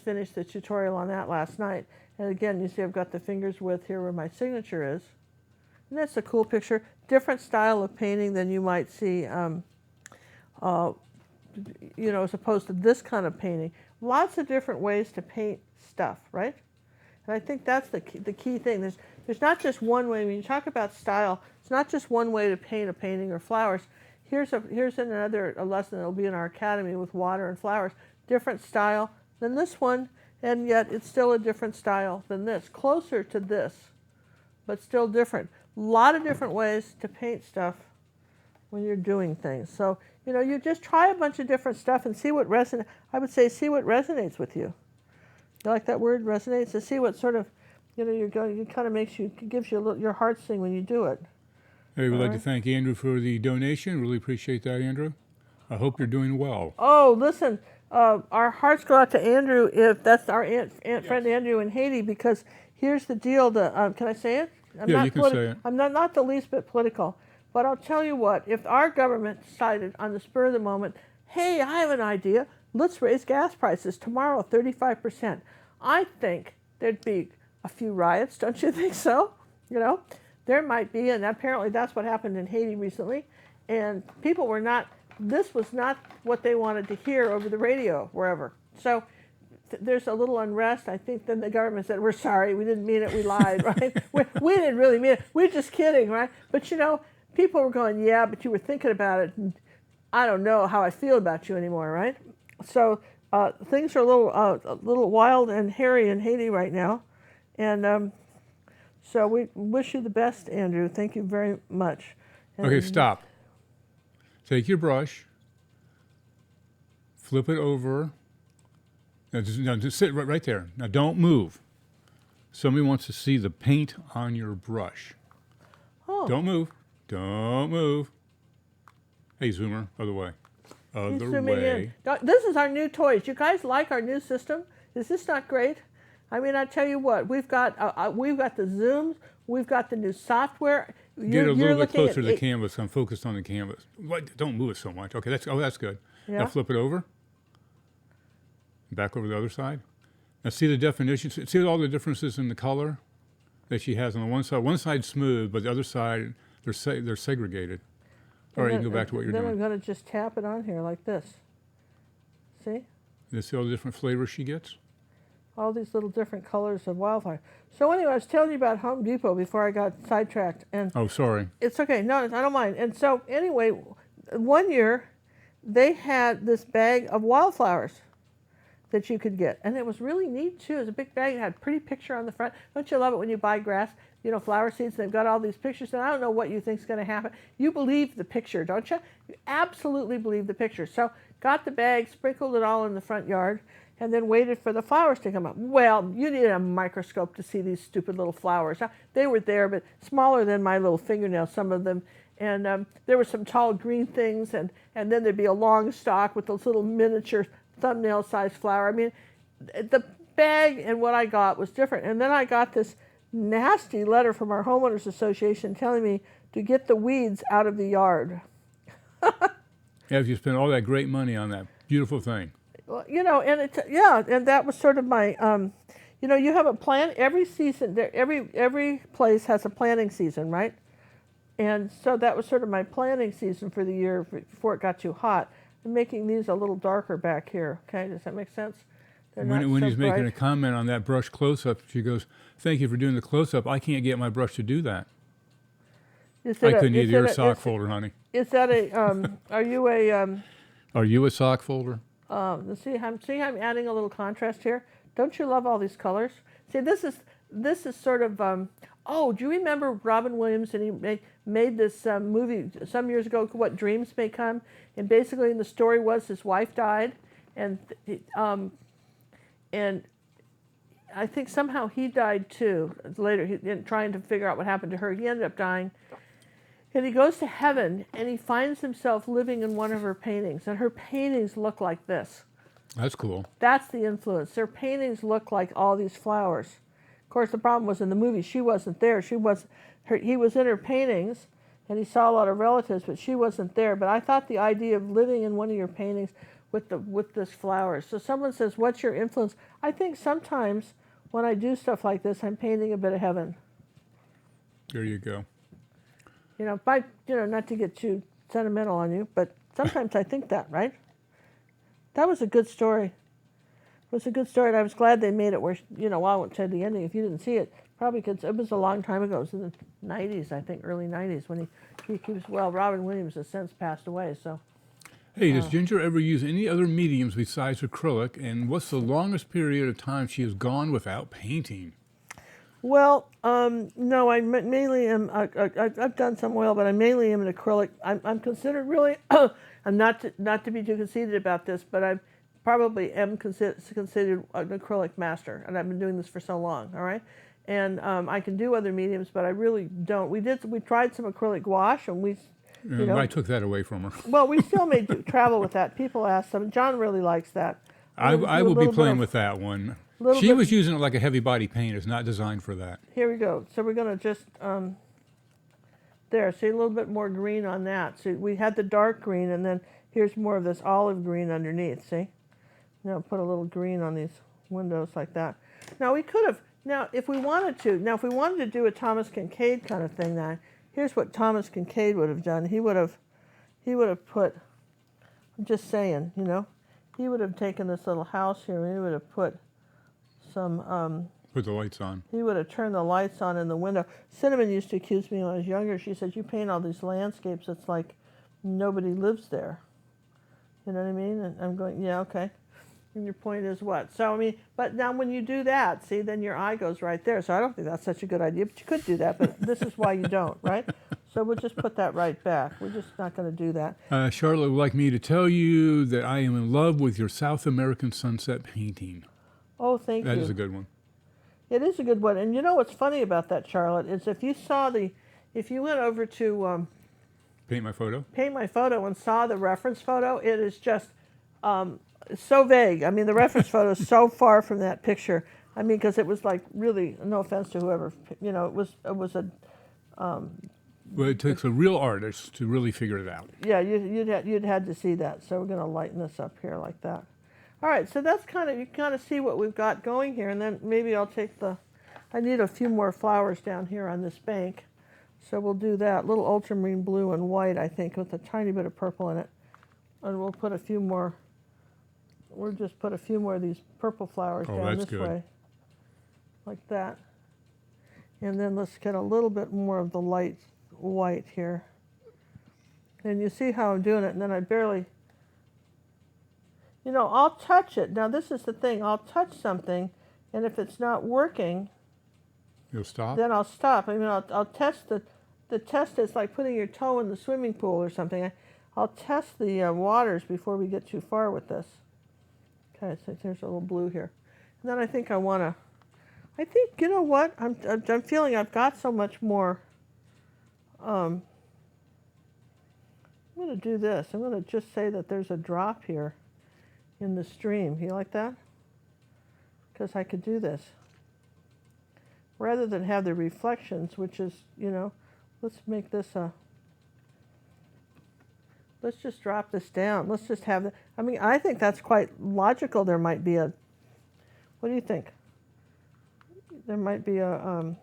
S2: finished the tutorial on that last night. And again, you see I've got the finger's width here where my signature is. And that's a cool picture. Different style of painting than you might see, you know, as opposed to this kind of painting. Lots of different ways to paint stuff, right? And I think that's the key thing. There's not just one way. When you talk about style, it's not just one way to paint a painting or flowers. Here's another lesson that will be in our academy with water and flowers. Different style than this one, and yet it's still a different style than this. Closer to this, but still different. A lot of different ways to paint stuff when you're doing things. So, you know, you just try a bunch of different stuff and see what resonates. I would say see what resonates with you. You like that word, resonates? To see what sort of, you know, it kind of gives you your heart sing when you do it.
S1: Hey, we'd like to thank Andrew for the donation. Really appreciate that, Andrew. I hope you're doing well.
S2: Oh, listen, our hearts go out to Andrew, if that's our friend Andrew in Haiti, because here's the deal. Can I say it?
S1: You can say it.
S2: I'm not the least bit political, but I'll tell you what, if our government decided on the spur of the moment, hey, I have an idea, let's raise gas prices tomorrow 35%, I think there'd be a few riots, don't you think so? You know, there might be, and apparently that's what happened in Haiti recently, and people were not, this was not what they wanted to hear over the radio, wherever. So there's a little unrest. I think then the government said, we're sorry, we didn't mean it, we lied, right? we didn't really mean it, we're just kidding, right? But you know, people were going, yeah, but you were thinking about it, and I don't know how I feel about you anymore, right? So things are a little wild and hairy in Haiti right now, and so we wish you the best, Andrew. Thank you very much. And
S1: Okay, stop. Take your brush, flip it over. Now just sit right there. Now don't move. Somebody wants to see the paint on your brush.
S2: Oh.
S1: Don't move. Don't move. Hey, Zoomer, other way.
S2: He's
S1: Other
S2: zooming
S1: way.
S2: in. This is our new toys. You guys like our new system? Is this not great? I mean, I tell you what, we've got the zooms, we've got the new software.
S1: Get a little bit closer to the canvas. I'm focused on the canvas. What? Don't move it so much. Okay, that's good.
S2: Yeah.
S1: Now flip it over. Back over the other side. Now see the definition. See all the differences in the color that she has on the one side. One side's smooth, but the other side they're segregated. All right, you can go back to what you're doing.
S2: Then I'm going to just tap it on here like this. See?
S1: You see all the different flavors she gets?
S2: All these little different colors of wildfire. So anyway, I was telling you about Home Depot before I got sidetracked. And
S1: Oh, sorry.
S2: it's okay. No, I don't mind. And so anyway, one year they had this bag of wildflowers. that you could get. And it was really neat too. It was a big bag. It had a pretty picture on the front. Don't you love it when you buy grass, flower seeds, they've got all these pictures, and I don't know what you think's going to happen. You believe the picture, don't you? You absolutely believe the picture. So got the bag, sprinkled it all in the front yard, and then waited for the flowers to come up. Well, you needed a microscope to see these stupid little flowers. They were there, but smaller than my little fingernail, some of them. And there were some tall green things, and then there'd be a long stalk with those little miniature thumbnail-sized flower. I mean, the bag and what I got was different. And then I got this nasty letter from our homeowners association telling me to get the weeds out of the yard.
S1: If you spent all that great money on that beautiful thing.
S2: Well, and that was sort of my, you have a plan every season. Every place has a planting season, right? And so that was sort of my planting season for the year before it got too hot. I'm making these a little darker back here. Okay, does that make sense?
S1: When he's making a comment on that brush close-up, she goes, "Thank you for doing the close-up. I can't get my brush to do that." I couldn't either. You're a sock folder, honey.
S2: Is that a? Are you a?
S1: Are you a sock folder?
S2: See, I'm adding a little contrast here. Don't you love all these colors? See, this is sort of. Do you remember Robin Williams? And he made this movie some years ago. What Dreams May Come, and basically, the story was his wife died, and I think somehow he died too. Later, trying to figure out what happened to her, he ended up dying. And he goes to heaven, and he finds himself living in one of her paintings, and her paintings look like this.
S1: That's cool.
S2: That's the influence. Their paintings look like all these flowers. Of course, the problem was in the movie, she wasn't there. He was in her paintings, and he saw a lot of relatives, but she wasn't there. But I thought the idea of living in one of your paintings with this flowers. So someone says, "What's your influence?" I think sometimes when I do stuff like this, I'm painting a bit of heaven.
S1: There you go.
S2: Not to get too sentimental on you, but sometimes I think that, right? That was a good story. It was a good story, and I was glad they made it where, I won't tell you the ending if you didn't see it, probably because it was a long time ago. It was in the 90s, I think, early 90s, when he was, Robin Williams has since passed away, so.
S1: Hey, does Ginger ever use any other mediums besides acrylic, and what's the longest period of time she has gone without painting?
S2: Well, no, I mainly am. I've done some oil, but I mainly am an acrylic. I'm considered really. I'm not to be too conceited about this, but I probably am considered an acrylic master, and I've been doing this for so long. All right, and I can do other mediums, but I really don't. We tried some acrylic gouache, and we.
S1: I took that away from her.
S2: Well, we still may travel with that. People ask them. John really likes that.
S1: I will be playing with that one. She was using it like a heavy body paint. It's not designed for that.
S2: Here we go. So we're going to just, there, see a little bit more green on that. So we had the dark green, and then here's more of this olive green underneath, see? Now put a little green on these windows like that. Now we could have, if we wanted to do a Thomas Kincaid kind of thing now, here's what Thomas Kincaid would have done. He would have put, I'm just saying, he would have taken this little house here, and he would have put
S1: put the lights on.
S2: He would have turned the lights on in the window. Cinnamon used to accuse me when I was younger. She said, "You paint all these landscapes, it's like nobody lives there." You know what I mean? And I'm going, yeah, okay. And your point is what? So, I mean, but now when you do that, see, then your eye goes right there. So I don't think that's such a good idea, but you could do that, but this is why you don't, right? So we'll just put that right back. We're just not going to do that.
S1: Charlotte would like me to tell you that I am in love with your South American sunset painting.
S2: Oh, thank you.
S1: That is a good one.
S2: It is a good one. And you know what's funny about that, Charlotte, is if you went over to
S1: Paint My Photo
S2: and saw the reference photo, it is just so vague. I mean, the reference photo is so far from that picture. I mean, because it was like really, no offense to whoever, it was a...
S1: well, it takes a real artist to really figure it out.
S2: Yeah, you'd had to see that. So we're going to lighten this up here like that. All right, so that's you kind of see what we've got going here, and then maybe I'll take I need a few more flowers down here on this bank, so we'll do that. Little ultramarine blue and white, I think, with a tiny bit of purple in it, and we'll put a few more. We'll just put a few more of these purple flowers down this way, like that, and then let's get a little bit more of the light white here, and you see how I'm doing it, and then I barely. You know, I'll touch it. Now this is the thing, I'll touch something, and if it's not working,
S1: You'll stop?
S2: then I'll stop. I mean, I'll test the test is like putting your toe in the swimming pool or something. I'll test the waters before we get too far with this. Okay, so there's a little blue here. And then I think I think, you know what? I'm feeling I've got so much more. I'm going to do this. I'm going to just say that there's a drop here in the stream. You like that? Because I could do this. Rather than have the reflections, which is, you know, let's make this let's just drop this down. Let's just have the, I mean, I think that's quite logical. There might be a, what do you think? There might be a, well,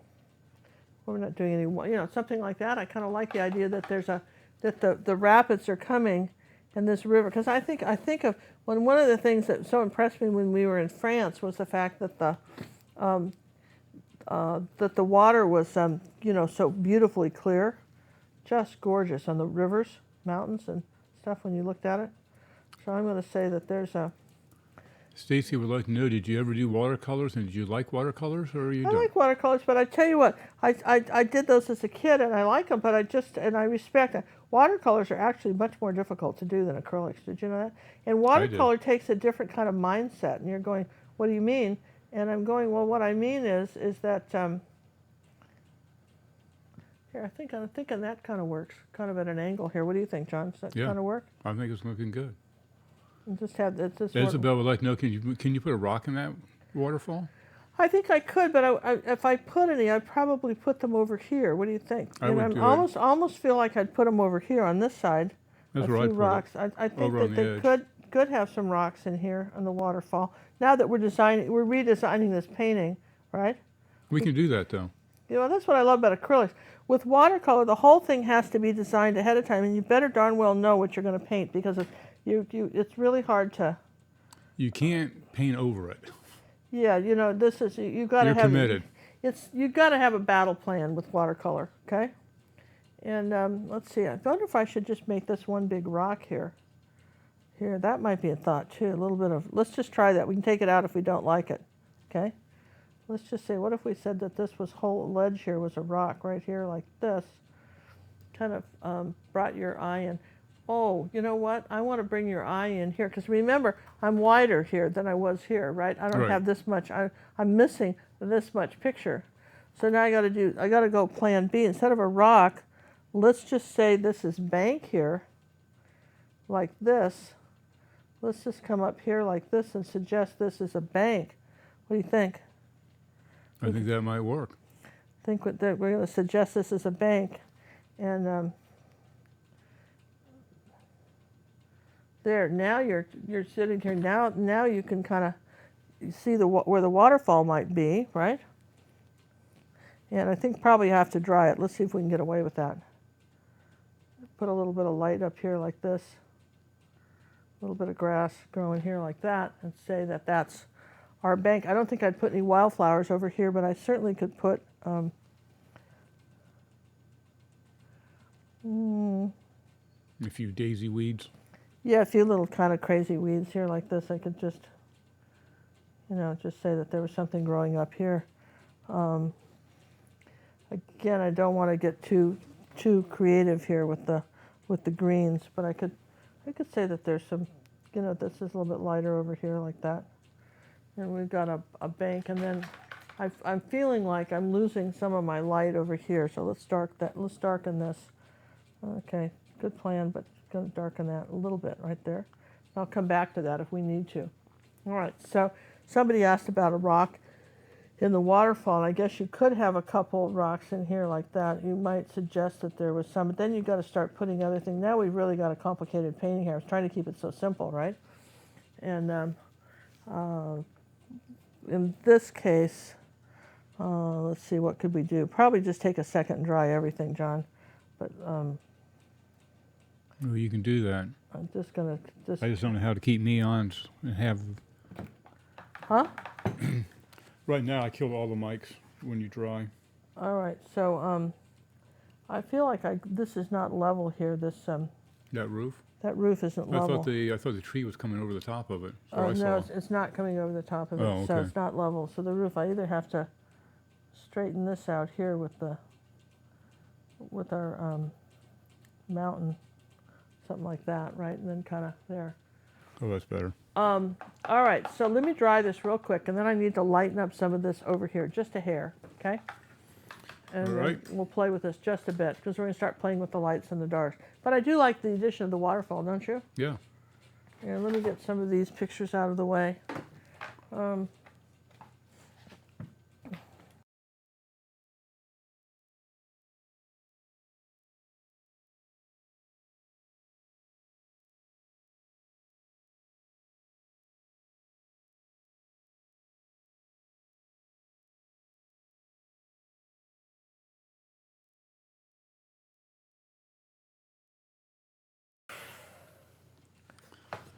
S2: we're not doing any, you know, something like that. I kind of like the idea that there's a, that the rapids are coming in this river. Because I think of, when one of the things that so impressed me when we were in France was the fact that the water was, you know, so beautifully clear, just gorgeous on the rivers, mountains and stuff when you looked at it. So I'm going to say that there's a...
S1: Stacy would like to know, did you ever do watercolors, and did you like watercolors, or you don't?
S2: I like watercolors, but I tell you what, I did those as a kid, and I like them, but I respect that. Watercolors are actually much more difficult to do than acrylics. Did you know that? And watercolor takes a different kind of mindset, and you're going, what do you mean? And I'm going, well, what I mean is that, here, I'm thinking that kind of works, kind of at an angle here. What do you think, John? Does that kind of work?
S1: I think it's looking good.
S2: And just have it's just.
S1: Isabel would like to know, can you put a rock in that waterfall?
S2: I think I could, but if I put any, I'd probably put them over here. What do you think?
S1: I would
S2: almost feel like I'd put them over here on this side.
S1: That's
S2: a
S1: where I'd
S2: few
S1: put
S2: rocks.
S1: it.
S2: I think
S1: Over
S2: that
S1: on
S2: they
S1: the edge.
S2: could have some rocks in here on the waterfall. Now that we're redesigning this painting, right?
S1: We can do that, though.
S2: You know, that's what I love about acrylics. With watercolor, the whole thing has to be designed ahead of time, and you better darn well know what you're going to paint, because it's really hard to.
S1: You can't paint over it.
S2: Yeah, you know, this is you got to have.
S1: You're committed.
S2: You got to have a battle plan with watercolor, okay? And let's see. I wonder if I should just make this one big rock here. Here, that might be a thought too. A little bit of. Let's just try that. We can take it out if we don't like it, okay? Let's just say, what if we said that this whole ledge here was a rock right here like this? Kind of brought your eye in. Oh, you know what? I want to bring your eye in here, because remember, I'm wider here than I was here, right? I don't have this much. I'm missing this much picture. So now I got to go plan B. Instead of a rock, let's just say this is bank here, like this. Let's just come up here like this and suggest this is a bank. What do you think?
S1: I think that might work.
S2: I think that we're going to suggest this is a bank, and there. Now you're sitting here. Now you can kind of see where the waterfall might be, right? And I think probably you have to dry it. Let's see if we can get away with that. Put a little bit of light up here like this. A little bit of grass growing here like that, and say that that's our bank. I don't think I'd put any wildflowers over here, but I certainly could put
S1: A few daisy weeds.
S2: yeah, a few little kind of crazy weeds here like this. I could just, you know, just say that there was something growing up here. Again, I don't want to get too creative here with the greens, but I could say that there's some, you know, this is a little bit lighter over here like that. And we've got a bank, and then I'm feeling like I'm losing some of my light over here. So let's darken this. Okay, good plan, but going to darken that a little bit right there. I'll come back to that if we need to. All right, so somebody asked about a rock in the waterfall. I guess you could have a couple rocks in here like that. You might suggest that there was some, but then you've got to start putting other things. Now we've really got a complicated painting here. I was trying to keep it so simple, right? And in this case, let's see, what could we do? Probably just take a second and dry everything, John. But
S1: Well, you can do that.
S2: I'm just going to
S1: I just don't know how to keep neons and have...
S2: Huh?
S1: Right now, I kill all the mics when you dry.
S2: All right, so I feel like this is not level here. This
S1: That roof?
S2: That roof isn't
S1: I
S2: level.
S1: thought the tree was coming over the top of it. So
S2: Oh,
S1: I
S2: no,
S1: saw.
S2: it's not coming over the top of it,
S1: Oh,
S2: so
S1: okay.
S2: it's not level. So the roof, I either have to straighten this out here with our mountain, something like that, right? And then kind of there.
S1: Oh, that's better.
S2: All right, so let me dry this real quick, and then I need to lighten up some of this over here, just a hair, okay? And
S1: All
S2: then
S1: right.
S2: we'll play with this just a bit, because we're going to start playing with the lights and the darks. But I do like the addition of the waterfall, don't you?
S1: Yeah.
S2: And let me get some of these pictures out of the way.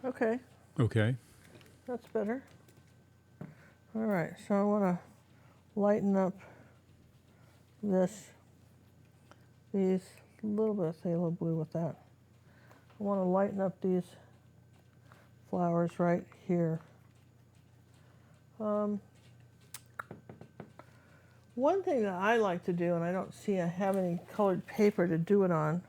S2: Okay,
S1: Okay.
S2: that's better. All right, so I want to lighten up these a little bit of phthalo blue with that. I want to lighten up these flowers right here. One thing that I like to do, and I don't see I have any colored paper to do it on.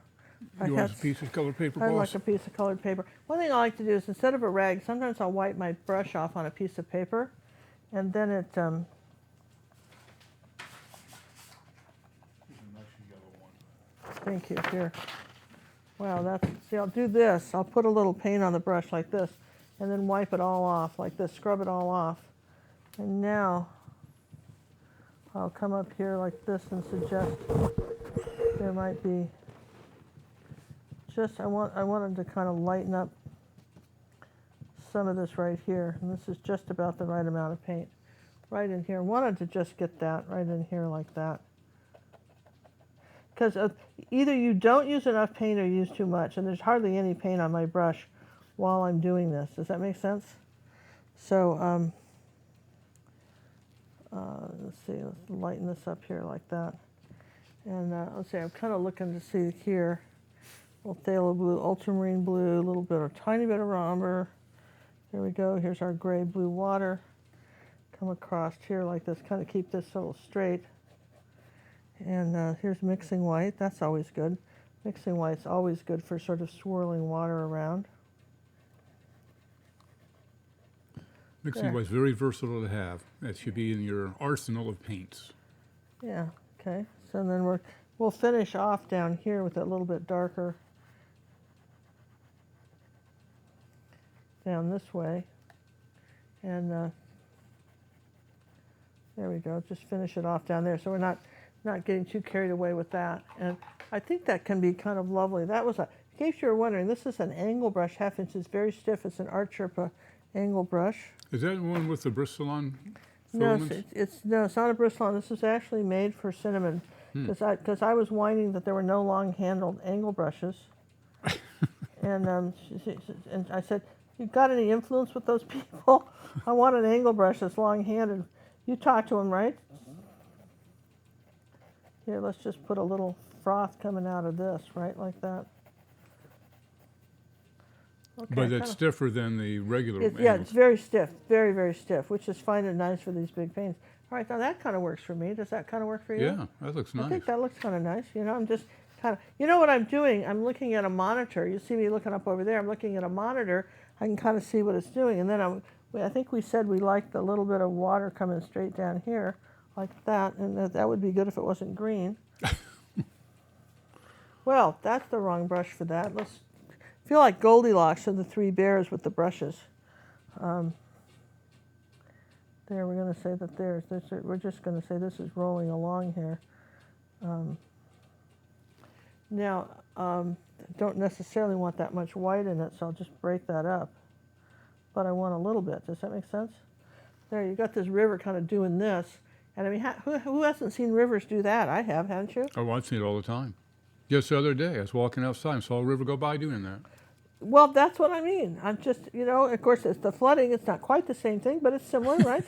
S1: You want a piece of colored paper,
S2: I'd
S1: boss?
S2: like a piece of colored paper. One thing I like to do is instead of a rag, sometimes I'll wipe my brush off on a piece of paper, and then it. Thank you. Here. Wow, that's. See, I'll do this. I'll put a little paint on the brush like this, and then wipe it all off like this. Scrub it all off, and now I'll come up here like this and suggest there might be. I wanted to kind of lighten up some of this right here, and this is just about the right amount of paint. Right in here, wanted to just get that right in here like that. Because either you don't use enough paint or you use too much, and there's hardly any paint on my brush while I'm doing this. Does that make sense? So, let's see, let's lighten this up here like that. And let's see, I'm kind of looking to see here. Phthalo blue, ultramarine blue, a little bit, a tiny bit of umber. There we go. Here's our gray blue water. Come across here like this, kind of keep this a little straight. And here's mixing white. That's always good. Mixing white's always good for sort of swirling water around.
S1: Mixing white's very versatile to have. That should be in your arsenal of paints.
S2: Yeah. Okay. So then we'll finish off down here with a little bit darker. Down this way, and there we go. Just finish it off down there, so we're not getting too carried away with that. And I think that can be kind of lovely. That was in case you were wondering, this is an angle brush, 1/2 inch. It's very stiff. It's an Art Sherpa angle brush.
S1: Is that one with the bristle on
S2: No,
S1: filaments?
S2: it's not a bristle on. This is actually made for cinnamon, because I was whining that there were no long-handled angle brushes, and and I said, "You got any influence with those people? I want an angle brush that's long-handed." You talk to them, right? Here, let's just put a little froth coming out of this, right, like that. Okay,
S1: But it's stiffer than the regular
S2: yeah,
S1: angles.
S2: it's very stiff, very, very stiff, which is fine and nice for these big paints. All right, now that kind of works for me. Does that kind of work for you?
S1: Yeah, that looks nice.
S2: I think that looks kind of nice. You know, I'm just kind of, you know what I'm doing? I'm looking at a monitor. You see me looking up over there. I'm looking at a monitor. I can kind of see what it's doing. And then I think we said we liked the little bit of water coming straight down here like that. And that would be good if it wasn't green. Well, that's the wrong brush for that. Let's feel like Goldilocks and the Three Bears with the brushes. There, we're going to say that we're just going to say this is rolling along here. Now, don't necessarily want that much white in it, so I'll just break that up. But I want a little bit. Does that make sense? There, you got this river kind of doing this. And I mean, who hasn't seen rivers do that? I have, haven't you?
S1: Oh, I've seen it all the time. Just the other day, I was walking outside and saw a river go by doing that.
S2: Well, that's what I mean. I'm just, of course, it's the flooding. It's not quite the same thing, but it's similar, right?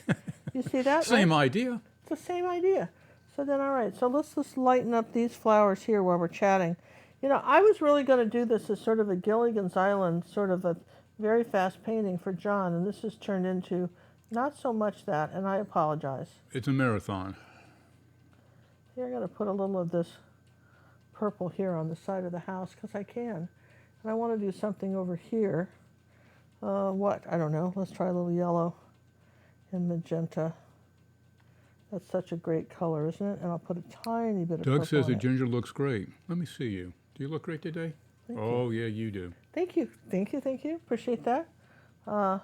S2: You see that?
S1: Same
S2: right?
S1: idea.
S2: It's the same idea. So then, all right, so let's just lighten up these flowers here while we're chatting. You know, I was really going to do this as sort of a Gilligan's Island, sort of a very fast painting for John, and this has turned into not so much that, and I apologize.
S1: It's a marathon.
S2: Here, I'm going to put a little of this purple here on the side of the house because I can. And I want to do something over here. What? I don't know. Let's try a little yellow and magenta. That's such a great color, isn't it? And I'll put a tiny bit of purple
S1: Doug says
S2: on
S1: the
S2: it.
S1: ginger looks great. Let me see you. Do you look great today?
S2: Thank
S1: Oh, yeah, you do.
S2: Thank you. Thank you. Thank you. Appreciate that. There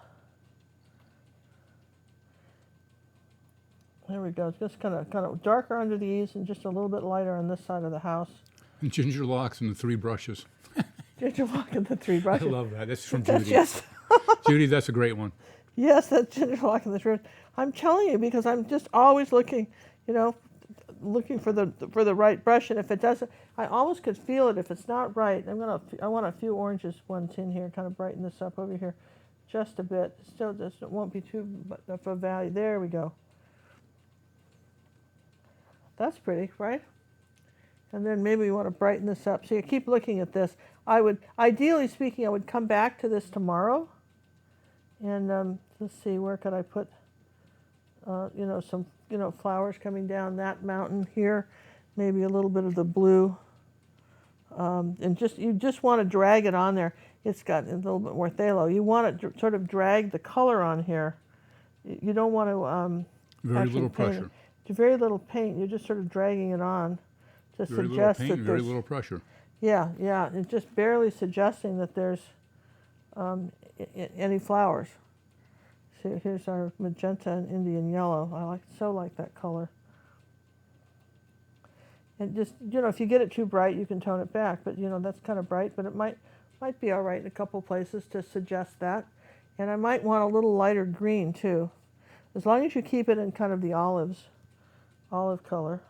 S2: we go. Just kind of darker under the eaves and just a little bit lighter on this side of the house.
S1: And ginger locks and the 3 brushes.
S2: Ginger lock and the 3
S1: I
S2: brushes.
S1: love that. That's from
S2: That's,
S1: Judy.
S2: yes.
S1: Judy, that's a great one.
S2: Yes, that's ginger lock and the 3 brushes. I'm telling you because I'm just always looking, you know, looking for the right brush, and if it doesn't, I almost could feel it if it's not right. I want a few oranges ones in here, kind of brighten this up over here, just a bit. Still, just it won't be too much of a value. There we go. That's pretty, right? And then maybe we want to brighten this up. So you keep looking at this. I would, ideally speaking, I would come back to this tomorrow, and let's see, where could I put, you know, some, you know, flowers coming down that mountain here, maybe a little bit of the blue, and you just want to drag it on there. It's got a little bit more phthalo. You want to sort of drag the color on here. You don't want to
S1: Very little pressure.
S2: Very little paint. You're just sort of dragging it on to
S1: Very little
S2: suggest
S1: paint,
S2: that
S1: very
S2: there's
S1: little pressure.
S2: yeah, it's just barely suggesting that there's any flowers. So here's our magenta and Indian yellow. I so like that color. And just, you know, if you get it too bright, you can tone it back. But, you know, that's kind of bright, but it might be all right in a couple places to suggest that. And I might want a little lighter green, too. As long as you keep it in kind of the olive color.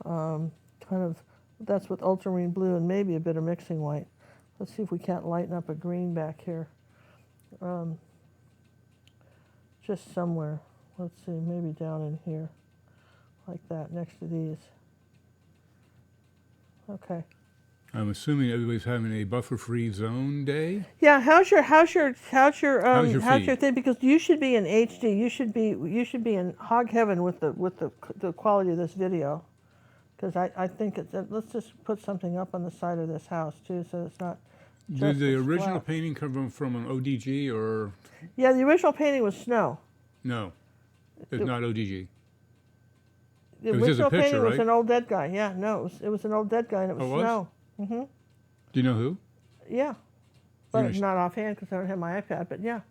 S2: Kind of, that's with ultramarine blue and maybe a bit of mixing white. Let's see if we can't lighten up a green back here. Just somewhere. Let's see, maybe down in here, like that, next to these. Okay.
S1: I'm assuming everybody's having a buffer-free zone day.
S2: Yeah. How's your
S1: feed?
S2: thing? Because you should be in HD. You should be in hog heaven with the quality of this video. Because I think it's, let's just put something up on the side of this house too, so it's not.
S1: Did the
S2: as
S1: original
S2: flat.
S1: painting come from an ODG or
S2: Yeah, the original painting was snow.
S1: no? It's not ODG.
S2: The
S1: It was just a
S2: original
S1: picture,
S2: painting was
S1: right?
S2: an old dead guy. Yeah, no, it was an old dead guy, and it was
S1: Oh, it was?
S2: snow. Mm-hmm.
S1: Do you know who?
S2: Yeah, but
S1: know,
S2: not offhand because I don't have my iPad. But yeah,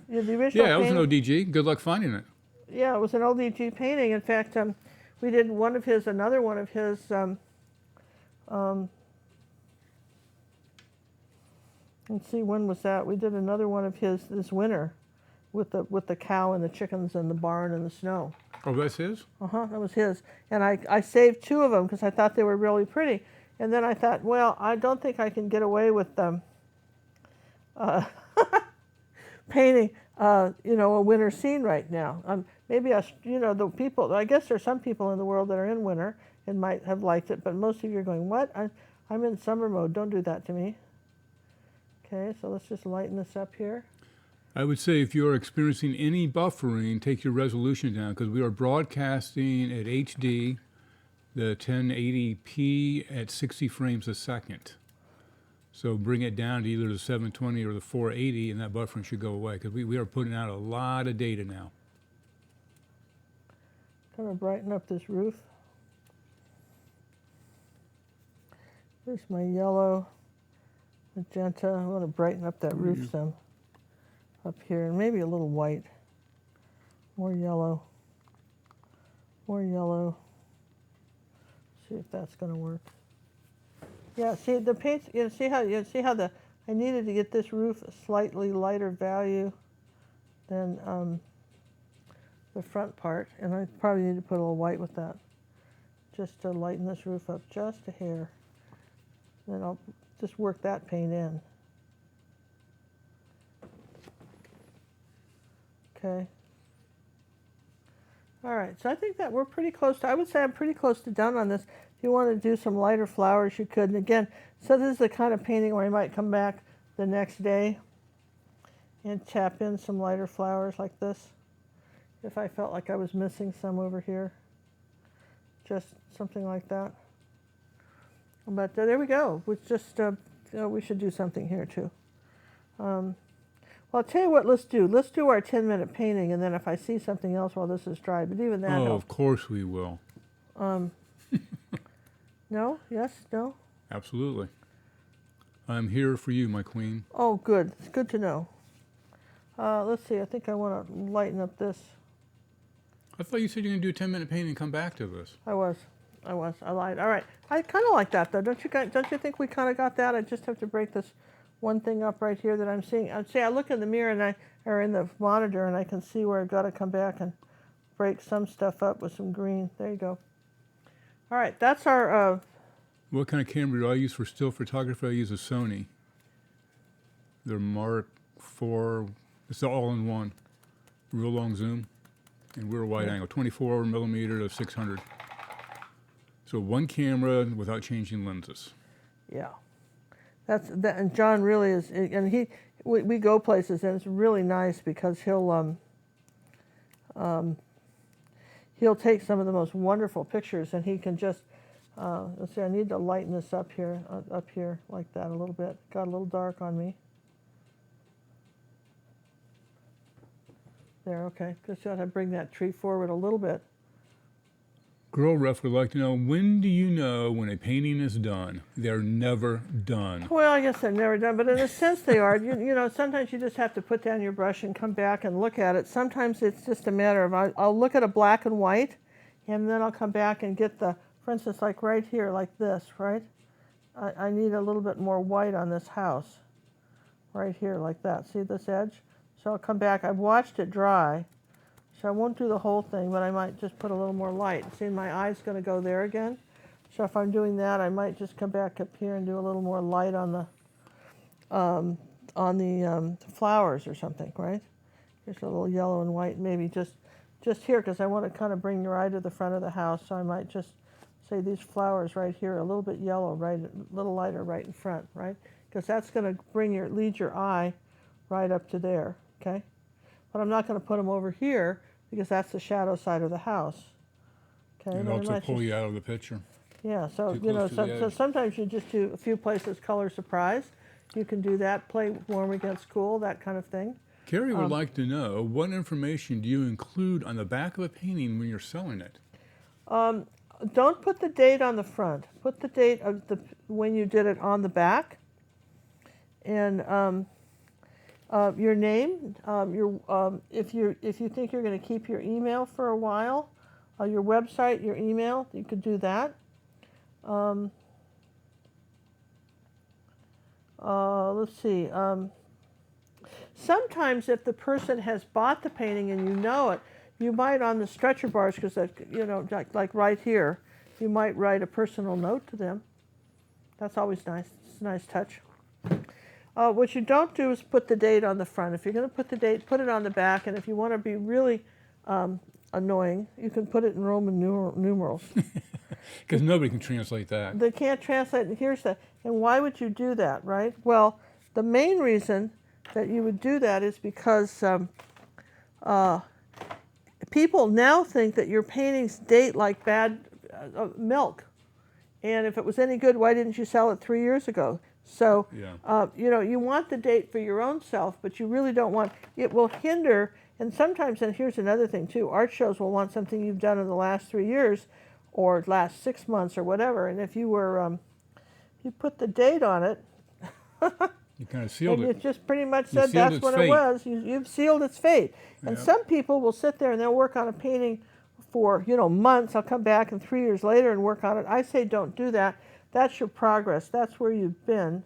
S2: yeah, the original.
S1: Yeah, it was an
S2: painting,
S1: ODG. Good luck finding it.
S2: Yeah, it was an old DG painting. In fact, we did another one of his. Let's see, when was that? We did another one of his this winter, with the cow and the chickens and the barn and the snow.
S1: Oh, that's his?
S2: That was his. And I saved 2 of them because I thought they were really pretty. And then I thought, well, I don't think I can get away with painting, you know, a winter scene right now. Maybe the people. I guess there's some people in the world that are in winter and might have liked it, but most of you are going, what? I'm in summer mode. Don't do that to me. Okay, so let's just lighten this up here.
S1: I would say if you're experiencing any buffering, take your resolution down because we are broadcasting at HD, the 1080p at 60 frames a second. So bring it down to either the 720 or the 480 and that buffering should go away because we are putting out a lot of data now.
S2: Kind of brighten up this roof. Here's my yellow, magenta. I want to brighten up that roof some up here, and maybe a little white. More yellow. More yellow. See if that's going to work. Yeah, see the paint. See how I needed to get this roof a slightly lighter value than the front part, and I probably need to put a little white with that, just to lighten this roof up just a hair. Then I'll just work that paint in. Okay. All right, so I think that we're pretty close to, I would say I'm pretty close to done on this. you want to do some lighter flowers, you could. And again, so this is the kind of painting where I might come back the next day and tap in some lighter flowers like this. If I felt like I was missing some over here. Just something like that. But there we go. It's just, we should do something here too. Well, I'll tell you what, let's do. Let's do our 10-minute painting, and then if I see something else while this is dry, but even that
S1: Oh,
S2: helps.
S1: of course we will.
S2: No? Yes? No?
S1: Absolutely. I'm here for you, my queen.
S2: Oh, good. It's good to know. Let's see. I think I want to lighten up this.
S1: I thought you said you were going to do a 10-minute painting and come back to this.
S2: I lied. All right. I kind of like that, though. Don't you think we kind of got that? I just have to break this one thing up right here that I'm seeing. I look in the mirror or in the monitor, and I can see where I've got to come back and break some stuff up with some green. There you go. All right. That's our...
S1: What kind of camera do I use for still photography? I use a Sony. They're Mark IV. It's all in one. Real long zoom. And we're wide angle, 24 millimeter to 600. So one camera without changing lenses.
S2: Yeah. That's that, and John really is, and we go places, and it's really nice because he'll take some of the most wonderful pictures, and he can just, let's see, I need to lighten this up here like that a little bit. Got a little dark on me. There, okay. Just got to bring that tree forward a little bit.
S1: Girl Ref would like to know, when do you know when a painting is done? They're never done.
S2: Well, I guess they're never done, but in a sense they are. You know, sometimes you just have to put down your brush and come back and look at it. Sometimes it's just a matter of, I'll look at a black and white, and then I'll come back and get for instance, like right here, like this, right? I need a little bit more white on this house. Right here, like that. See this edge? So I'll come back. I've watched it dry. So I won't do the whole thing, but I might just put a little more light. See, my eye's going to go there again. So if I'm doing that, I might just come back up here and do a little more light on the flowers or something, right? Just a little yellow and white, maybe just here, because I want to kind of bring your eye to the front of the house. So I might just say these flowers right here, a little bit yellow, right, a little lighter right in front, right? Because that's going to lead your eye right up to there, okay? But I'm not going to put them over here because that's the shadow side of the house. Okay.
S1: And also pull you out of the picture.
S2: Yeah. So so sometimes you just do a few places color surprise. You can do that. Play warm against cool, that kind of thing.
S1: Carrie would like to know, what information do you include on the back of a painting when you're selling it?
S2: Don't put the date on the front. Put the date of when you did it on the back. And your name, if you think you're going to keep your email for a while, your website, your email, you could do that. Let's see. Sometimes if the person has bought the painting and you know it, you might on the stretcher bars, because like right here, you might write a personal note to them. That's always nice. It's a nice touch. What you don't do is put the date on the front. If you're going to put the date, put it on the back. And if you want to be really annoying, you can put it in Roman numerals.
S1: Because nobody can translate that.
S2: They can't translate. And why would you do that, right? Well, the main reason that you would do that is because people now think that your paintings date like bad milk. And if it was any good, why didn't you sell it 3 years ago? So,
S1: yeah.
S2: You want the date for your own self, but you really don't want, it will hinder, and sometimes, and here's another thing too, art shows will want something you've done in the last 3 years or last 6 months or whatever, and if you were, you put the date on it,
S1: you kind of sealed
S2: and
S1: it.
S2: you just pretty much said
S1: sealed
S2: that's
S1: its
S2: what
S1: fate.
S2: it was. You've sealed its fate. And
S1: Yeah.
S2: some people will sit there and they'll work on a painting for, months. I'll come back and 3 years later and work on it. I say don't do that. That's your progress. That's where you've been.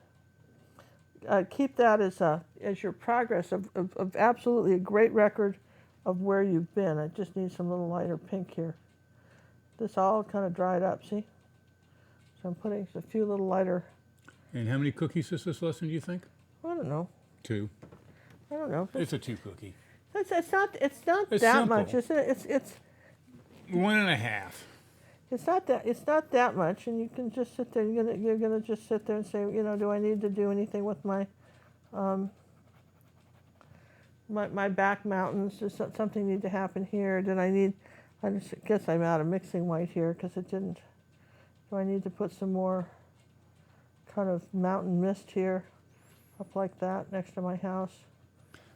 S2: Keep that as your progress of absolutely a great record of where you've been. I just need some little lighter pink here. This all kind of dried up, see? So I'm putting a few little lighter.
S1: And how many cookies is this lesson, do you think?
S2: I don't know.
S1: 2.
S2: I don't know.
S1: It's a 2 cookie.
S2: It's not
S1: It's
S2: that
S1: simple.
S2: much, is it? It's
S1: 1.5.
S2: It's not that much, and you can just sit there. You're gonna just sit there and say, you know, do I need to do anything with my my back mountains? Does something need to happen here? I just guess I'm out of mixing white here because it didn't. Do I need to put some more kind of mountain mist here, up like that, next to my house?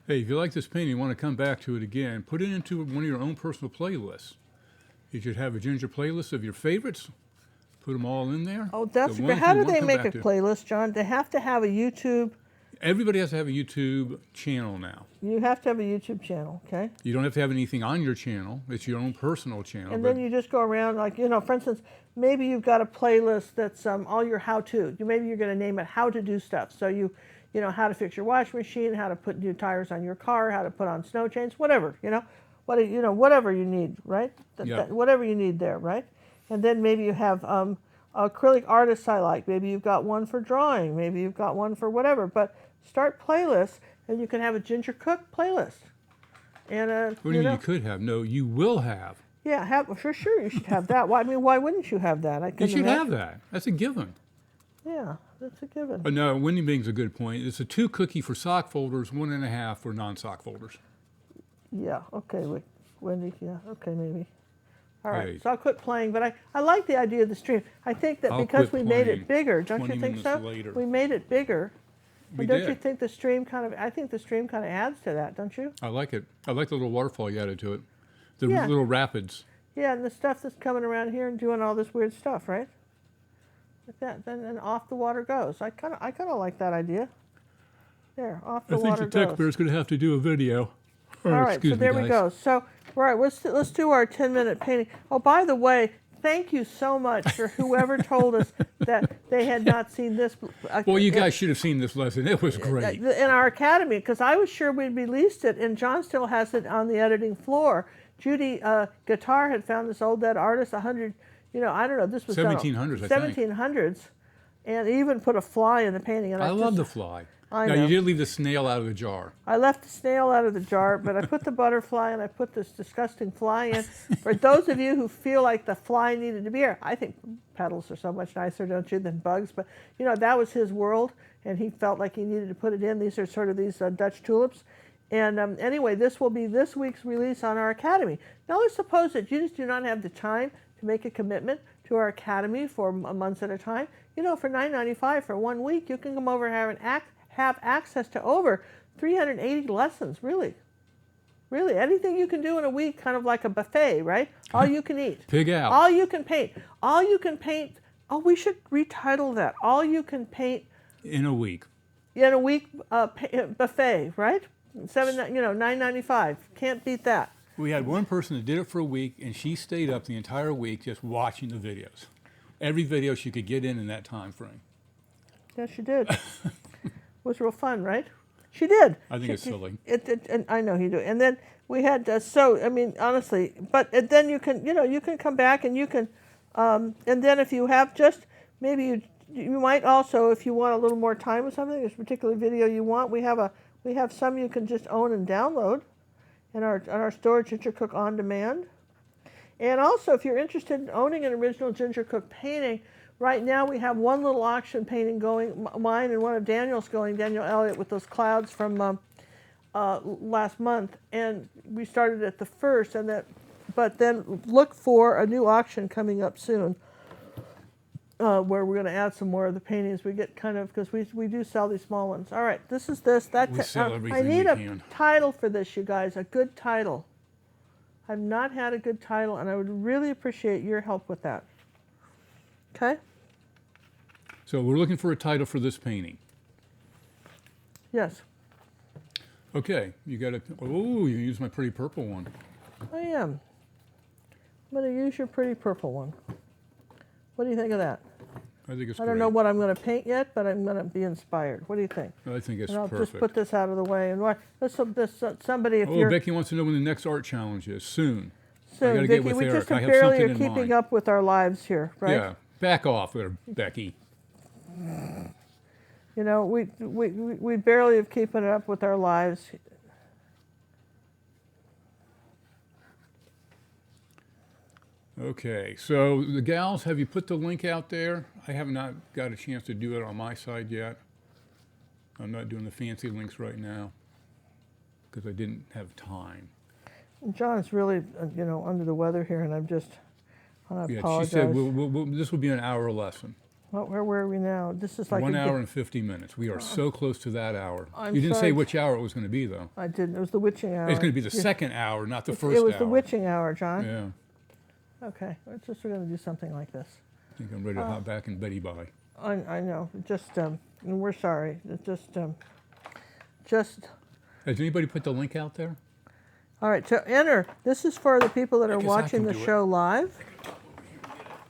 S1: Hey, if you like this painting, you want to come back to it again, put it into one of your own personal playlists. You should have a ginger playlist of your favorites. Put them all in there.
S2: Oh, that's great. How do they make a playlist, John? They have to have a YouTube.
S1: Everybody has to have a YouTube channel now.
S2: You have to have a YouTube channel, okay?
S1: You don't have to have anything on your channel. It's your own personal channel.
S2: And then you just go around, like, you know, for instance, maybe you've got a playlist that's all your how-to. Maybe you're going to name it how to do stuff. So you know, how to fix your washing machine, how to put new tires on your car, how to put on snow chains, whatever, you know, whatever you need, right? Whatever you need there, right? And then maybe you have acrylic artists I like. Maybe you've got one for drawing. Maybe you've got one for whatever. But start playlists, and you can have a Ginger Cook playlist. And
S1: what do you mean you could have? No, you will have.
S2: Yeah, for sure you should have that. Why wouldn't you have that?
S1: You should have that. That's a given.
S2: Yeah, that's a given.
S1: No, Wendy brings a good point. It's a 2 cookie for sock folders, 1.5 for non-sock folders.
S2: Yeah, okay, Wendy, yeah, okay, maybe. All right, so I'll quit playing, but I like the idea of the stream. I think that because we made it bigger, don't you think so?
S1: Later.
S2: We made it bigger.
S1: We
S2: don't
S1: did.
S2: You think the stream I think the stream kind of adds to that, don't you?
S1: I like it. I like the little waterfall you added to it. The
S2: Yeah.
S1: little rapids.
S2: Yeah, and the stuff that's coming around here and doing all this weird stuff, right? Like that, then off the water goes. I kind of like that idea. There, off the water goes.
S1: I think the tech bear's going to have to do a video.
S2: All right, so there we go. So, all right, let's do our 10-minute painting. Oh, by the way, thank you so much for whoever told us that they had not seen this.
S1: Well, you guys should have seen this lesson. It was great.
S2: In our academy, because I was sure we'd released it, and John still has it on the editing floor. Judy Guitar had found this old dead artist, 100, I don't know, this was
S1: 1700s, I think.
S2: 1700s, and even put a fly in the painting. And
S1: I love the fly.
S2: I
S1: now,
S2: know.
S1: you did leave the snail out of the jar.
S2: I left the snail out of the jar, but I put the butterfly and I put this disgusting fly in. For those of you who feel like the fly needed to be here, I think petals are so much nicer, don't you, than bugs. But, that was his world, and he felt like he needed to put it in. These are sort of these Dutch tulips. And anyway, this will be this week's release on our Academy. Now, let's suppose that you just do not have the time to make a commitment to our Academy for months at a time. For $9.95 for 1 week, you can come over and have access to over 380 lessons, really. Really, anything you can do in a week, kind of like a buffet, right? All you can eat.
S1: Pig out.
S2: All you can paint. All you can paint. Oh, we should retitle that. All you can paint.
S1: In a week.
S2: In a week buffet, right? $9.95. Can't beat that.
S1: We had one person that did it for a week, and she stayed up the entire week just watching the videos. Every video she could get in that time frame.
S2: Yes, she did. It was real fun, right? She did.
S1: I think it's silly.
S2: And I know you do. And then we had honestly, but then you can come back and you can, and then if you have maybe you might also, if you want a little more time with something, this particular video you want, we have some you can just own and download in our storage Ginger Cook On Demand. And also, if you're interested in owning an original Ginger Cook painting, right now we have one little auction painting going, mine and one of Daniel's going, Daniel Elliott, with those clouds from last month. And we started at the 1st, but then look for a new auction coming up soon, where we're going to add some more of the paintings. We get because we do sell these small ones. All right, this is this.
S1: We sell everything
S2: I need
S1: we can.
S2: Title for this, you guys, a good title. I've not had a good title, and I would really appreciate your help with that. Okay?
S1: So we're looking for a title for this painting.
S2: Yes.
S1: Okay, you got you used my pretty purple one.
S2: I am. I'm going to use your pretty purple one. What do you think of that?
S1: I think it's
S2: I don't know what I'm going to paint yet, but I'm going to be inspired. What do you think?
S1: I think it's
S2: and I'll
S1: perfect.
S2: just put this out of the way. And somebody, if
S1: you're... Becky wants to know when the next art challenge is. Soon.
S2: Soon, Vicki. We just barely are keeping up with our lives here, right?
S1: Yeah. Back off there, Becky.
S2: We barely have keeping up with our lives.
S1: Okay, so the gals, have you put the link out there? I have not got a chance to do it on my side yet. I'm not doing the fancy links right now because I didn't have time.
S2: John's really, under the weather here, and I
S1: Yeah,
S2: apologize.
S1: she said this will be an hour lesson.
S2: Well, where were we now? This is like
S1: 1 hour and 50 minutes. We are so close to that hour.
S2: I'm
S1: You didn't
S2: sorry.
S1: say which hour it was going to be, though.
S2: I didn't. It was the witching hour.
S1: It's going to be the second hour, not the first
S2: It was
S1: hour.
S2: the witching hour, John.
S1: Yeah.
S2: Okay, we're going to do something like this.
S1: I think I'm ready to hop back and Betty bye.
S2: I know. And we're sorry.
S1: Has anybody put the link out there?
S2: All right, to enter, this is for the people that are
S1: guess I
S2: watching
S1: can
S2: the
S1: do it.
S2: show live.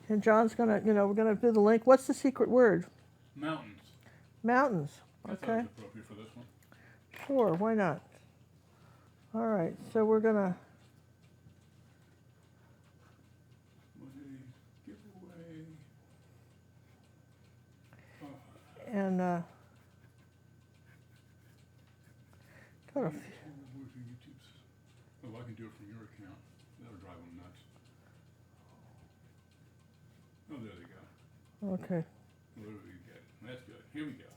S2: And John's going to, we're going to do the link. What's the secret word?
S1: Mountains.
S2: Mountains.
S1: That
S2: Okay.
S1: sounds appropriate for this one.
S2: Sure, why not? All right, so we're going to,
S1: Giveaway.
S2: and go to,
S1: Where's your YouTube's? Oh, I can do it from your account. That'll drive them nuts. Oh, there they go.
S2: okay.
S1: What do we get? That's good. Here we go.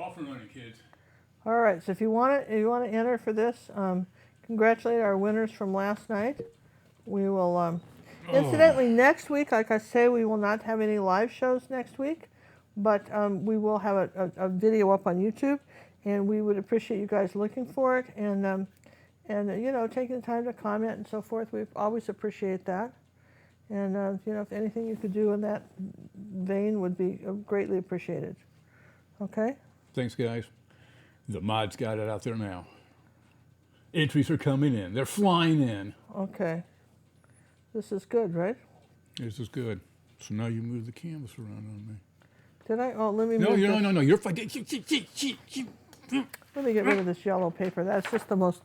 S1: Off and running, kids.
S2: All right, so if you want to enter for this, congratulate our winners from last night. We will, incidentally, next week, like I say, we will not have any live shows next week, but we will have a video up on YouTube, and we would appreciate you guys looking for it and taking the time to comment and so forth. We always appreciate that. And, if anything you could do in that vein would be greatly appreciated. Okay?
S1: Thanks, guys. The mods got it out there now. Entries are coming in. They're flying in.
S2: Okay. This is good, right?
S1: This is good. So now you move the canvas around on me.
S2: Did I? Oh, let me
S1: No,
S2: move this.
S1: no. You're fine.
S2: Let me get rid of this yellow paper. That's just the most,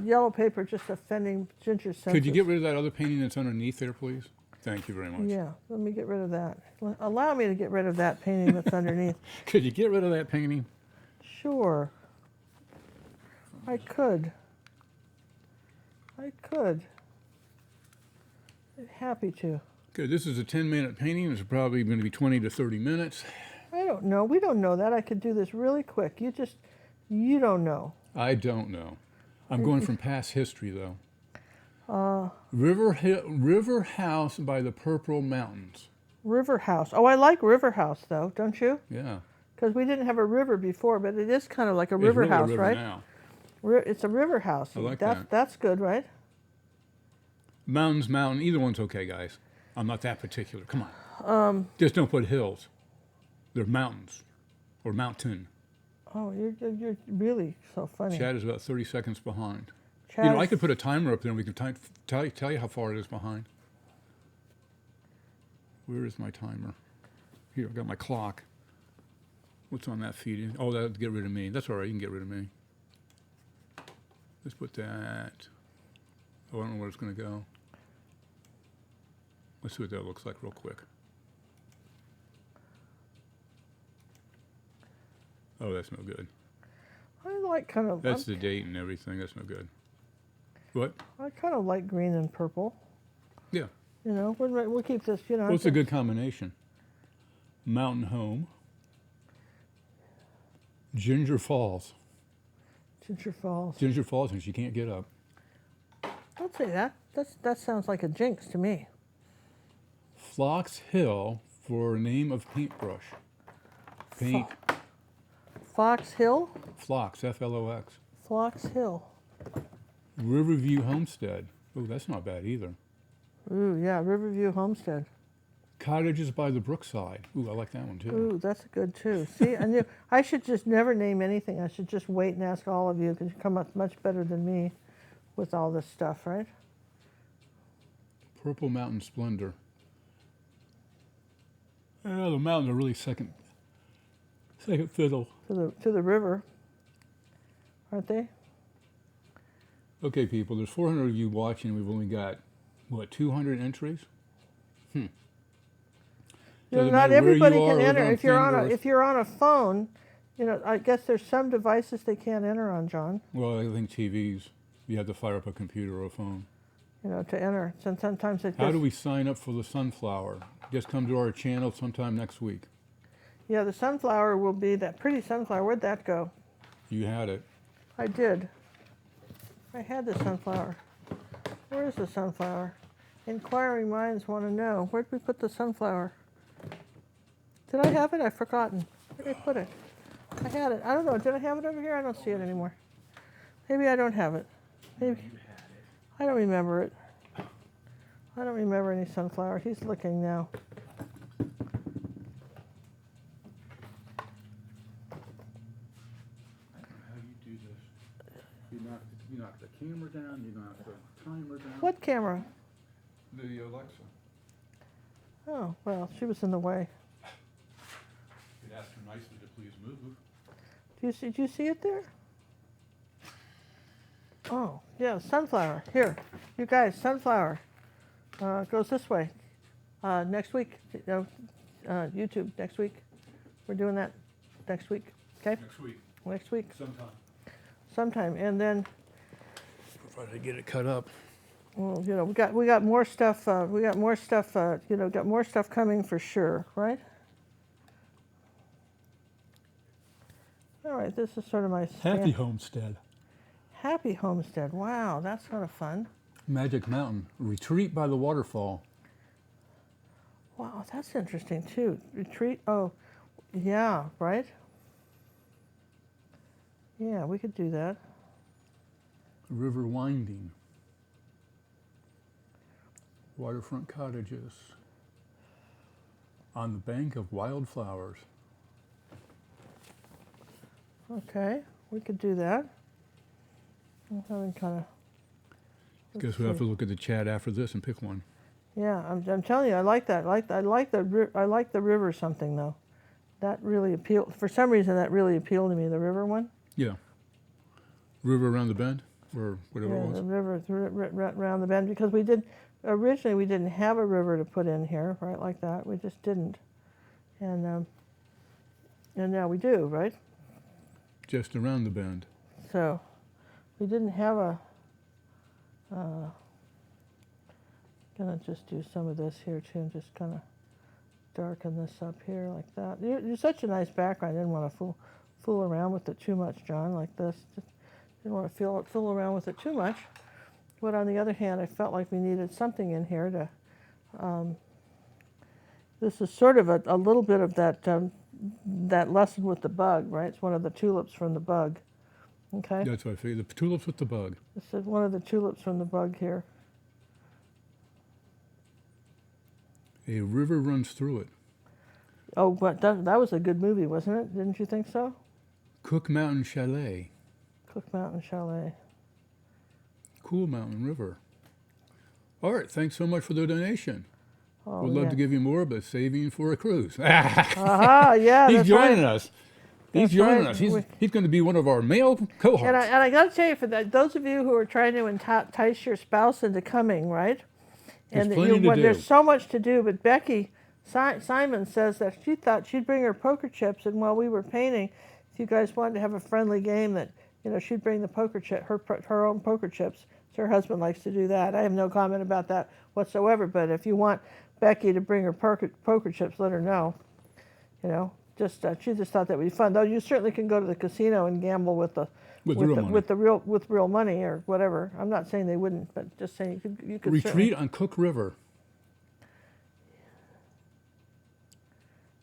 S2: yellow paper just offending Ginger's senses.
S1: Could you get rid of that other painting that's underneath there, please? Thank you very much.
S2: Yeah, let me get rid of that. Allow me to get rid of that painting that's underneath.
S1: Could you get rid of that painting?
S2: Sure. I could. Happy to.
S1: Good. This is a 10-minute painting. It's probably going to be 20 to 30 minutes.
S2: I don't know. We don't know that. I could do this really quick. You don't know.
S1: I don't know. I'm going from past history, though. River House by the Purple Mountains.
S2: River House. Oh, I like River House, though, don't you?
S1: Yeah.
S2: Because we didn't have a river before, but it is kind of like a
S1: It's
S2: river
S1: really
S2: house,
S1: a river
S2: right?
S1: now.
S2: It's a river house.
S1: I like that.
S2: That's good, right?
S1: Mountain. Either one's okay, guys. I'm not that particular. Come on. Just don't put hills. They're mountains or mountain.
S2: Oh, you're really so funny.
S1: Chad is about 30 seconds behind.
S2: Chad
S1: I
S2: is-
S1: could put a timer up there and we can tell you how far it is behind. Where is my timer? Here, I got my clock. What's on that feed? Oh, that'll get rid of me. That's all right, you can get rid of me. Let's put that. Oh, I don't know where it's going to go. Let's see what that looks like real quick. Oh, that's no good.
S2: I like kind of.
S1: That's the date and everything. That's no good. What?
S2: I kind of like green and purple.
S1: Yeah.
S2: We'll keep this.
S1: Well, it's a good combination. Mountain Home. Ginger Falls.
S2: Ginger Falls.
S1: Ginger Falls, and she can't get up.
S2: Don't say that. That sounds like a jinx to me.
S1: Phlox Hill for name of paintbrush. Paint.
S2: Fox Hill.
S1: Phlox, F-L-O-X.
S2: Fox Hill.
S1: Riverview Homestead. Oh, that's not bad either.
S2: Ooh, yeah, Riverview Homestead.
S1: Cottages by the Brookside. Ooh, I like that one too.
S2: Ooh, that's good too. See, I should just never name anything. I should just wait and ask all of you because you come up much better than me with all this stuff, right?
S1: Purple Mountain Splendor. Oh, the mountains are really second fiddle.
S2: To the river, aren't they?
S1: Okay, people, there's 400 of you watching. We've only got, 200 entries? Doesn't
S2: Not
S1: matter where
S2: everybody
S1: you
S2: can
S1: are,
S2: enter.
S1: live on
S2: If you're on a phone, I guess there's some devices they can't enter on, John.
S1: Well, I think TVs, you have to fire up a computer or a phone.
S2: to enter. And sometimes it
S1: How
S2: gets,
S1: do we sign up for the sunflower? Just come to our channel sometime next week.
S2: yeah, the sunflower will be that pretty sunflower. Where'd that go?
S1: You had it.
S2: I did. I had the sunflower. Where is the sunflower? Inquiring minds want to know. Where'd we put the sunflower? Did I have it? I've forgotten. Where did I put it? I had it. I don't know. Did I have it over here? I don't see it anymore. Maybe I don't have it. Maybe. I don't remember it. I don't remember any sunflower. He's looking now.
S1: How you do this? You knock the camera down, you knock the timer down.
S2: What camera?
S1: The Alexa.
S2: Oh, well, she was in the way.
S1: You'd ask her nicely to please move.
S2: Did you see it there? Oh, yeah, sunflower. Here, you guys, sunflower. Goes this way. Next week, YouTube, next week. We're doing that next week, okay?
S1: Next week.
S2: Next week,
S1: Sometime.
S2: and then,
S1: Provided I get it cut up.
S2: well, we got more stuff. Got more stuff coming for sure, right? All right, this is sort of my
S1: Happy Homestead.
S2: Happy Homestead. Wow, that's kind of fun.
S1: Magic Mountain. Retreat by the Waterfall.
S2: Wow, that's interesting too. Retreat. Oh, yeah, right. Yeah, we could do that.
S1: River winding. Waterfront cottages. On the bank of wildflowers.
S2: Okay, we could do that. I'm having kind of.
S1: Guess we'll have to look at the chat after this and pick one.
S2: Yeah, I'm telling you, I like that. I like the river something though. That really appealed. For some reason, that really appealed to me. The river one.
S1: Yeah. River around the bend, or whatever it was.
S2: The river around the bend, because originally we didn't have a river to put in here, right, like that. We just didn't, and now we do, right?
S1: Just around the bend.
S2: So we didn't have a. Gonna just do some of this here too, and just kind of darken this up here like that. You're such a nice background. I didn't want to fool around with it too much, John, like this. Just didn't want to fool around with it too much. But on the other hand, I felt like we needed something in here to. This is sort of a little bit of that that lesson with the bug, right? It's one of the tulips from the bug. Okay.
S1: That's what I figured. The tulips with the bug.
S2: This is one of the tulips from the bug here.
S1: A river runs through it.
S2: Oh, but that was a good movie, wasn't it? Didn't you think so?
S1: Cook Mountain Chalet.
S2: Cook Mountain Chalet.
S1: Cool Mountain River. All right, thanks so much for the donation.
S2: Oh,
S1: We'd love
S2: yeah.
S1: to give you more, but saving for a cruise.
S2: Aha, yeah,
S1: He's
S2: that's
S1: joining
S2: right.
S1: us. He's
S2: That's
S1: joining
S2: right.
S1: us. He's going to be one of our male cohorts.
S2: And I got to tell you, for those of you who are trying to entice your spouse into coming, right?
S1: There's
S2: And
S1: plenty to do.
S2: there's so much to do. But Becky Simon says that she thought she'd bring her poker chips, and while we were painting, if you guys wanted to have a friendly game, that she'd bring the poker chip, her own poker chips. So her husband likes to do that. I have no comment about that whatsoever. But if you want Becky to bring her poker chips, let her know. She just thought that would be fun. Though you certainly can go to the casino and gamble with real money or whatever. I'm not saying they wouldn't, but just saying you could
S1: Retreat on Cook River.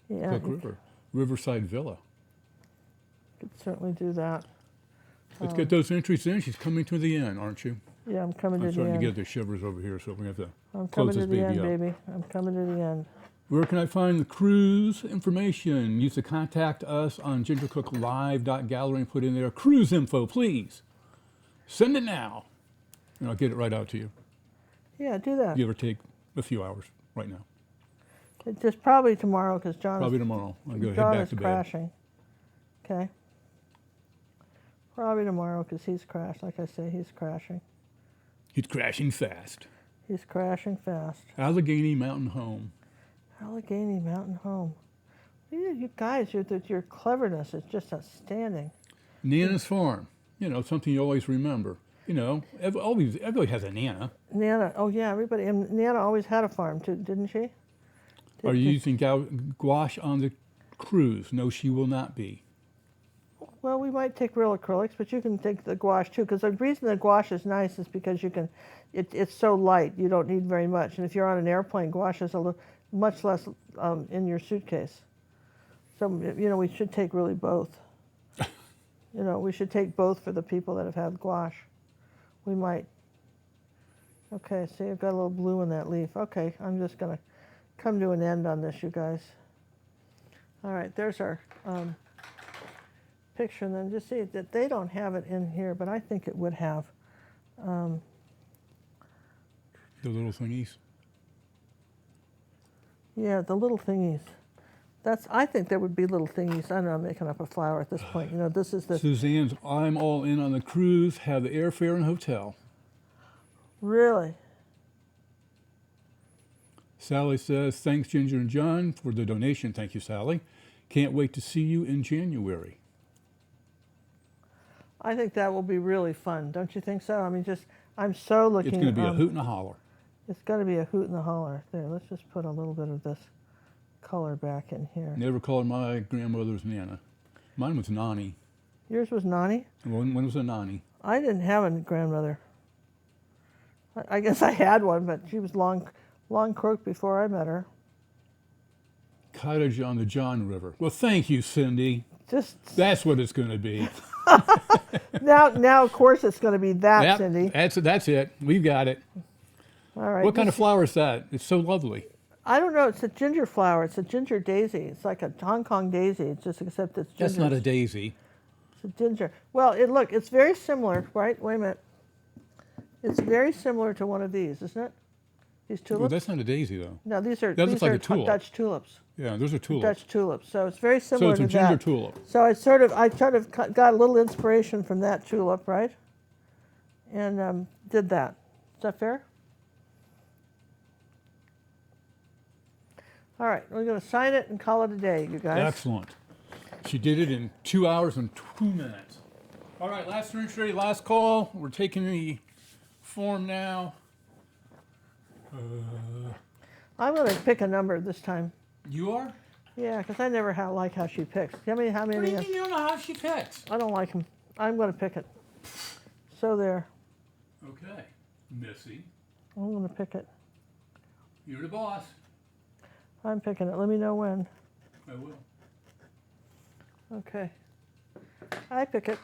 S2: Yeah,
S1: Cook River. Riverside Villa.
S2: could certainly do that.
S1: Let's get those entries in. She's coming to the end, aren't you?
S2: Yeah, I'm coming
S1: I'm
S2: to the
S1: starting
S2: end.
S1: to get the shivers over here, so we have to
S2: I'm
S1: close
S2: coming to
S1: this
S2: the
S1: baby
S2: end,
S1: up.
S2: baby. I'm coming to the end.
S1: Where can I find the cruise information? Use to contact us on gingercooklive.gallery and put in there cruise info, please. Send it now, and I'll get it right out to you.
S2: Yeah, do that.
S1: Give or take a few hours right now.
S2: It's just probably tomorrow because
S1: Probably tomorrow. I'll go head
S2: John
S1: back
S2: is
S1: to bed.
S2: crashing. Okay. Probably tomorrow because he's crashed. Like I say, he's crashing.
S1: He's crashing fast.
S2: He's crashing fast.
S1: Allegheny Mountain Home.
S2: Allegheny Mountain Home. You guys, your cleverness is just outstanding.
S1: Nana's Farm. Something you always remember. You know, everybody has a Nana.
S2: Nana, oh yeah, everybody. And Nana always had a farm too, didn't she?
S1: Are you using gouache on the cruise? No, she will not be.
S2: Well, we might take real acrylics, but you can take the gouache too. Because the reason the gouache is nice is because you can, it's so light. You don't need very much. And if you're on an airplane, gouache is much less in your suitcase. So we should take really both. We should take both for the people that have had gouache. We might. Okay, see, I've got a little blue in that leaf. Okay, I'm just gonna come to an end on this, you guys. All right, there's our picture, and then just see that they don't have it in here, but I think it would have.
S1: The little thingies?
S2: Yeah, the little thingies. I think there would be little thingies. I know I'm making up a flower at this point. This is the...
S1: Suzanne's I'm all in on the cruise, have the airfare and hotel.
S2: Really?
S1: Sally says, thanks Ginger and John for the donation. Thank you, Sally. Can't wait to see you in January.
S2: I think that will be really fun. Don't you think so? I mean, I'm so looking...
S1: It's going to be a hoot and a holler.
S2: It's going to be a hoot and a holler. There, let's just put a little bit of this color back in here.
S1: Never called my grandmother's Nana. Mine was Nani.
S2: Yours was Nani?
S1: When was a Nani?
S2: I didn't have a grandmother. I guess I had one, but she was long croaked before I met her.
S1: Cottage on the John River. Well, thank you, Cindy. That's what it's going to be.
S2: now, of course, it's going to be that,
S1: yep,
S2: Cindy.
S1: That's it. We've got it.
S2: All right.
S1: What kind of flower is that? It's so lovely.
S2: I don't know. It's a ginger flower. It's a ginger daisy. It's like a Hong Kong daisy. It's just except it's ginger.
S1: That's not a daisy.
S2: It's a ginger. Well, look, it's very similar, right? Wait a minute. It's very similar to one of these, isn't it? These tulips.
S1: Well, that's not a daisy, though.
S2: No, these are
S1: like a tulip.
S2: Dutch tulips.
S1: Yeah, those are tulips.
S2: Dutch tulips. So it's very similar to that.
S1: So it's a ginger tulip.
S2: So I sort of got a little inspiration from that tulip, right? And did that. Is that fair? All right, we're going to sign it and call it a day, you guys.
S1: Excellent. She did it in 2 hours and 2 minutes. All right, last nursery, last call. We're taking the form now.
S2: I'm going to pick a number this time.
S1: You are?
S2: Yeah, because I never like how she picks. Tell me how many.
S1: What do you mean you don't know how she picks?
S2: I don't like them. I'm going to pick it. So there.
S1: Okay, Missy.
S2: I'm going to pick it.
S1: You're the boss.
S2: I'm picking it. Let me know when.
S1: I will.
S2: Okay. I pick it.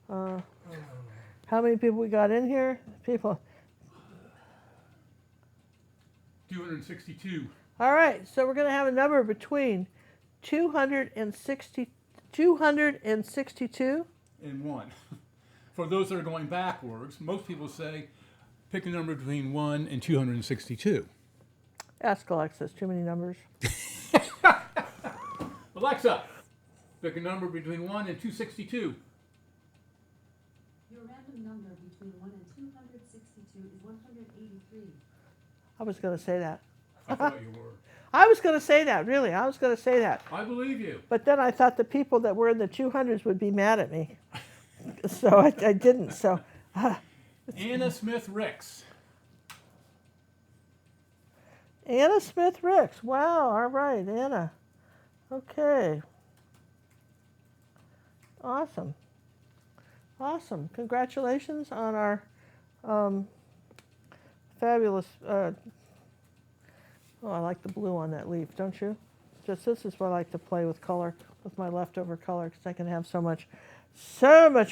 S2: How many people we got in here? People.
S1: 262.
S2: All right, so we're going to have a number between 262
S1: and 1. For those that are going backwards, most people say pick a number between 1 and 262.
S2: Ask Alexa, too many numbers.
S1: Alexa, pick a number between 1 and 262.
S3: Your random number between 1 and 262 is 183.
S2: I was going to say that.
S1: I thought you were.
S2: I was going to say that, really. I was going to say that.
S1: I believe you.
S2: But then I thought the people that were in the 200s would be mad at me. So I didn't. So
S1: Anna Smith Ricks.
S2: Anna Smith Ricks. Wow. All right, Anna. Okay. Awesome. Awesome. Congratulations on our fabulous. I like the blue on that leaf, don't you? Just this is what I like to play with color, with my leftover color, because I can have so much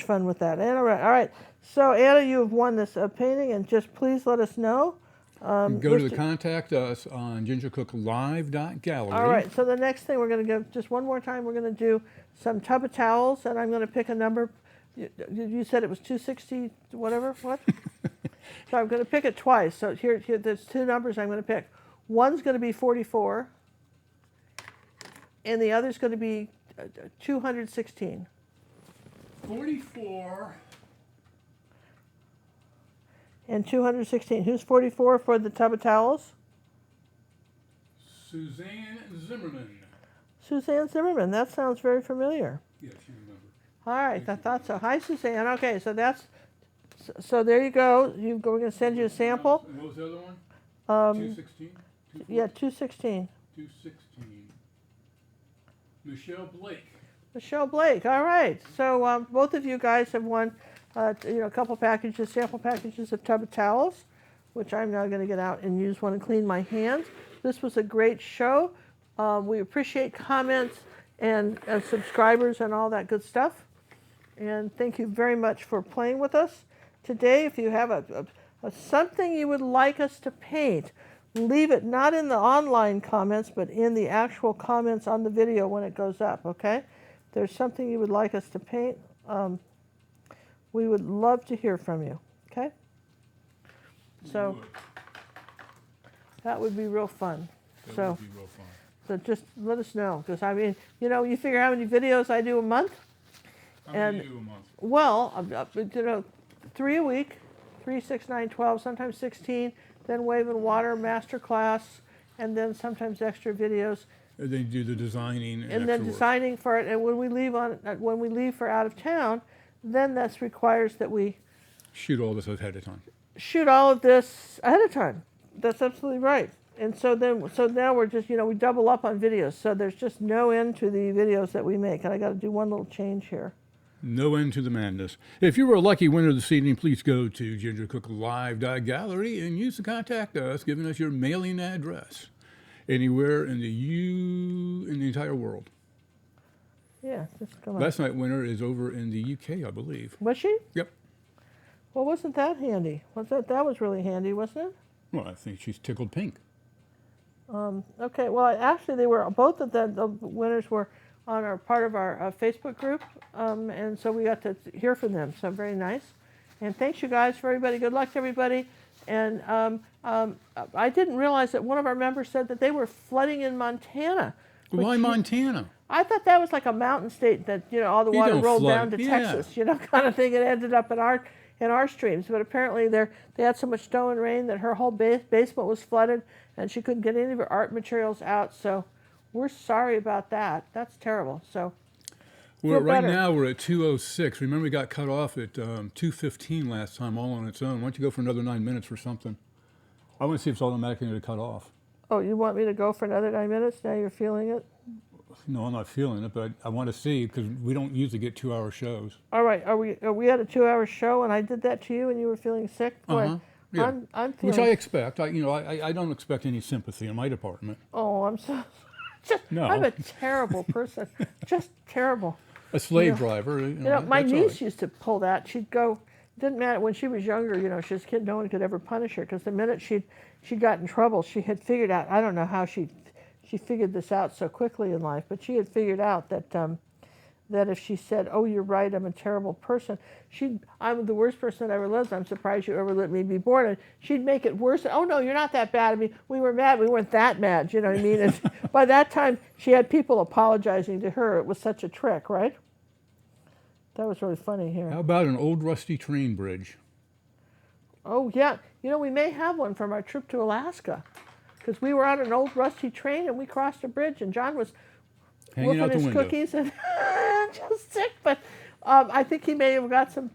S2: fun with that. Anna, all right. So Anna, you have won this painting, and just please let us know.
S1: Go to the contact us on gingercooklive.gallery.
S2: All right. So the next thing we're going to go, just one more time, we're going to do some tub of towels, and I'm going to pick a number. You said it was 260, whatever. What? So I'm going to pick it twice. So here, there's two numbers I'm going to pick. One's going to be 44, and the other's going to be 216.
S1: 44.
S2: And 216. Who's 44 for the tub of towels?
S1: Suzanne Zimmerman.
S2: Suzanne Zimmerman. That sounds very familiar.
S1: Yes, you remember.
S2: All right, I thought so. Hi, Suzanne. Okay, so that's, so there you go. We're going to send you a sample.
S1: And what was the other one?
S2: Um,
S1: 216?
S2: yeah, 216.
S1: 216. Michelle Blake.
S2: Michelle Blake. All right. So both of you guys have won, a couple packages, sample packages of tub of towels, which I'm now going to get out and use one and clean my hands. This was a great show. We appreciate comments and subscribers and all that good stuff. And thank you very much for playing with us today. If you have a something you would like us to paint, leave it not in the online comments, but in the actual comments on the video when it goes up, okay? If there's something you would like us to paint, we would love to hear from you, okay? So that would be real fun.
S1: That would be real fun.
S2: So just let us know, because I mean, you figure how many videos I do a month?
S1: How many do you do a month?
S2: Well, 3 a week, 3, 6, 9, 12, sometimes 16, then Wave and Water, master class, and then sometimes extra videos.
S1: And then do the designing
S2: And then designing for it. And when we leave for out of town, then that requires that we
S1: shoot all this ahead of time.
S2: shoot all of this ahead of time. That's absolutely right. And so now we're just, we double up on videos. So there's just no end to the videos that we make. And I got to do one little change here.
S1: No end to the madness. If you were a lucky winner this evening, please go to Ginger Cook Live Gallery and use to contact us, giving us your mailing address anywhere in the entire world.
S2: Yeah, just come on.
S1: Last night winner is over in the UK, I believe.
S2: Was she?
S1: Yep.
S2: Well, wasn't that handy? That was really handy, wasn't it?
S1: Well, I think she's tickled pink.
S2: Okay. Well, actually, they were both of the winners were on part of our Facebook group, and so we got to hear from them. So very nice. And thanks, you guys, for everybody. Good luck to everybody. And I didn't realize that one of our members said that they were flooding in Montana.
S1: Why Montana?
S2: I thought that was like a mountain state that all the water rolled down to Texas, kind of thing. It ended up in our streams, but apparently they had so much snow and rain that her whole basement was flooded, and she couldn't get any of her art materials out. So we're sorry about that. That's terrible. So
S1: right now we're at 2:06. Remember we got cut off at 2:15 last time, all on its own. Why don't you go for another 9 minutes or something? I want to see if it's automatically going to cut off.
S2: Oh, you want me to go for another 9 minutes? Now you're feeling it?
S1: No, I'm not feeling it, but I want to see because we don't usually get 2-hour shows.
S2: All right, are we at a 2-hour show and I did that to you and you were feeling sick? Boy,
S1: Yeah.
S2: I'm feeling.
S1: Which I expect. I don't expect any sympathy in my department.
S2: Oh, I'm so.
S1: No.
S2: I'm a terrible person. Just terrible.
S1: A slave driver.
S2: My
S1: that's
S2: niece
S1: all right.
S2: used to pull that. She'd go. Didn't matter when she was younger. She was a kid. No one could ever punish her because the minute she got in trouble, she had figured out. I don't know how she figured this out so quickly in life, but she had figured out that that if she said, "Oh, you're right, I'm a terrible person," I'm the worst person that ever lived. I'm surprised you ever let me be born. And she'd make it worse. Oh no, you're not that bad. I mean, we were mad. We weren't that mad. You know what I mean? And by that time, she had people apologizing to her. It was such a trick, right? That was really funny here.
S1: How about an old rusty train bridge?
S2: Oh yeah, we may have one from our trip to Alaska, because we were on an old rusty train and we crossed a bridge and John was
S1: Hanging out
S2: wolfing
S1: the
S2: his
S1: window.
S2: cookies and just sick. But I think he may have got some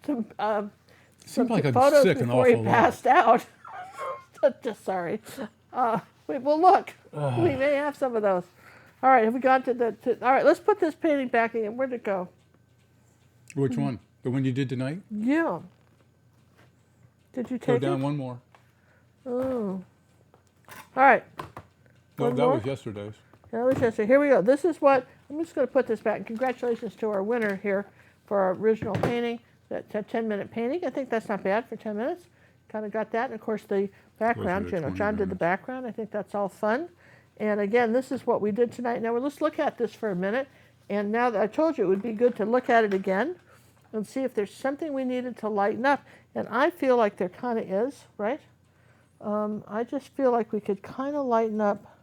S1: Seemed like I'm
S2: photos
S1: sick an
S2: before he
S1: awful lot.
S2: passed out. Just sorry. Well, look, we may have some of those. All right, have we gone to all right, let's put this painting back in. Where'd it go?
S1: Which one? The one you did tonight?
S2: Yeah. Did you
S1: Go
S2: take
S1: down
S2: it?
S1: one more.
S2: Oh. All right.
S1: No,
S2: One
S1: that
S2: more?
S1: was yesterday's.
S2: Now, let's just say, here we go. This is what, I'm just going to put this back. Congratulations to our winner here for our original painting, that 10-minute painting. I think that's not bad for 10 minutes. Kind of got that. And of course, the background,
S1: Was it 20
S2: John did the
S1: minutes?
S2: background. I think that's all fun. And again, this is what we did tonight. Now, let's look at this for a minute. And now that I told you it would be good to look at it again and see if there's something we needed to lighten up. And I feel like there kind of is, right? I just feel like we could kind of lighten up.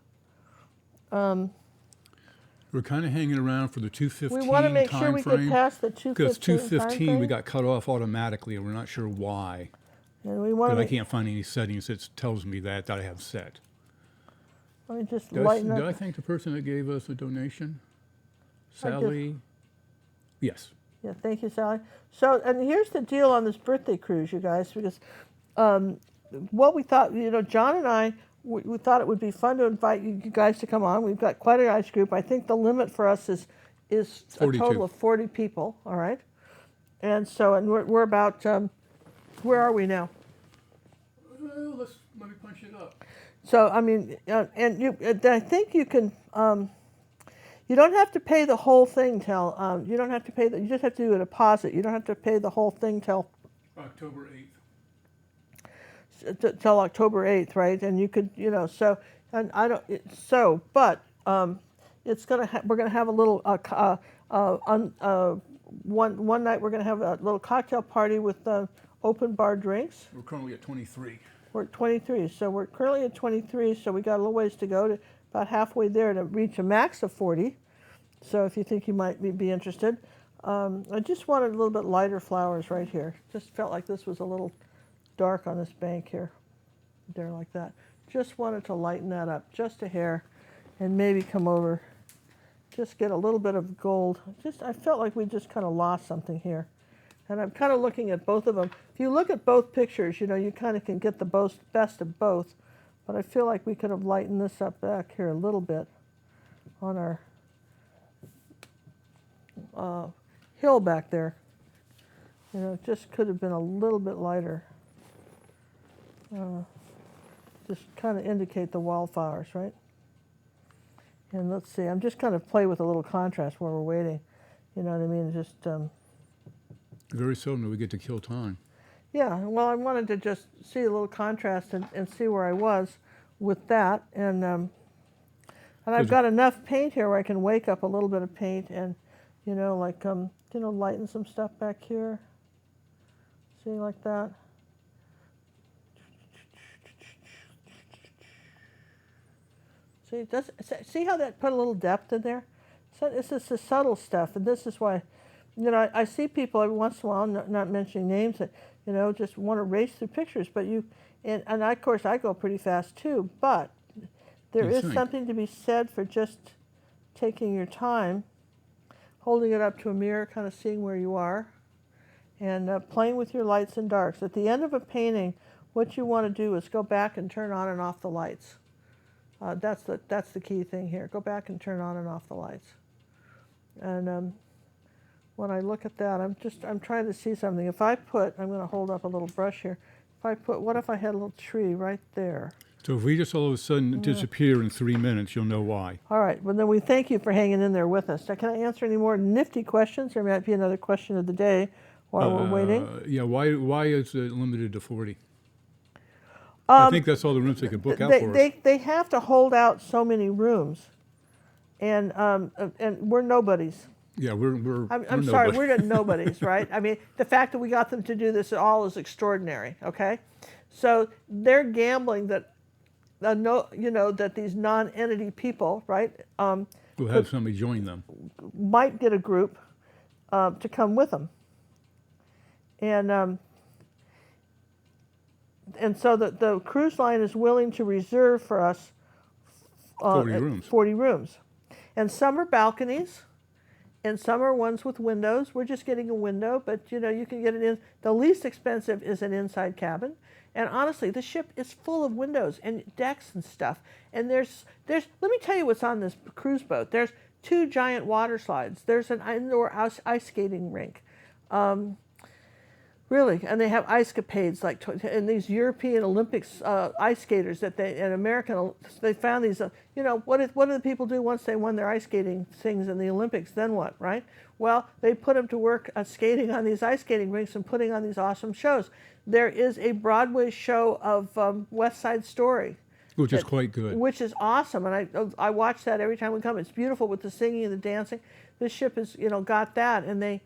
S1: We're kind of hanging around for the 2:15
S2: We want to make sure we get past the 2:15
S1: because 2:15 we
S2: timeframe.
S1: got cut off automatically, and we're not sure why.
S2: And we want
S1: But
S2: to
S1: I
S2: make,
S1: can't find any settings that tells me that I have set.
S2: let me just
S1: Did
S2: lighten
S1: I
S2: up.
S1: thank the person that gave us a donation? Sally? Yes.
S2: Yeah, thank you, Sally. So, and here's the deal on this birthday cruise, you guys, because what we thought, John and I, we thought it would be fun to invite you guys to come on. We've got quite a nice group. I think the limit for us is a
S1: 42.
S2: total of 40 people, all right? And so, and we're about, where are we now?
S1: Let me punch it up.
S2: So, I mean, I think you can, you don't have to pay the whole thing till, you don't have to pay, you just have to do a deposit. You don't have to pay the whole thing till
S1: October 8th.
S2: Till October 8th, right? And you could, so, and I don't, but it's we're gonna have a little, one night we're gonna have a little cocktail party with open bar drinks.
S1: We're currently at 23.
S2: We're at 23, so we're currently at 23, so we got a little ways to go, to about halfway there to reach a max of 40. So if you think you might be interested. I just wanted a little bit lighter flowers right here. Just felt like this was a little dark on this bank here, there like that. Just wanted to lighten that up just a hair, and maybe come over, just get a little bit of gold. I felt like we just kind of lost something here. And I'm kind of looking at both of them. If you look at both pictures, you kind of can get the best of both. But I feel like we could have lightened this up back here a little bit on our hill back there. It just could have been a little bit lighter. Just kind of indicate the wildflowers, right? And let's see, I'm just kind of play with a little contrast while we're waiting. You know what I mean? Just
S1: Very seldom do we get to kill time.
S2: yeah, well, I wanted to just see a little contrast and see where I was with that. And I've got enough paint here where I can wake up a little bit of paint and, lighten some stuff back here. See, like that. See how that put a little depth in there? So it's just the subtle stuff, and this is why, I see people every once in a while, not mentioning names, that, just want to race through pictures, but and of course I go pretty fast too, but there is something to be said for just taking your time, holding it up to a mirror, kind of seeing where you are, and playing with your lights and darks. At the end of a painting, what you want to do is go back and turn on and off the lights. That's the key thing here. Go back and turn on and off the lights. And when I look at that, I'm trying to see something. I'm going to hold up a little brush here. What if I had a little tree right there?
S1: So if we just all of a sudden disappear in 3 minutes, you'll know why.
S2: All right. Well, then we thank you for hanging in there with us. Now, can I answer any more nifty questions? There might be another question of the day while we're waiting.
S1: Yeah. Why is it limited to 40? I think that's all the rooms they can book out for us.
S2: They have to hold out so many rooms, and we're nobodies.
S1: Yeah, we're
S2: I'm sorry, we're nobodies, right? I mean, the fact that we got them to do this at all is extraordinary. Okay, so they're gambling that, that these non-entity people, right,
S1: we'll have somebody join them.
S2: Might get a group to come with them, and so the cruise line is willing to reserve for us
S1: 40 rooms.
S2: 40 rooms. And some are balconies, and some are ones with windows. We're just getting a window, but you can get it in. The least expensive is an inside cabin. And honestly, the ship is full of windows and decks and stuff. And there's let me tell you what's on this cruise boat. There's 2 giant water slides. There's an indoor ice skating rink. Really, and they have ice capades and these European Olympics ice skaters they found these. What do the people do once they won their ice skating things in the Olympics? Then what, right? Well, they put them to work skating on these ice skating rinks and putting on these awesome shows. There is a Broadway show of West Side Story,
S1: which is quite good.
S2: Which is awesome, and I watch that every time we come. It's beautiful with the singing and the dancing. This ship has got that, and they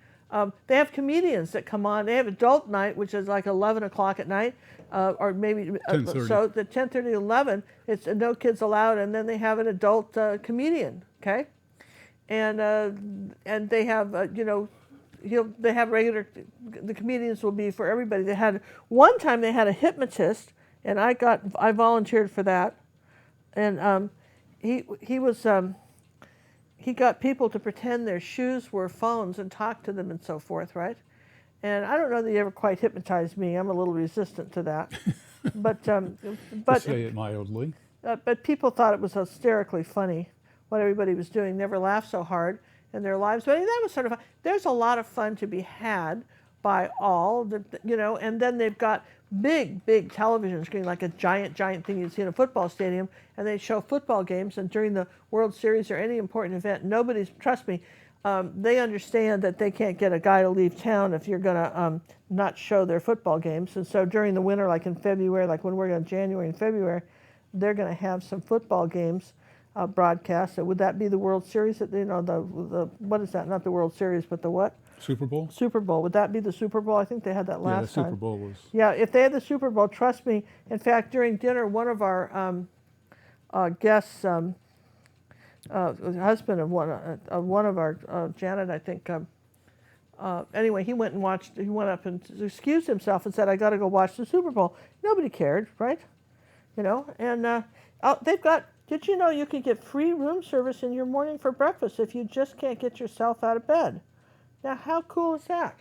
S2: have comedians that come on. They have adult night, which is like 11 o'clock at night, or maybe
S1: 10:30.
S2: So the 10:30 to 11, it's no kids allowed, and then they have an adult comedian, okay, and they have they have regular. The comedians will be for everybody. One time they had a hypnotist, and I volunteered for that, and he was. he got people to pretend their shoes were phones and talk to them and so forth, right? And I don't know that he ever quite hypnotized me. I'm a little resistant to that. But
S1: To
S2: but
S1: say it mildly.
S2: but people thought it was hysterically funny what everybody was doing. Never laughed so hard in their lives. But that was sort of there's a lot of fun to be had by all, and then they've got big television screen, like a giant thing you'd see in a football stadium, and they show football games. And during the World Series or any important event, trust me, they understand that they can't get a guy to leave town if you're going to not show their football games. And so during the winter, like in February, like when we're in January and February, they're going to have some football games broadcast. So would that be the World Series? The what is that? Not the World Series, but the what?
S1: Super Bowl?
S2: Super Bowl. Would that be the Super Bowl? I think they had that last time.
S1: Yeah, the Super Bowl was.
S2: Yeah, if they had the Super Bowl, trust me. In fact, during dinner, one of our guests, husband of one of our Janet, I think. Anyway, he went up and excused himself and said, "I got to go watch the Super Bowl." Nobody cared, right? And they've got. Did you know you can get free room service in your morning for breakfast if you just can't get yourself out of bed? Now, how cool is that?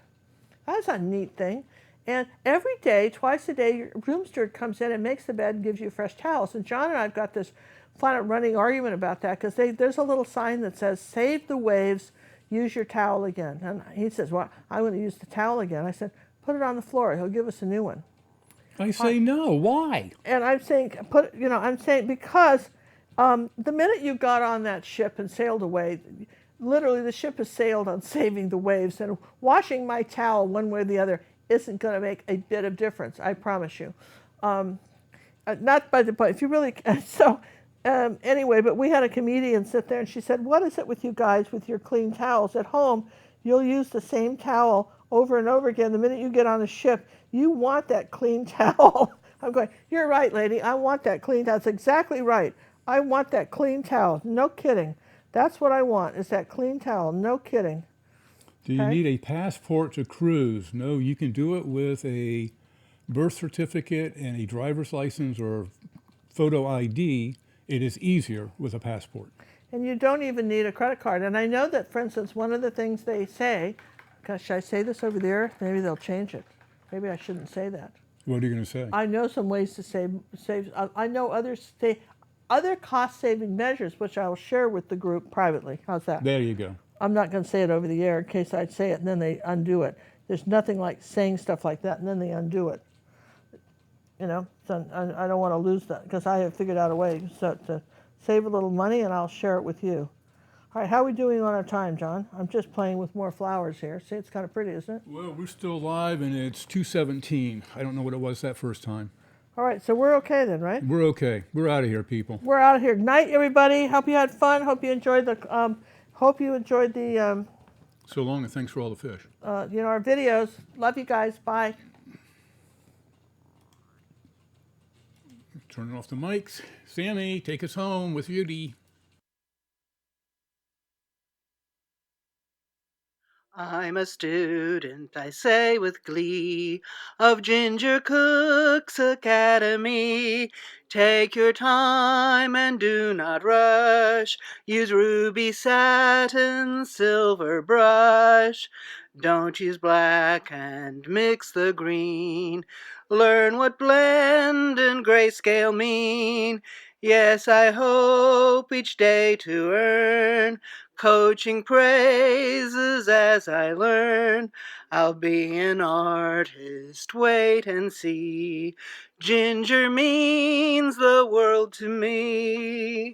S2: That's a neat thing. And every day, twice a day, your room steward comes in and makes the bed and gives you fresh towels. And John and I have got this fun running argument about that because there's a little sign that says, "Save the waves, use your towel again." And he says, "Well, I want to use the towel again." I said, "Put it on the floor. He'll give us a new one."
S1: I say no. Why?
S2: And I'm saying, because the minute you got on that ship and sailed away, literally the ship has sailed on saving the waves, and washing my towel one way or the other isn't going to make a bit of difference, I promise you. Not by the point, if you really, anyway, but we had a comedian sit there and she said, "What is it with you guys with your clean towels? At home, you'll use the same towel over and over again. The minute you get on a ship, you want that clean towel." I'm going, "You're right, lady. I want that clean towel." That's exactly right. I want that clean towel. No kidding. That's what I want, is that clean towel. No kidding.
S1: Do you need a passport to cruise? No, you can do it with a birth certificate and a driver's license or photo ID. It is easier with a passport.
S2: And you don't even need a credit card. And I know that, for instance, one of the things they say, gosh, should I say this over there? Maybe they'll change it. Maybe I shouldn't say that.
S1: What are you going to say?
S2: I know some ways to save. I know other cost-saving measures, which I will share with the group privately. How's that?
S1: There you go.
S2: I'm not going to say it over the air in case I'd say it and then they undo it. There's nothing like saying stuff like that and then they undo it. So I don't want to lose that because I have figured out a way to save a little money, and I'll share it with you. All right, how are we doing on our time, John? I'm just playing with more flowers here. See, it's kind of pretty, isn't it?
S1: Well, we're still live, and it's 2:17. I don't know what it was that first time.
S2: All right, so we're okay then, right?
S1: We're okay. We're out of here, people.
S2: We're out of here. Night, everybody. Hope you had fun. Hope you enjoyed the.
S1: So long, and thanks for all the fish.
S2: Our videos. Love you guys. Bye.
S1: Turning off the mics. Sammy, take us home with Judy.
S4: I'm a student, I say with glee, of Ginger Cook's Academy. Take your time and do not rush. Use ruby satin, silver brush. Don't use black and mix the green. Learn what blend and grayscale mean. Yes, I hope each day to earn coaching praises as I learn. I'll be an artist, wait and see. Ginger means the world to me.